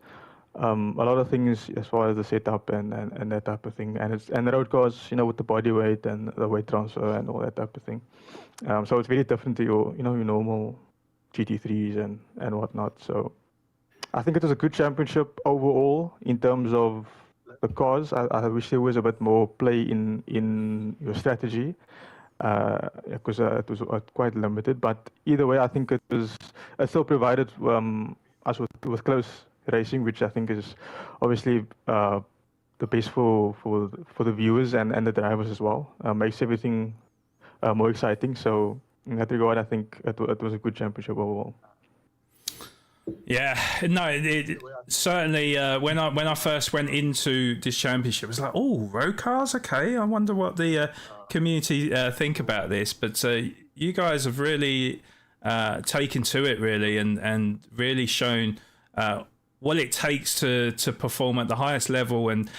a lot of things as far as the setup and that type of thing. And the road cars, with the body weight and the weight transfer and all that type of thing. So it's very different to your normal GT3s and whatnot. So I think it was a good championship overall in terms of the cars. I wish there was a bit more play in your strategy. Because it was quite limited, but either way, I think it still provided us with close racing, which I think is obviously the best for the viewers and the drivers as well. Makes everything more exciting. So in that regard, I think it was a good championship overall. Yeah, no, certainly. When I first went into this championship, it was like, oh, road cars, okay. I wonder what the community think about this. But you guys have really taken to it, really, and really shown what it takes to perform at the highest level, and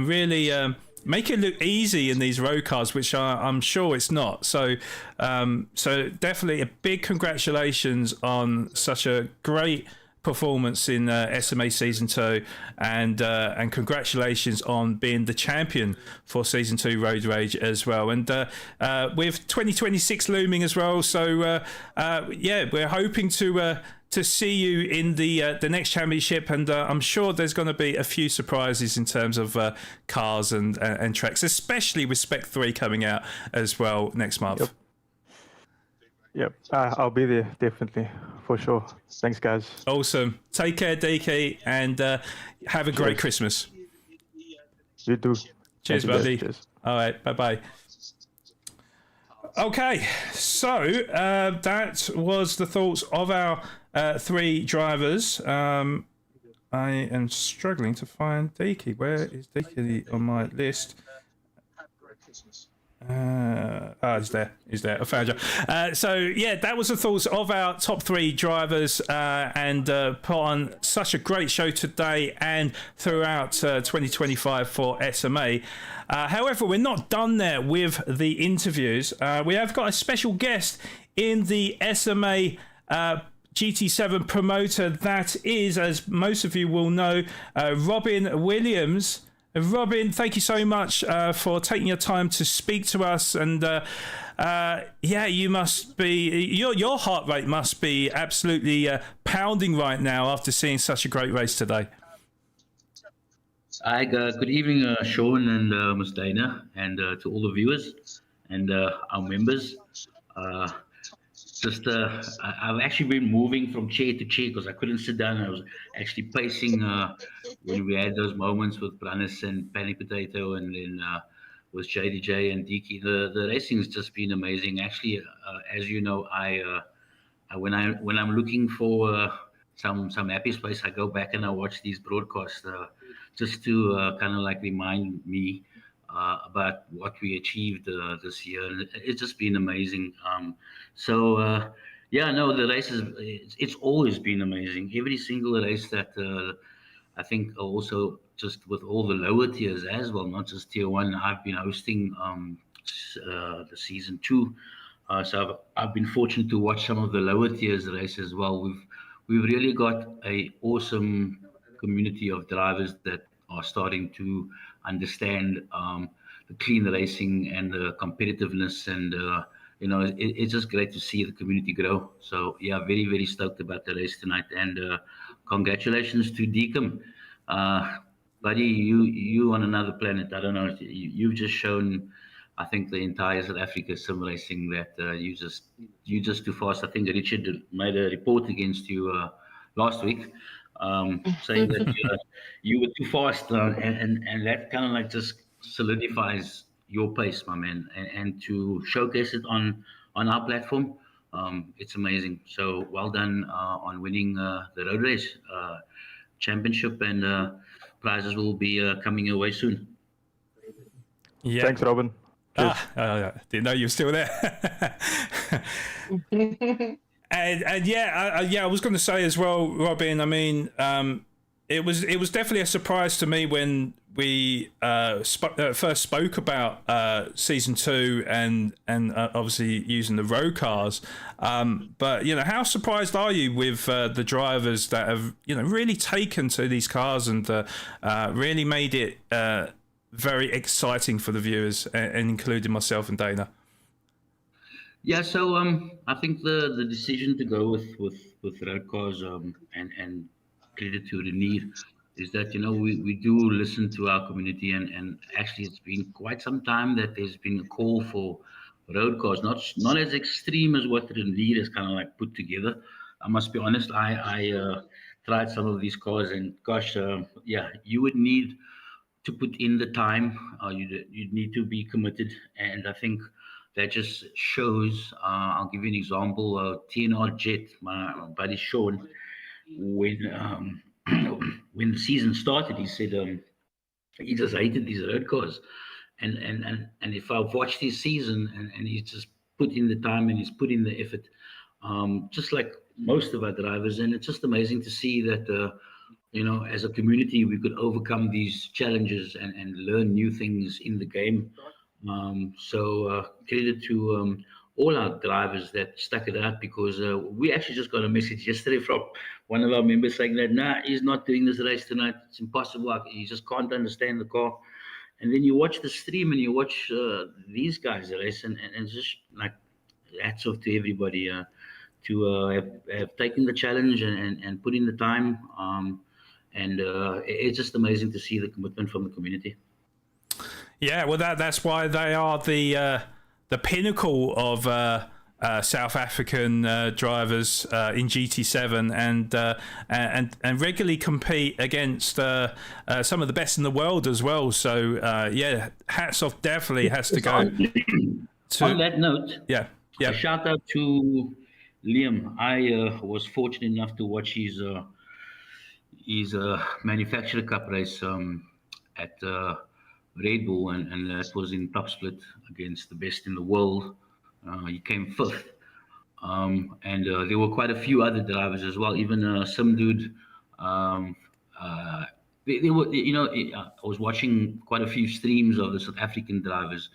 really make it look easy in these road cars, which I'm sure it's not. So definitely a big congratulations on such a great performance in SMA Season 2, and congratulations on being the champion for Season 2 Road Rage as well. And with 2026 looming as well, so yeah, we're hoping to see you in the next championship, and I'm sure there's going to be a few surprises in terms of cars and tracks, especially with Spec 3 coming out as well next month. Yep, I'll be there, definitely, for sure. Thanks, guys. Awesome. Take care, DK, and have a great Christmas. You too. Cheers, buddy. Cheers. All right, bye-bye. Okay, so that was the thoughts of our 3 drivers. I am struggling to find Deaky. Where is Deaky on my list? He's there. I found you. So yeah, that was the thoughts of our top 3 drivers, and put on such a great show today and throughout 2025 for SMA. However, we're not done there with the interviews. We have got a special guest in the SMA GT7 promoter. That is, as most of you will know, Robin Williams. Robin, thank you so much for taking your time to speak to us. And yeah, you must be, your heart rate must be absolutely pounding right now after seeing such a great race today. Hi, good evening, Sean and Ms. Dana, and to all the viewers and our members. I've actually been moving from chair to chair because I couldn't sit down. I was actually pacing when we had those moments with Brannis and Panic Potato, and then with JDJ and Diki. The racing has just been amazing. Actually, as you know, when I'm looking for some happy space, I go back and I watch these broadcasts just to kind of like remind me about what we achieved this year. And it's just been amazing. Yeah, no, the races, it's always been amazing. Every single race that I think also just with all the lower tiers as well, not just tier 1. I've been hosting the season 2. So I've been fortunate to watch some of the lower tiers race as well. We've really got a awesome community of drivers that are starting to understand the clean racing and the competitiveness, and you know, it's just great to see the community grow. So yeah, very, very stoked about the race tonight, and congratulations to Deacom. Buddy, you on another planet. I don't know, you've just shown, I think, the entire South Africa sim racing that you just too fast. I think Richard made a report against you last week, saying that you were too fast, and that kind of like just solidifies your pace, my man, and to showcase it on our platform, it's amazing. So well done on winning the road race championship, and prizes will be coming your way soon. Yeah. Thanks, Robin. Didn't know you were still there. and yeah, I was going to say as well, Robin. I mean, it was definitely a surprise to me when we first spoke about season 2 and obviously using the road cars. But you know, how surprised are you with the drivers that have, you know, really taken to these cars and really made it very exciting for the viewers, and including myself and Dana? Yeah, so I think the decision to go with road cars and credit to Renier is that, you know, we do listen to our community, and actually it's been quite some time that there's been a call for road cars, not as extreme as what Renier has kind of like put together, I must be honest. I tried some of these cars, and gosh, yeah, you would need to put in the time. You'd need to be committed, and I think that just shows. I'll give you an example. TNR Jet, my buddy Sean, when when the season started, he said he just hated these road cars, and if I've watched his season, and he's just put in the time and he's put in the effort, just like most of our drivers, and it's just amazing to see that. As a community, we could overcome these challenges and learn new things in the game. So credit to all our drivers that stuck it out, because we actually just got a message yesterday from one of our members saying that, nah, he's not doing this race tonight. It's impossible. He just can't understand the car. And then you watch the stream and you watch these guys race, and it's just like hats off to everybody to have taken the challenge and put in the time. And it's just amazing to see the commitment from the community. Yeah, well, that's why they are the pinnacle of South African drivers in GT7, and regularly compete against some of the best in the world as well. So yeah, hats off definitely has to go. On that note, yeah, a shout out to Liam. I was fortunate enough to watch his manufacturer cup race at Red Bull, and that was in top split against the best in the world. He came fifth, and there were quite a few other drivers as well. Even some dude. They were, I was watching quite a few streams of the South African drivers,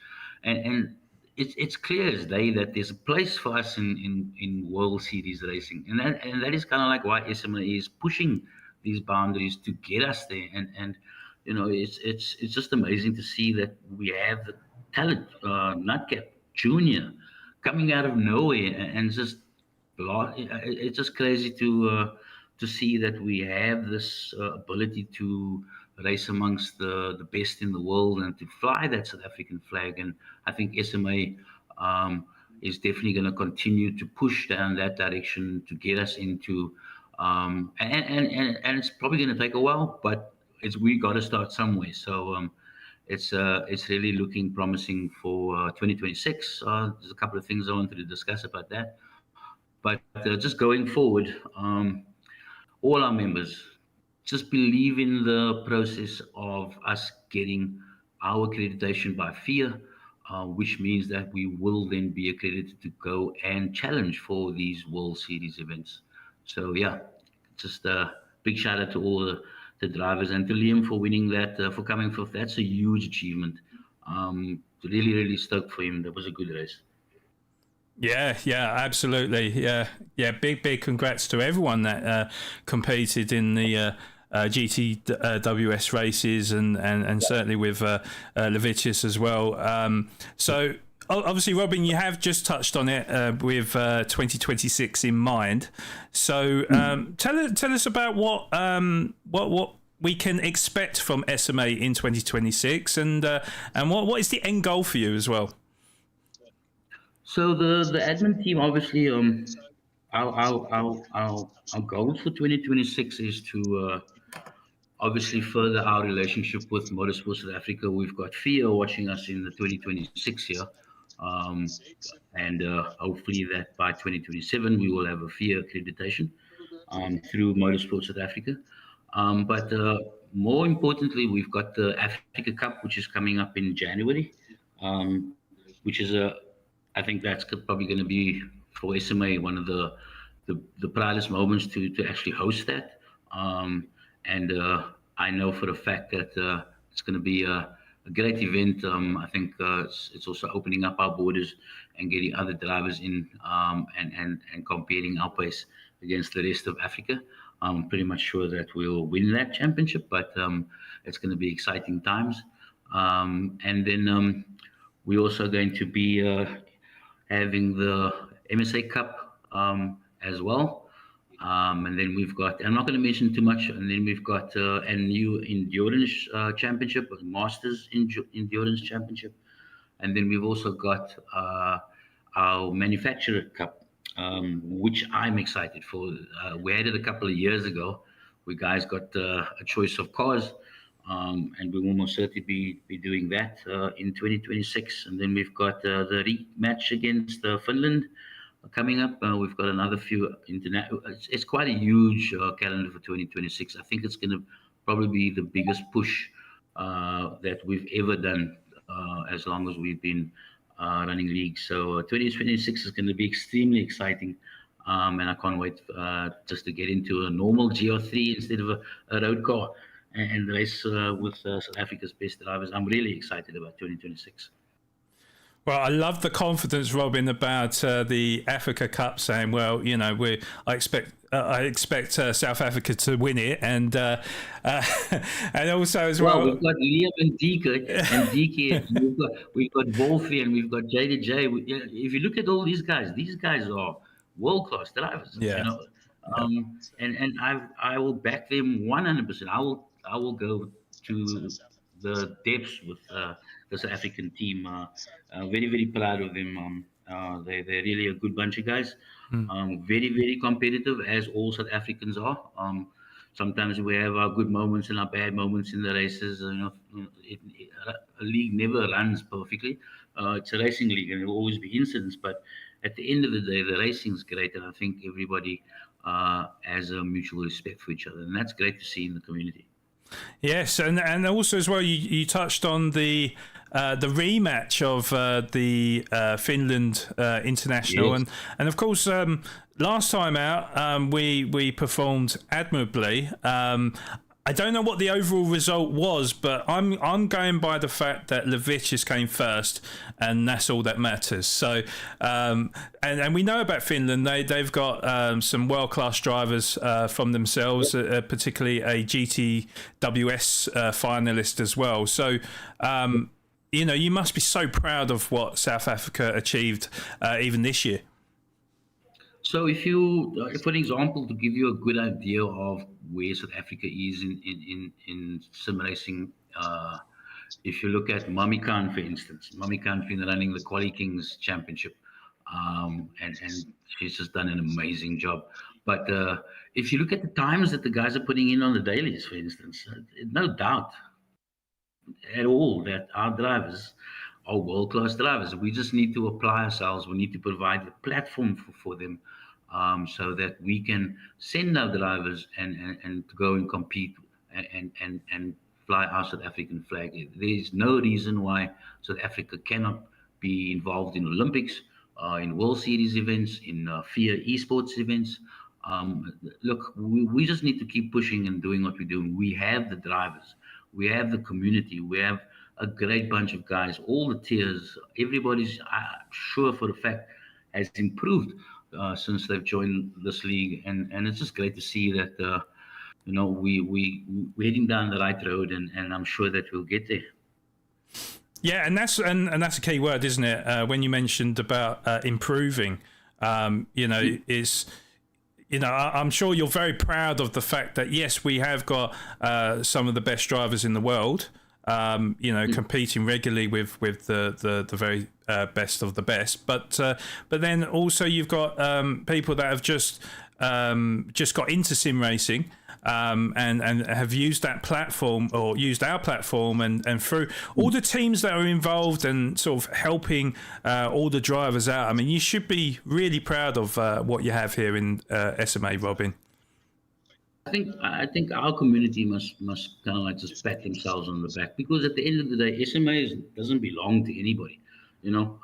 and it's clear as day that there's a place for us in World Series racing, and that is kind of like why SMA is pushing these boundaries to get us there, and it's just amazing to see that we have the talent, Nutcap Junior, coming out of nowhere, and just it's just crazy to see that we have this ability to race amongst the best in the world and to fly that South African flag. And I think SMA is definitely going to continue to push down that direction to get us into and it's probably going to take a while, but we got to start somewhere. So it's really looking promising for 2026. There's a couple of things I wanted to discuss about that, but just going forward, all our members just believe in the process of us getting our accreditation by FIA, which means that we will then be accredited to go and challenge for these World Series events. So yeah, just a big shout out to all the drivers, and to Liam for winning that, for coming fifth. That's a huge achievement. Really, really stoked for him. That was a good race. Yeah, absolutely. Yeah. Big congrats to everyone that competed in the GTWS races, and certainly with Levitius as well. So obviously, Robin, you have just touched on it with 2026 in mind. So tell us about what we can expect from SMA in 2026, and what is the end goal for you as well? So the admin team, obviously, our goals for 2026 is to obviously further our relationship with Motorsport South Africa. We've got FIA watching us in the 2026 year, and hopefully that by 2027 we will have a FIA accreditation through Motorsport South Africa. But more importantly, we've got the Africa Cup, which is coming up in January, which is I think that's probably going to be for SMA one of the proudest moments to actually host that. And I know for a fact that it's going to be a great event. I think it's also opening up our borders and getting other drivers in and competing our pace against the rest of Africa. I'm pretty much sure that we'll win that championship, but it's going to be exciting times. And then we're also going to be having the MSA Cup as well. And then we've got, I'm not going to mention too much, and then we've got a new endurance championship, a Masters Endurance Championship. And then we've also got our Manufacturer Cup, which I'm excited for. We had it a couple of years ago. We guys got a choice of cars, and we will most certainly be doing that in 2026. And then we've got the rematch against Finland coming up. We've got another few international. It's quite a huge calendar for 2026. I think it's going to probably be the biggest push that we've ever done as long as we've been running leagues. So 2026 is going to be extremely exciting. And I can't wait just to get into a normal GR3 instead of a road car and race with South Africa's best drivers. I'm really excited about 2026. Well, I love the confidence, Robin, about the Africa Cup, saying, "Well, you know, I expect South Africa to win it," and and also as well. We've got Liam and DK, we've got Wolfie, and we've got JDJ. If you look at all these guys are world class drivers. Yeah. You know, and I will back them 100%. I will go to the depths with the South African team. Very, very proud of them. They're really a good bunch of guys. Very, very competitive, as all South Africans are. Sometimes we have our good moments and our bad moments in the races. You know, a league never runs perfectly. It's a racing league, and there will always be incidents. But at the end of the day, the racing's great, and I think everybody has a mutual respect for each other, and that's great to see in the community. Yes, and also as well, you touched on the rematch of the Finland International, Yes. and of course last time out we performed admirably. I don't know what the overall result was, but I'm going by the fact that Levicius came first, and that's all that matters. So, and we know about Finland. They've got some world class drivers from themselves, particularly a GTWS finalist as well. So. You know, you must be so proud of what South Africa achieved even this year. So if you, for example, to give you a good idea of where South Africa is in sim racing, if you look at Mami Khan, for instance, Mami Khan's been running the Quali Kings Championship, and she's just done an amazing job. But if you look at the times that the guys are putting in on the dailies, for instance, no doubt at all that our drivers are world-class drivers. We just need to apply ourselves. We need to provide a platform for them, so that we can send our drivers and go and compete and fly our South African flag. There is no reason why South Africa cannot be involved in Olympics, in World Series events, in FIA esports events. Look, we just need to keep pushing and doing what we're doing. We have the drivers. We have the community. We have a great bunch of guys. All the tiers, everybody's sure for a fact has improved since they've joined this league, and it's just great to see that you know we're heading down the right road, and I'm sure that we'll get there. Yeah, and that's a key word, isn't it? When you mentioned about improving, you know, is. You know, I'm sure you're very proud of the fact that, yes, we have got some of the best drivers in the world, you know, competing regularly with the very best of the best. But then also you've got people that have just got into sim racing and have used that platform or used our platform and through all the teams that are involved and sort of helping all the drivers out. I mean, you should be really proud of what you have here in SMA, Robin. I think our community must kind of like just pat themselves on the back, because at the end of the day, SMA doesn't belong to anybody. You know,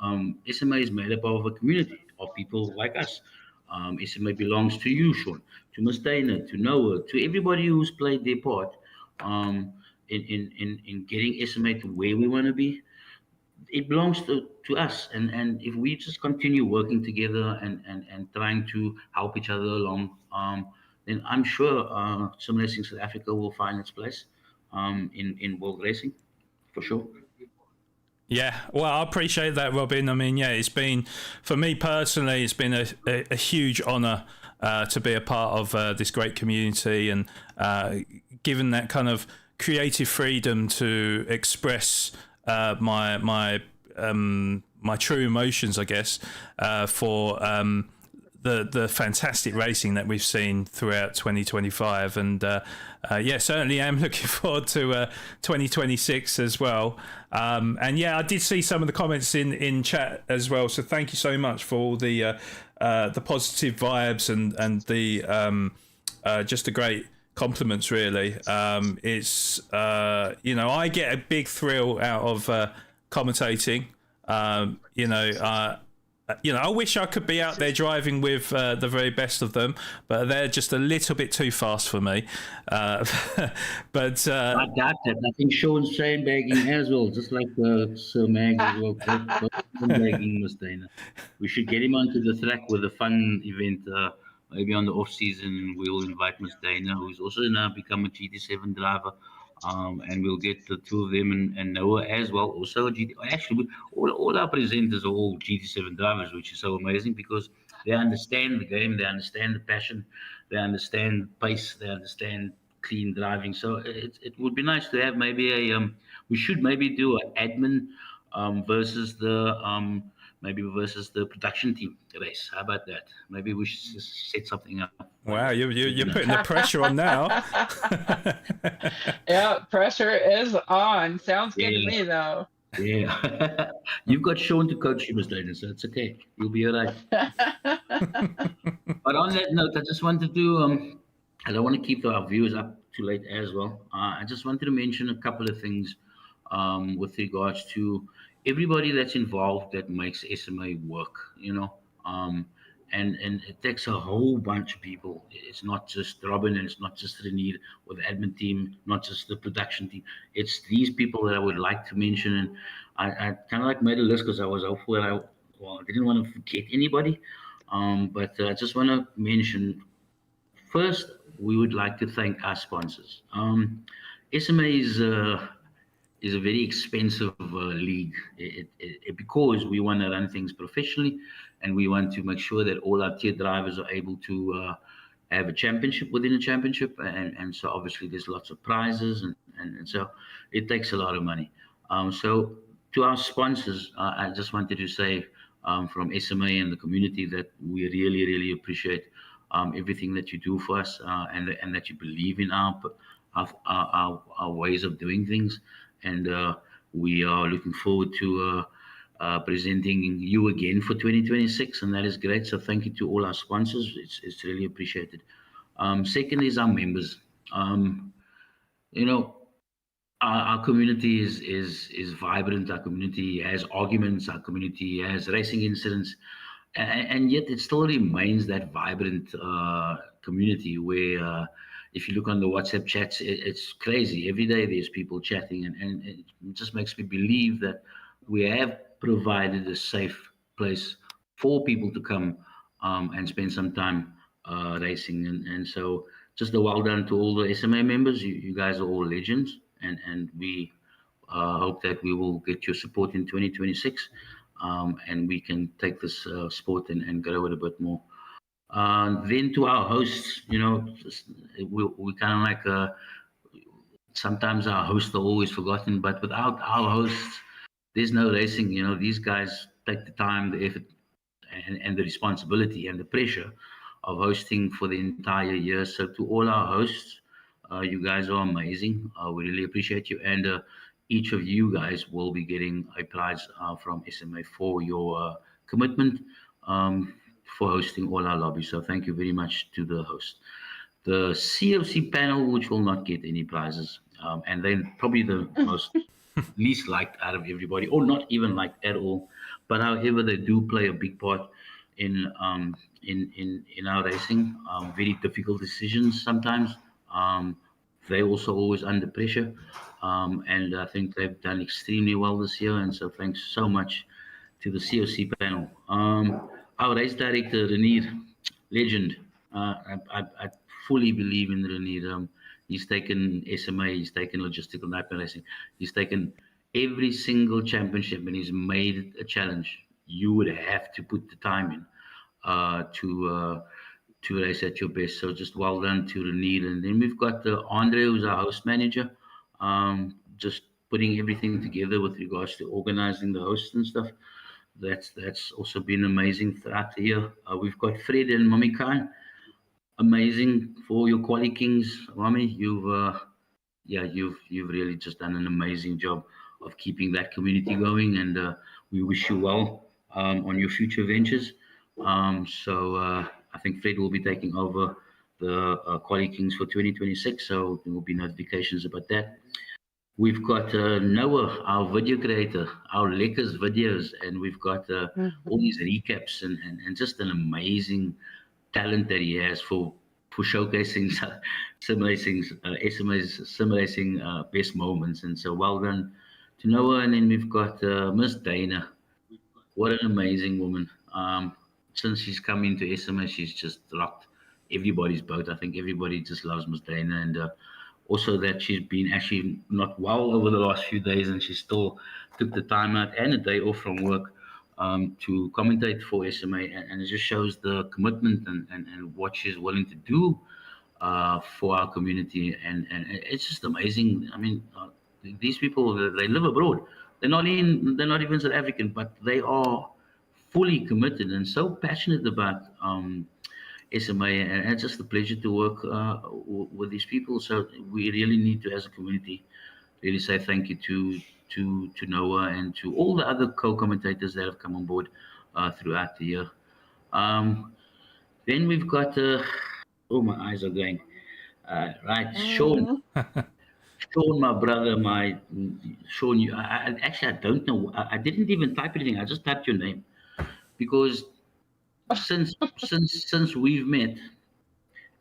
SMA is made up of a community of people like us. SMA belongs to you, Sean, to Mustaina, to Noah, to everybody who's played their part in getting SMA to where we want to be. It belongs to us, and if we just continue working together and trying to help each other along, then I'm sure Sim Racing South Africa will find its place in world racing, for sure. Yeah, well, I appreciate that, Robin. I mean, yeah, it's been, for me personally, it's been a huge honour to be a part of this great community, and given that kind of creative freedom to express my true emotions, I guess, for the fantastic racing that we've seen throughout 2025, and yeah, certainly am looking forward to 2026 as well. And yeah, I did see some of the comments in chat as well, so thank you so much for all the positive vibes and the just the great compliments. Really, it's I get a big thrill out of commentating. I wish I could be out there driving with the very best of them, but they're just a little bit too fast for me. But I doubt that. I think Sean's sandbagging as well, just like Sir Mag as well. Sandbagging, Miss Dana. We should get him onto the track with a fun event, maybe on the off season. We'll invite Miss Dana, who's also now become a GT7 driver. And we'll get the two of them and Noah as well. Also, actually, all our presenters are all GT7 drivers, which is so amazing because they understand the game, they understand the passion, they understand pace, they understand clean driving. So it would be nice to have maybe we should maybe do an admin versus the production team race. How about that? Maybe we should set something up. Wow, you're putting the pressure on now. Yeah, pressure is on. Sounds good to me, though. Yeah. You've got Sean to coach you, Mr. Dana, so it's okay. You'll be all right. But on that note, I just wanted to, I don't want to keep our viewers up too late as well. I just wanted to mention a couple of things with regards to everybody that's involved that makes SMA work, and it takes a whole bunch of people. It's not just Robin and it's not just Renier or the admin team, not just the production team. It's these people that I would like to mention. And I kind of like made a list because I was hopeful I didn't want to forget anybody. But I just want to mention, first, we would like to thank our sponsors. SMA is a very expensive league because we want to run things professionally and we want to make sure that all our tier drivers are able to have a championship within a championship. And so obviously there's lots of prizes and so it takes a lot of money. So to our sponsors, I just wanted to say from SMA and the community that we really, really appreciate everything that you do for us and that you believe in our ways of doing things. And we are looking forward to presenting you again for 2026, and that is great. So thank you to all our sponsors. It's really appreciated. Second is our members. Our community is vibrant. Our community has arguments. Our community has racing incidents, and yet it still remains that vibrant community where. If you look on the WhatsApp chats, it's crazy. Every day there's people chatting, and it just makes me believe that we have provided a safe place for people to come and spend some time racing. And so just a well done to all the SMA members. You guys are all legends, and we hope that we will get your support in 2026 and we can take this sport and grow it a bit more. Then to our hosts, we kind of like sometimes our hosts are always forgotten, but without our hosts, there's no racing. These guys take the time, the effort, and the responsibility and the pressure of hosting for the entire year. So to all our hosts, you guys are amazing. We really appreciate you, and each of you guys will be getting a prize from SMA for your commitment. For hosting all our lobbies. So thank you very much to the host. The COC panel, which will not get any prizes, and then probably the most least liked out of everybody, or not even liked at all. But however, they do play a big part in our racing. Very difficult decisions sometimes. They also always under pressure, and I think they've done extremely well this year. And so thanks so much to the COC panel. Our race director, Renier, legend. I fully believe in Renier. He's taken SMA, he's taken logistical nightmare racing, he's taken every single championship and he's made it a challenge. You would have to put the time in to race at your best. So just well done to Renier. And then we've got Andre, who's our host manager, just putting everything together with regards to organizing the hosts and stuff. that's also been amazing throughout the year. We've got Fred and Mommy Khan, amazing for your Quali Kings, Mommy. You've really just done an amazing job of keeping that community going, and we wish you well on your future ventures. I think Fred will be taking over the Quali Kings for 2026, so there will be notifications about that. We've got Noah, our video creator, our Lekkers videos, and we've got all these recaps and just an amazing talent that he has for showcasing SMA's simulating best moments. And so well done to Noah. And then we've got Miss Dana. What an amazing woman. Since she's come into SMA, she's just rocked everybody's boat. I think everybody just loves Miss Dana, and also that she's been actually not well over the last few days, and she still took the time out and a day off from work to commentate for SMA, and it just shows the commitment and what she's willing to do for our community, and it's just amazing. I mean, these people, they live abroad. They're not even South African, but they are fully committed and so passionate about SMA, and it's just a pleasure to work with these people. So we really need to, as a community, really say thank you to Noah and to all the other co-commentators that have come on board throughout the year. Then we've got, oh, my eyes are going. Right, Sean. Sean, my brother, Sean, I don't know. I didn't even type anything. I just typed your name because since we've met,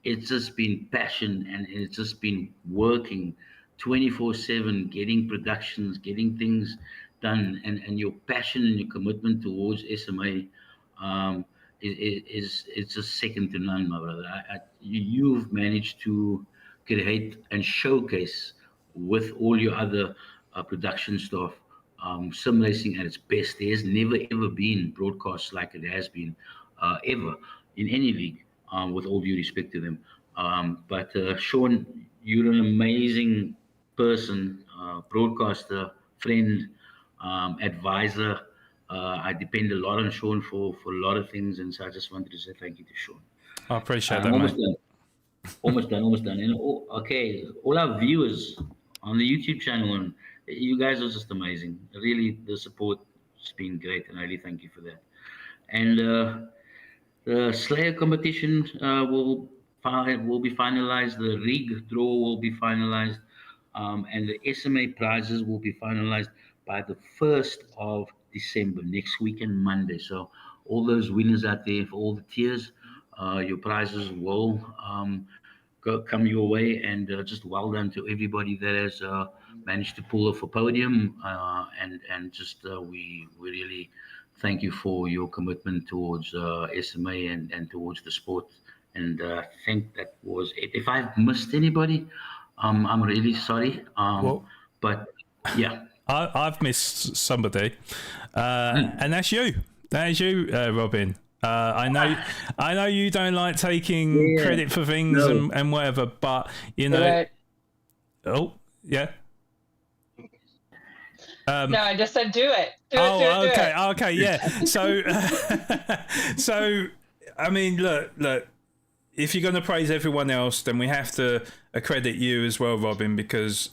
it's just been passion, and it's just been working 24/7, getting productions, getting things done, and your passion and your commitment towards SMA is just second to none, my brother. You've managed to create and showcase with all your other production staff sim racing at its best. There's never ever been broadcasts like it has been ever in any league, with all due respect to them. But Sean, you're an amazing person, broadcaster, friend, advisor. I depend a lot on Sean for a lot of things, and so I just wanted to say thank you to Sean. I appreciate that, mate. Almost done. And all our viewers on the YouTube channel, and you guys are just amazing. Really, the support has been great, and I really thank you for that. And the Slayer competition will be finalized. The rig draw will be finalized, and the SMA prizes will be finalized by the 1st of December, next weekend, Monday. So all those winners out there for all the tiers, your prizes will come your way, and just well done to everybody that has managed to pull off a podium, and just we really thank you for your commitment towards SMA and towards the sport. And I think that was it. If I've missed anybody, I'm really sorry. But yeah, I've missed somebody, and that's you. That is you, Robin. I know you don't like taking credit for things and whatever, but you know. Right. Oh yeah. No, I just said do it. Do okay, it. Okay, yeah. So, so I mean, look. If you're going to praise everyone else, then we have to accredit you as well, Robin, because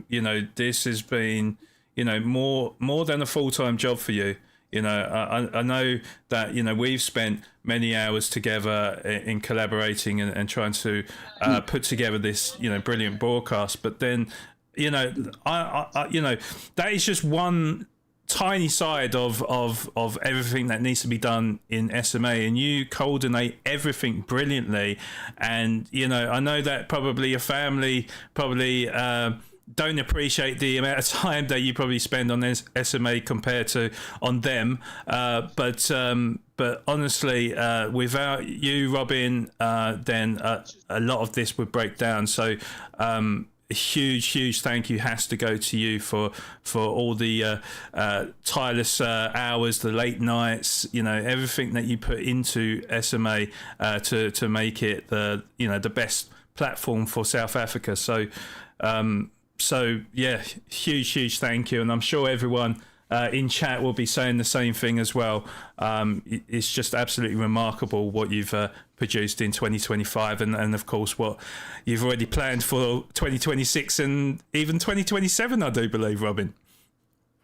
you know, this has been, you know, more than a full-time job for you. You know, I know that, you know, we've spent many hours together in collaborating and trying to put together this, you know, brilliant broadcast. But then, you know, I you know, that is just one tiny side of everything that needs to be done in SMA, and you coordinate everything brilliantly. And you know, I know that probably your family don't appreciate the amount of time that you probably spend on SMA compared to on them, but honestly, without you, Robin, then a lot of this would break down. So a huge thank you has to go to you for all the tireless hours, the late nights, you know, everything that you put into SMA to make it the best platform for South Africa. So yeah, huge thank you, and I'm sure everyone in chat will be saying the same thing as well. It's just absolutely remarkable what you've produced in 2025, and of course what you've already planned for 2026 and even 2027, I do believe, Robin.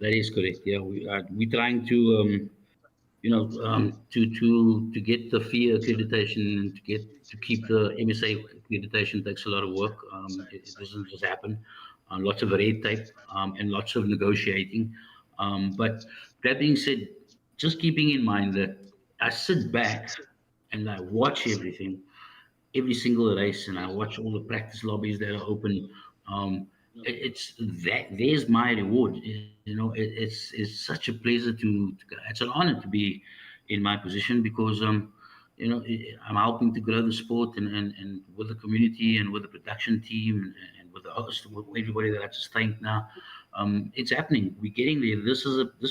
That is correct. Yeah, we're trying to to get the FIA accreditation and to keep the MSA accreditation takes a lot of work. It doesn't just happen. Lots of red tape and lots of negotiating. But that being said, just keeping in mind that I sit back and I watch everything, every single race, and I watch all the practice lobbies that are open. It's that there's my reward. It's such a pleasure it's an honor to be in my position because I'm helping to grow the sport and with the community and with the production team and with the host, with everybody that I just thanked now. It's happening. We're getting there. This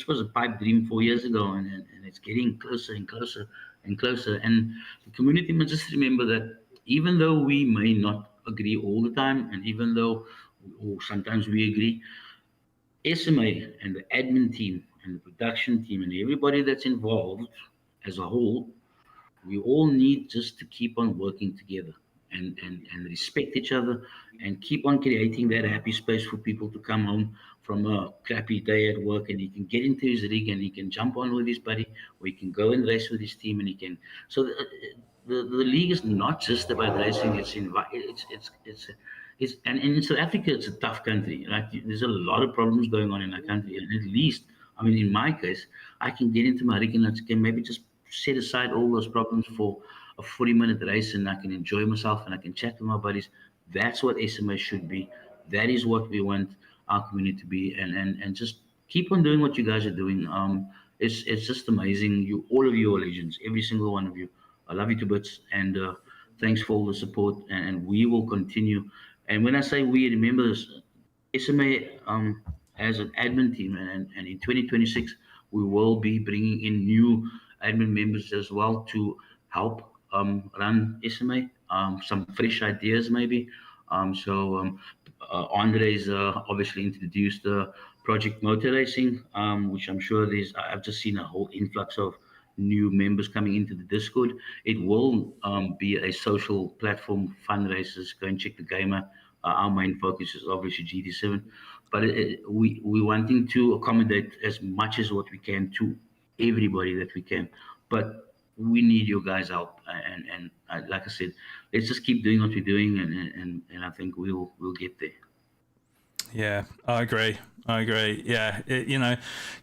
was a pipe dream 4 years ago, and it's getting closer and closer and closer. And the community must just remember that even though we may not agree all the time, and even though or sometimes we agree, SMA and the admin team and the production team and everybody that's involved as a whole, we all need just to keep on working together and respect each other and keep on creating that happy space for people to come home from a crappy day at work and he can get into his rig and he can jump on with his buddy or he can go and race with his team and he can. So the league is not just about racing. And in South Africa, it's a tough country. Right? There's a lot of problems going on in our country, and at least, I mean, in my case, I can get into my rig and I can maybe just set aside all those problems for a 40-minute race, and I can enjoy myself and I can chat with my buddies. That's what SMA should be. That is what we want our community to be, and just keep on doing what you guys are doing. It's just amazing. All of you are legends, every single one of you. I love you to bits, and thanks for all the support, and we will continue. And when I say we, remember this, SMA has an admin team, and in 2026, we will be bringing in new admin members as well to help run SMA, some fresh ideas maybe. Andre's obviously introduced Project Motor Racing, which I'm sure I've just seen a whole influx of new members coming into the Discord. It will be a social platform, fundraisers. Go and check the gamer. Our main focus is obviously GT7, but we're wanting to accommodate as much as what we can to everybody that we can. But we need your guys' help, and like I said, let's just keep doing what we're doing, and I think we'll get there. Yeah, I agree. Yeah,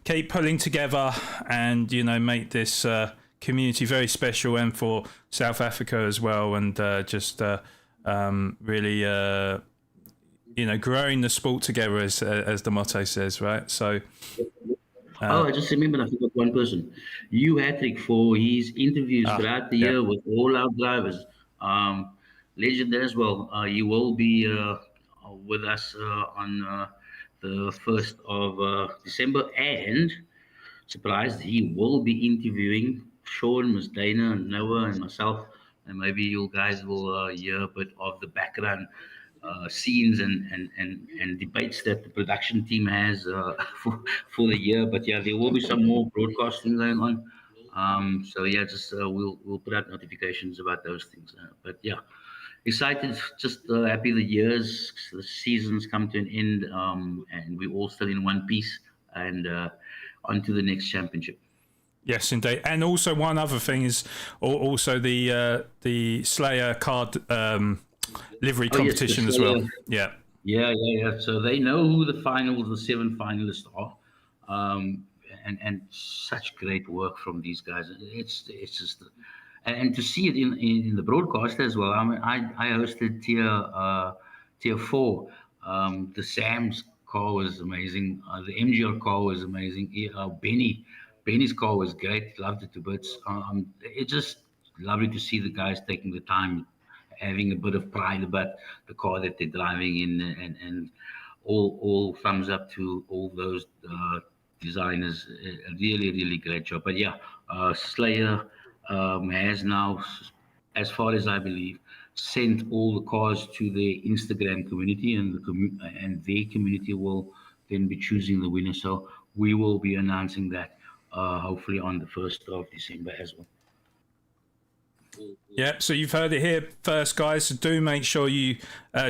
keep pulling together and, make this community very special and for South Africa as well. And just really, growing the sport together as the motto says, right? So. I just remembered I forgot one person. Hugh Hattrick for his interviews throughout the year with all our drivers. Legend as well. He will be with us on the 1st of December, and surprised, he will be interviewing Sean, Miss Dana, Noah, and myself, and maybe you guys will hear a bit of the background scenes and debates that the production team has for the year. But yeah, there will be some more broadcasting going on. So yeah, just we'll put out notifications about those things. But yeah, excited, just happy the seasons come to an end, and we're all still in one piece and on to the next championship. Yes, indeed. And also one other thing is also the Slayer card livery competition as well. Yeah. So they know who the 7 finalists are, and such great work from these guys. It's just, and to see it in the broadcast as well. I mean, I hosted tier 4. The Sam's car was amazing. The MGR car was amazing. Benny's car was great. Loved it to bits. It's just lovely to see the guys taking the time, having a bit of pride about the car that they're driving in, and all thumbs up to all those designers. A really, really great job. But yeah, Slayer has now, as far as I believe, sent all the cars to their Instagram community, and their community will then be choosing the winner. So we will be announcing that hopefully on the 1st of December as well. Yep, so you've heard it here first, guys. So do make sure you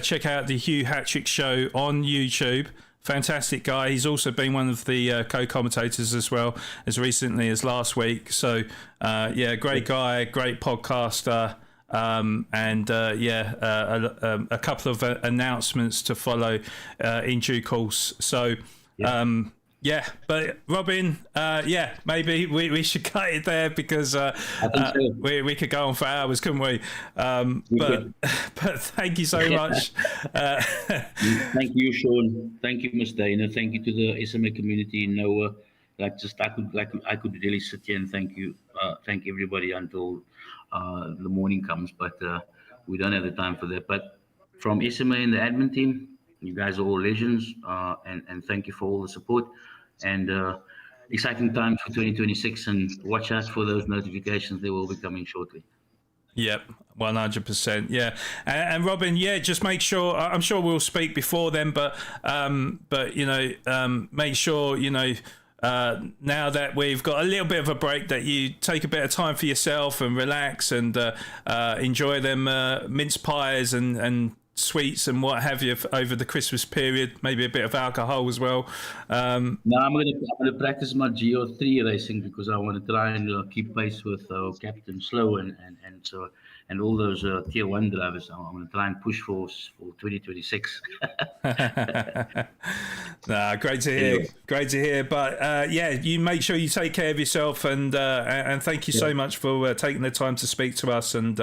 check out the Hugh Hattrick Show on YouTube. Fantastic guy. He's also been one of the co-commentators as well as recently as last week. So, yeah, great guy, great podcaster. A couple of announcements to follow in due course. So, yeah, but Robin, maybe we should cut it there because we could go on for hours, couldn't we? But thank you so much. Thank you, Sean. Thank you, Miss Dana. Thank you to the SMA community. Noah, I could really sit here and thank you, thank everybody until the morning comes, but we don't have the time for that. But from SMA and the admin team, you guys are all legends, and thank you for all the support. And exciting times for 2026, and watch out for those notifications. They will be coming shortly. Yep, 100%. Yeah, and Robin, just make sure. I'm sure we'll speak before then, but make sure now that we've got a little bit of a break, that you take a bit of time for yourself and relax and enjoy them mince pies and sweets and what have you over the Christmas period. Maybe a bit of alcohol as well. No, I'm gonna practice my GR3 racing because I want to try and keep pace with Captain Slow and all those tier 1 drivers. I'm going to try and push for 2026. Nah, great to hear. Great to hear. But you make sure you take care of yourself, and thank you so much for taking the time to speak to us and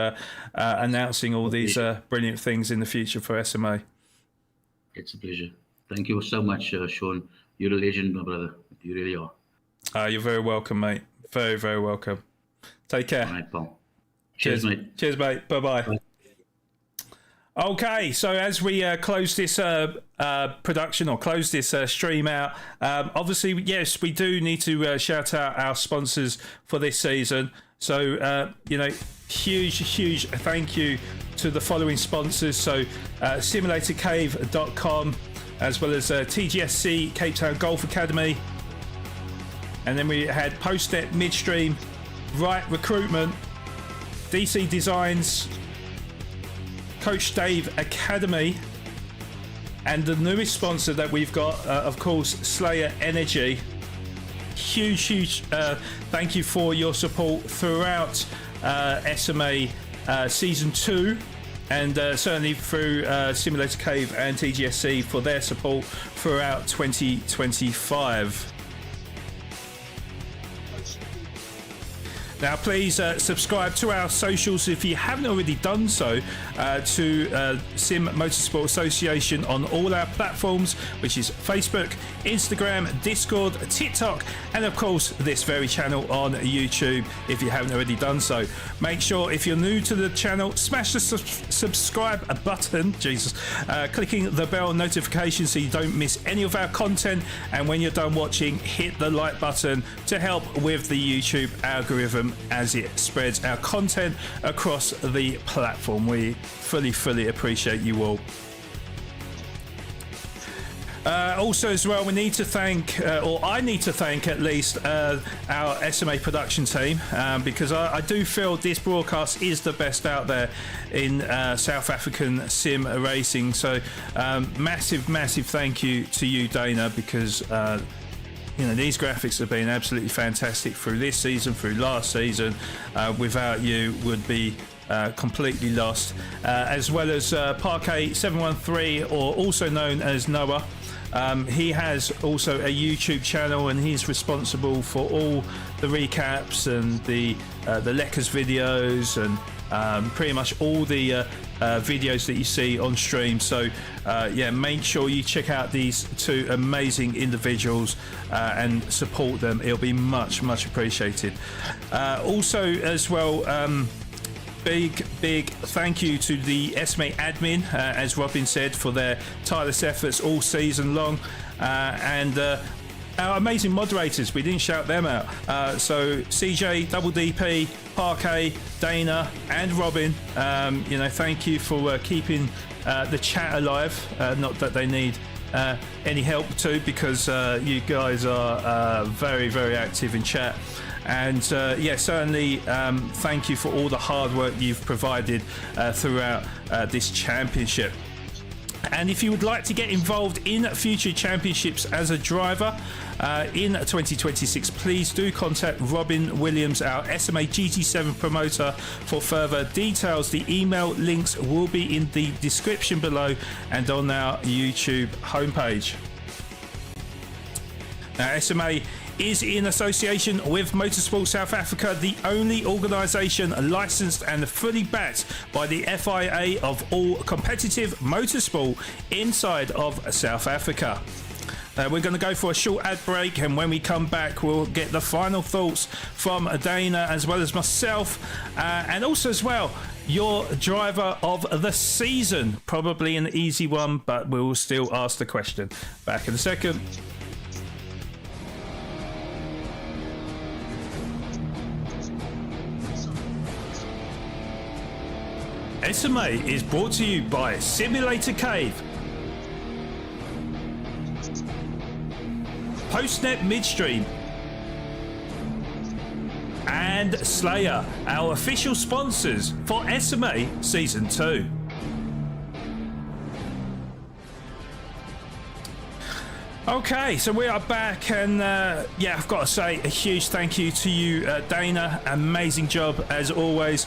announcing all these brilliant things in the future for SMA. It's a pleasure. Thank you so much, Sean. You're a legend, my brother. You really are. You're very welcome, mate. Very, very welcome. Take care. All right, Paul. Cheers, mate. Cheers, mate. Bye-bye. Bye. Okay, so as we close this production or close this stream out, obviously, yes, we do need to shout out our sponsors for this season. So, huge thank you to the following sponsors. So, simulatorcave.com, as well as TGSC, Cape Town Golf Academy. And then we had Postnet Midstream, Right Recruitment, DC Designs, Coach Dave Academy, and the newest sponsor that we've got, of course, Slayer Energy. Huge thank you for your support throughout SMA Season 2, and certainly through Simulator Cave and TGSC for their support throughout 2025. Now, please subscribe to our socials if you haven't already done so, to Sim Motorsport Association on all our platforms, which is Facebook, Instagram, Discord, TikTok, and of course this very channel on YouTube if you haven't already done so. Make sure, if you're new to the channel, smash the subscribe button, clicking the bell notification so you don't miss any of our content, and when you're done watching, hit the like button to help with the YouTube algorithm as it spreads our content across the platform. We fully appreciate you all. Also as well, we need to thank, or I need to thank at least, our SMA production team, because I do feel this broadcast is the best out there in South African sim racing. So massive thank you to you, Dana, because these graphics have been absolutely fantastic through this season, through last season. Without you, would be completely lost. As well as Parquet 713, or also known as Noah. He has also a YouTube channel, and he's responsible for all the recaps and the Leckers videos and pretty much all the videos that you see on stream. So make sure you check out these two amazing individuals and support them. It'll be much appreciated. Also as well, big thank you to the SMA admin, as Robin said, for their tireless efforts all season long, and our amazing moderators. We didn't shout them out. So CJ, Double DP, Parquet, Dana, and Robin. Thank you for keeping the chat alive. Not that they need any help too, because you guys are very, very active in chat. And certainly thank you for all the hard work you've provided throughout this championship. And if you would like to get involved in future championships as a driver in 2026, please do contact Robin Williams, our SMA GT7 promoter, for further details. The email links will be in the description below and on our YouTube homepage. Now, SMA is in association with Motorsport South Africa, the only organisation licensed and fully backed by the FIA of all competitive motorsport inside of South Africa. We're going to go for a short ad break, and when we come back we'll get the final thoughts from Dana as well as myself, and also as well your driver of the season. Probably an easy one, but we'll still ask the question. Back in a second. SMA is brought to you by Simulator Cave, Postnet Midstream, and Slayer, our official sponsors for SMA Season 2. Okay, so we are back, and I've got to say a huge thank you to you, Dana. Amazing job as always,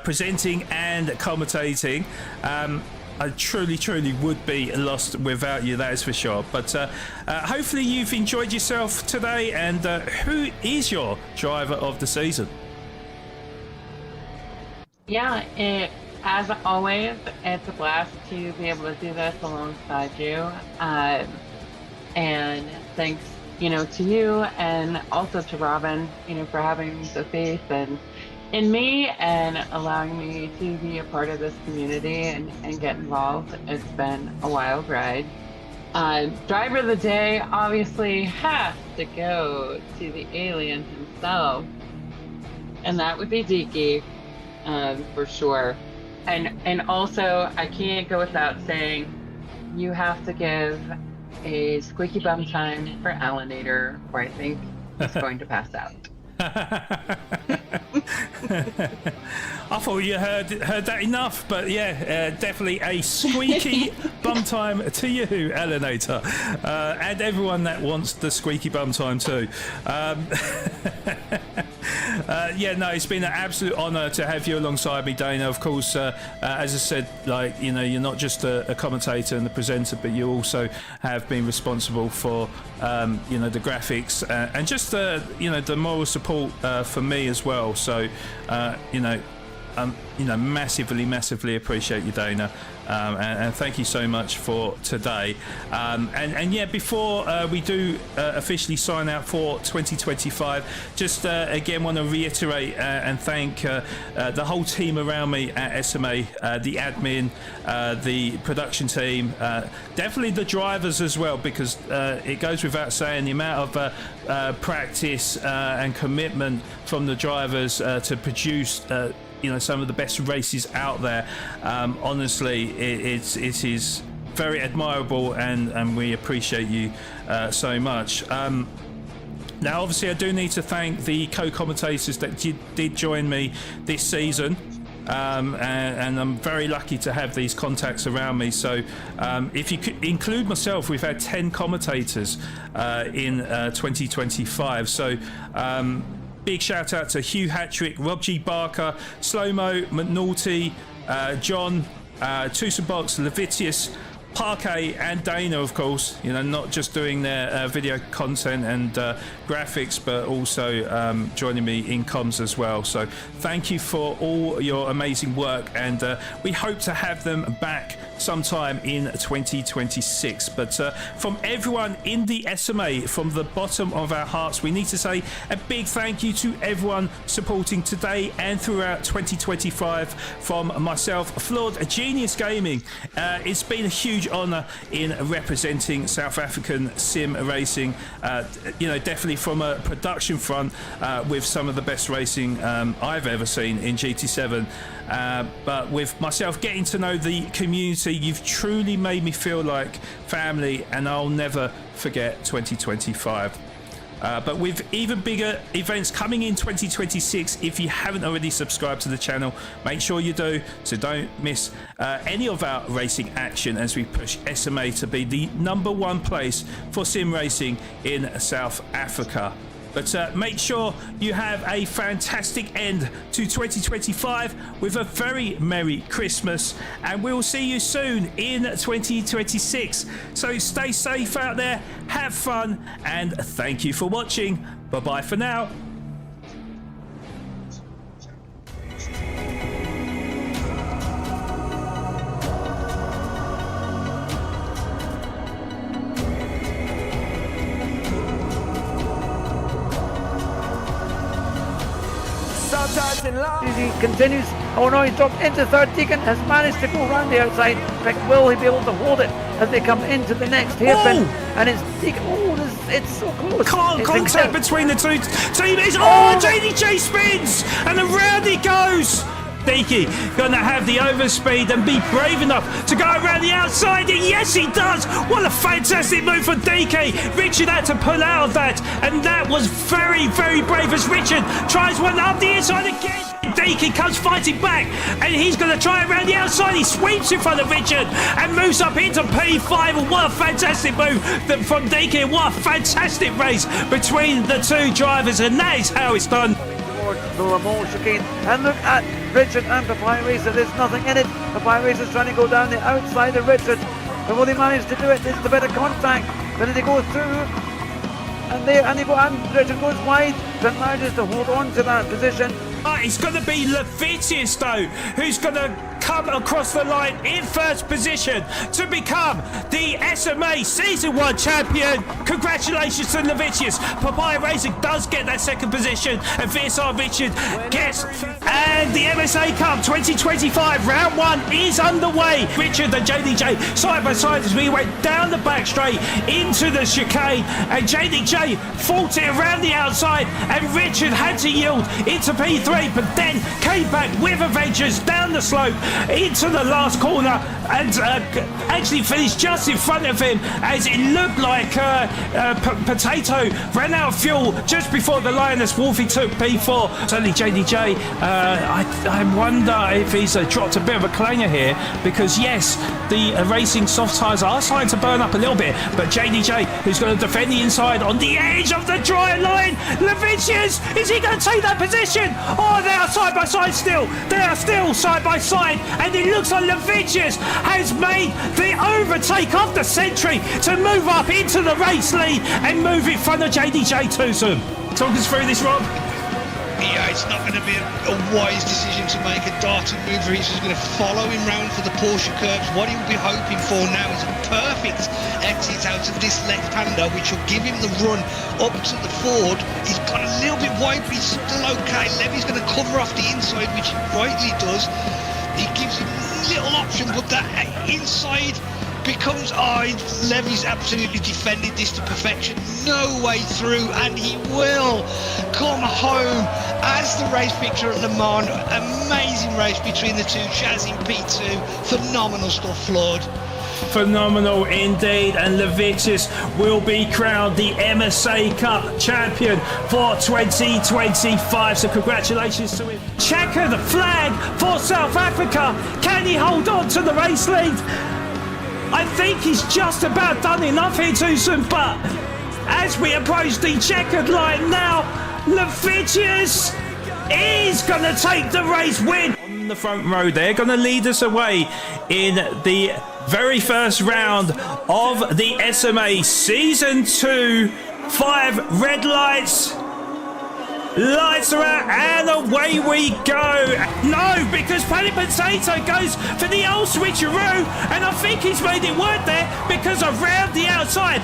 presenting and commentating. I truly would be lost without you, that is for sure. But hopefully you've enjoyed yourself today. And who is your driver of the season? Yeah, as always, it's a blast to be able to do this alongside you. And thanks, to you, and also to Robin, for having the faith in me and allowing me to be a part of this community and get involved. It's been a wild ride. Driver of the day obviously has to go to the alien himself, and that would be Deke, for sure. And also, I can't go without saying, you have to give a squeaky bum time for Alanator, where I think he's going to pass out. I thought you heard that enough, but definitely a squeaky bum time to you, Alanator, and everyone that wants the squeaky bum time too. It's been an absolute honour to have you alongside me, Dana. Of course, as I said, you're not just a commentator and the presenter, but you also have been responsible for the graphics and just the moral support for me as well. So massively appreciate you, Dana, and thank you so much for today. Before we do officially sign out for 2025, just again want to reiterate and thank the whole team around me at SMA, the admin, the production team, definitely the drivers as well, because it goes without saying the amount of practice and commitment from the drivers to produce some of the best races out there. Honestly, it is very admirable, and we appreciate you so much. Now, obviously, I do need to thank the co-commentators that did join me this season. And I'm very lucky to have these contacts around me. So if you could include myself, we've had 10 commentators in 2025. So big shout out to Hugh Hattrick, Rob G. Barker, Slow-Mo, McNulty, John, Tucson Box, Levitius, Parquet, and Dana, of course, not just doing their video content and graphics, but also joining me in comms as well. So thank you for all your amazing work, and we hope to have them back sometime in 2026. But from everyone in the SMA, from the bottom of our hearts, we need to say a big thank you to everyone supporting today and throughout 2025. From myself, Flawed, Genius Gaming, it's been a huge huge honour in representing South African sim racing. Definitely from a production front, with some of the best racing I've ever seen in GT7. But with myself getting to know the community, you've truly made me feel like family, and I'll never forget 2025. But with even bigger events coming in 2026, if you haven't already subscribed to the channel, make sure you do, so don't miss any of our racing action as we push SMA to be the #1 place for sim racing in South Africa. But make sure you have a fantastic end to 2025 with a very Merry Christmas, and we'll see you soon in 2026. So stay safe out there, have fun, and thank you for watching. Bye-bye for now. He continues. Oh no, he's dropped into third. Deacon has managed to go around the outside, but will he be able to hold it as they come into the next hairpin? And it's Deacon. Oh, it's so close. Contact between the two teams. Oh, JDJ spins, and around he goes. Deaky gonna have the overspeed and be brave enough to go around the outside, and yes he does. What a fantastic move for Deaky. Richard had to pull out of that, and that was very, very brave as Richard tries one up the inside again. Deaky comes fighting back, and he's going to try around the outside. He sweeps in front of Richard and moves up into P5. And what a fantastic move from Deaky. What a fantastic race between the two drivers, and that is how it's done. The Le Mans chicane, and look at Richard and Papaya Racer. There's nothing in it. Papaya Racer's trying to go down the outside of Richard, but will he manage to do it? There's a bit of contact, but did he go through? And Richard goes wide, but manages to hold on to that position. It's going to be Levitius though, who's going to come across the line in first position to become the SMA Season 1 champion. Congratulations to Levitius. Papaya Racing does get that second position, and VSR Richard gets. And the MSA Cup 2025 round 1 is underway. Richard and JDJ side by side as we went down the back straight into the chicane, and JDJ fought it around the outside, and Richard had to yield into P3, but then came back with a vengeance down the slope into the last corner, and actually finished just in front of him, as it looked like Potato ran out of fuel just before the Lioness Wolfie took P4. Certainly JDJ, I wonder if he's dropped a bit of a clanger here, because yes, the racing soft tyres are starting to burn up a little bit, but JDJ, who's going to defend the inside on the edge of the dry line. Levitius, is he going to take that position? Oh, they are side by side still. They are still side by side, and it looks like Levitius has made the overtake of the century to move up into the race lead and move in front of JDJ Twosome. Talk us through this, Rob. Yeah, it's not going to be a wise decision to make a darting move. He's just going to follow him round for the Porsche curbs. What he'll be hoping for now is a perfect exit out of this left-hander, which will give him the run up to the Ford. He's got a little bit wide, but he's still okay. Levy's going to cover off the inside, which he rightly does. He gives him little option, but that inside becomes, Levy's absolutely defended this to perfection. No way through, and he will come home as the race picture at Le Mans. Amazing race between the two. Chaz in P2. Phenomenal stuff, Flawed. Phenomenal indeed, and Levitius will be crowned the MSA Cup champion for 2025, so congratulations to him. Checker the flag for South Africa. Can he hold on to the race lead? I think he's just about done enough here, Twosome, but as we approach the checkered line now, Levitius is going to take the race win. On the front row, they're going to lead us away in the very first round of the SMA Season 2. 5 red lights. Lights are out and away we go. No, because Potato goes for the old switcheroo, and I think he's made it work there because around the outside,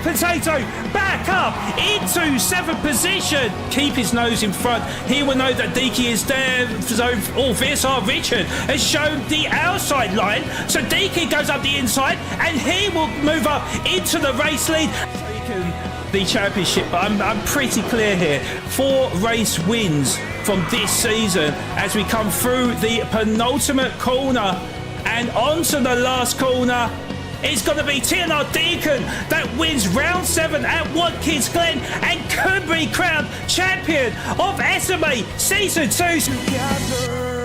Potato back up into 7th position. Keep his nose in front. He will know that Deaky is there. So VSR Richard has shown the outside line. So Deaky goes up the inside and he will move up into the race lead. Taken the championship, but I'm pretty clear here. 4 race wins from this season as we come through the penultimate corner and onto the last corner. It's going to be TNR Deacon that wins round 7 at Watkins Glen and could be crowned champion of SMA Season 2. Together.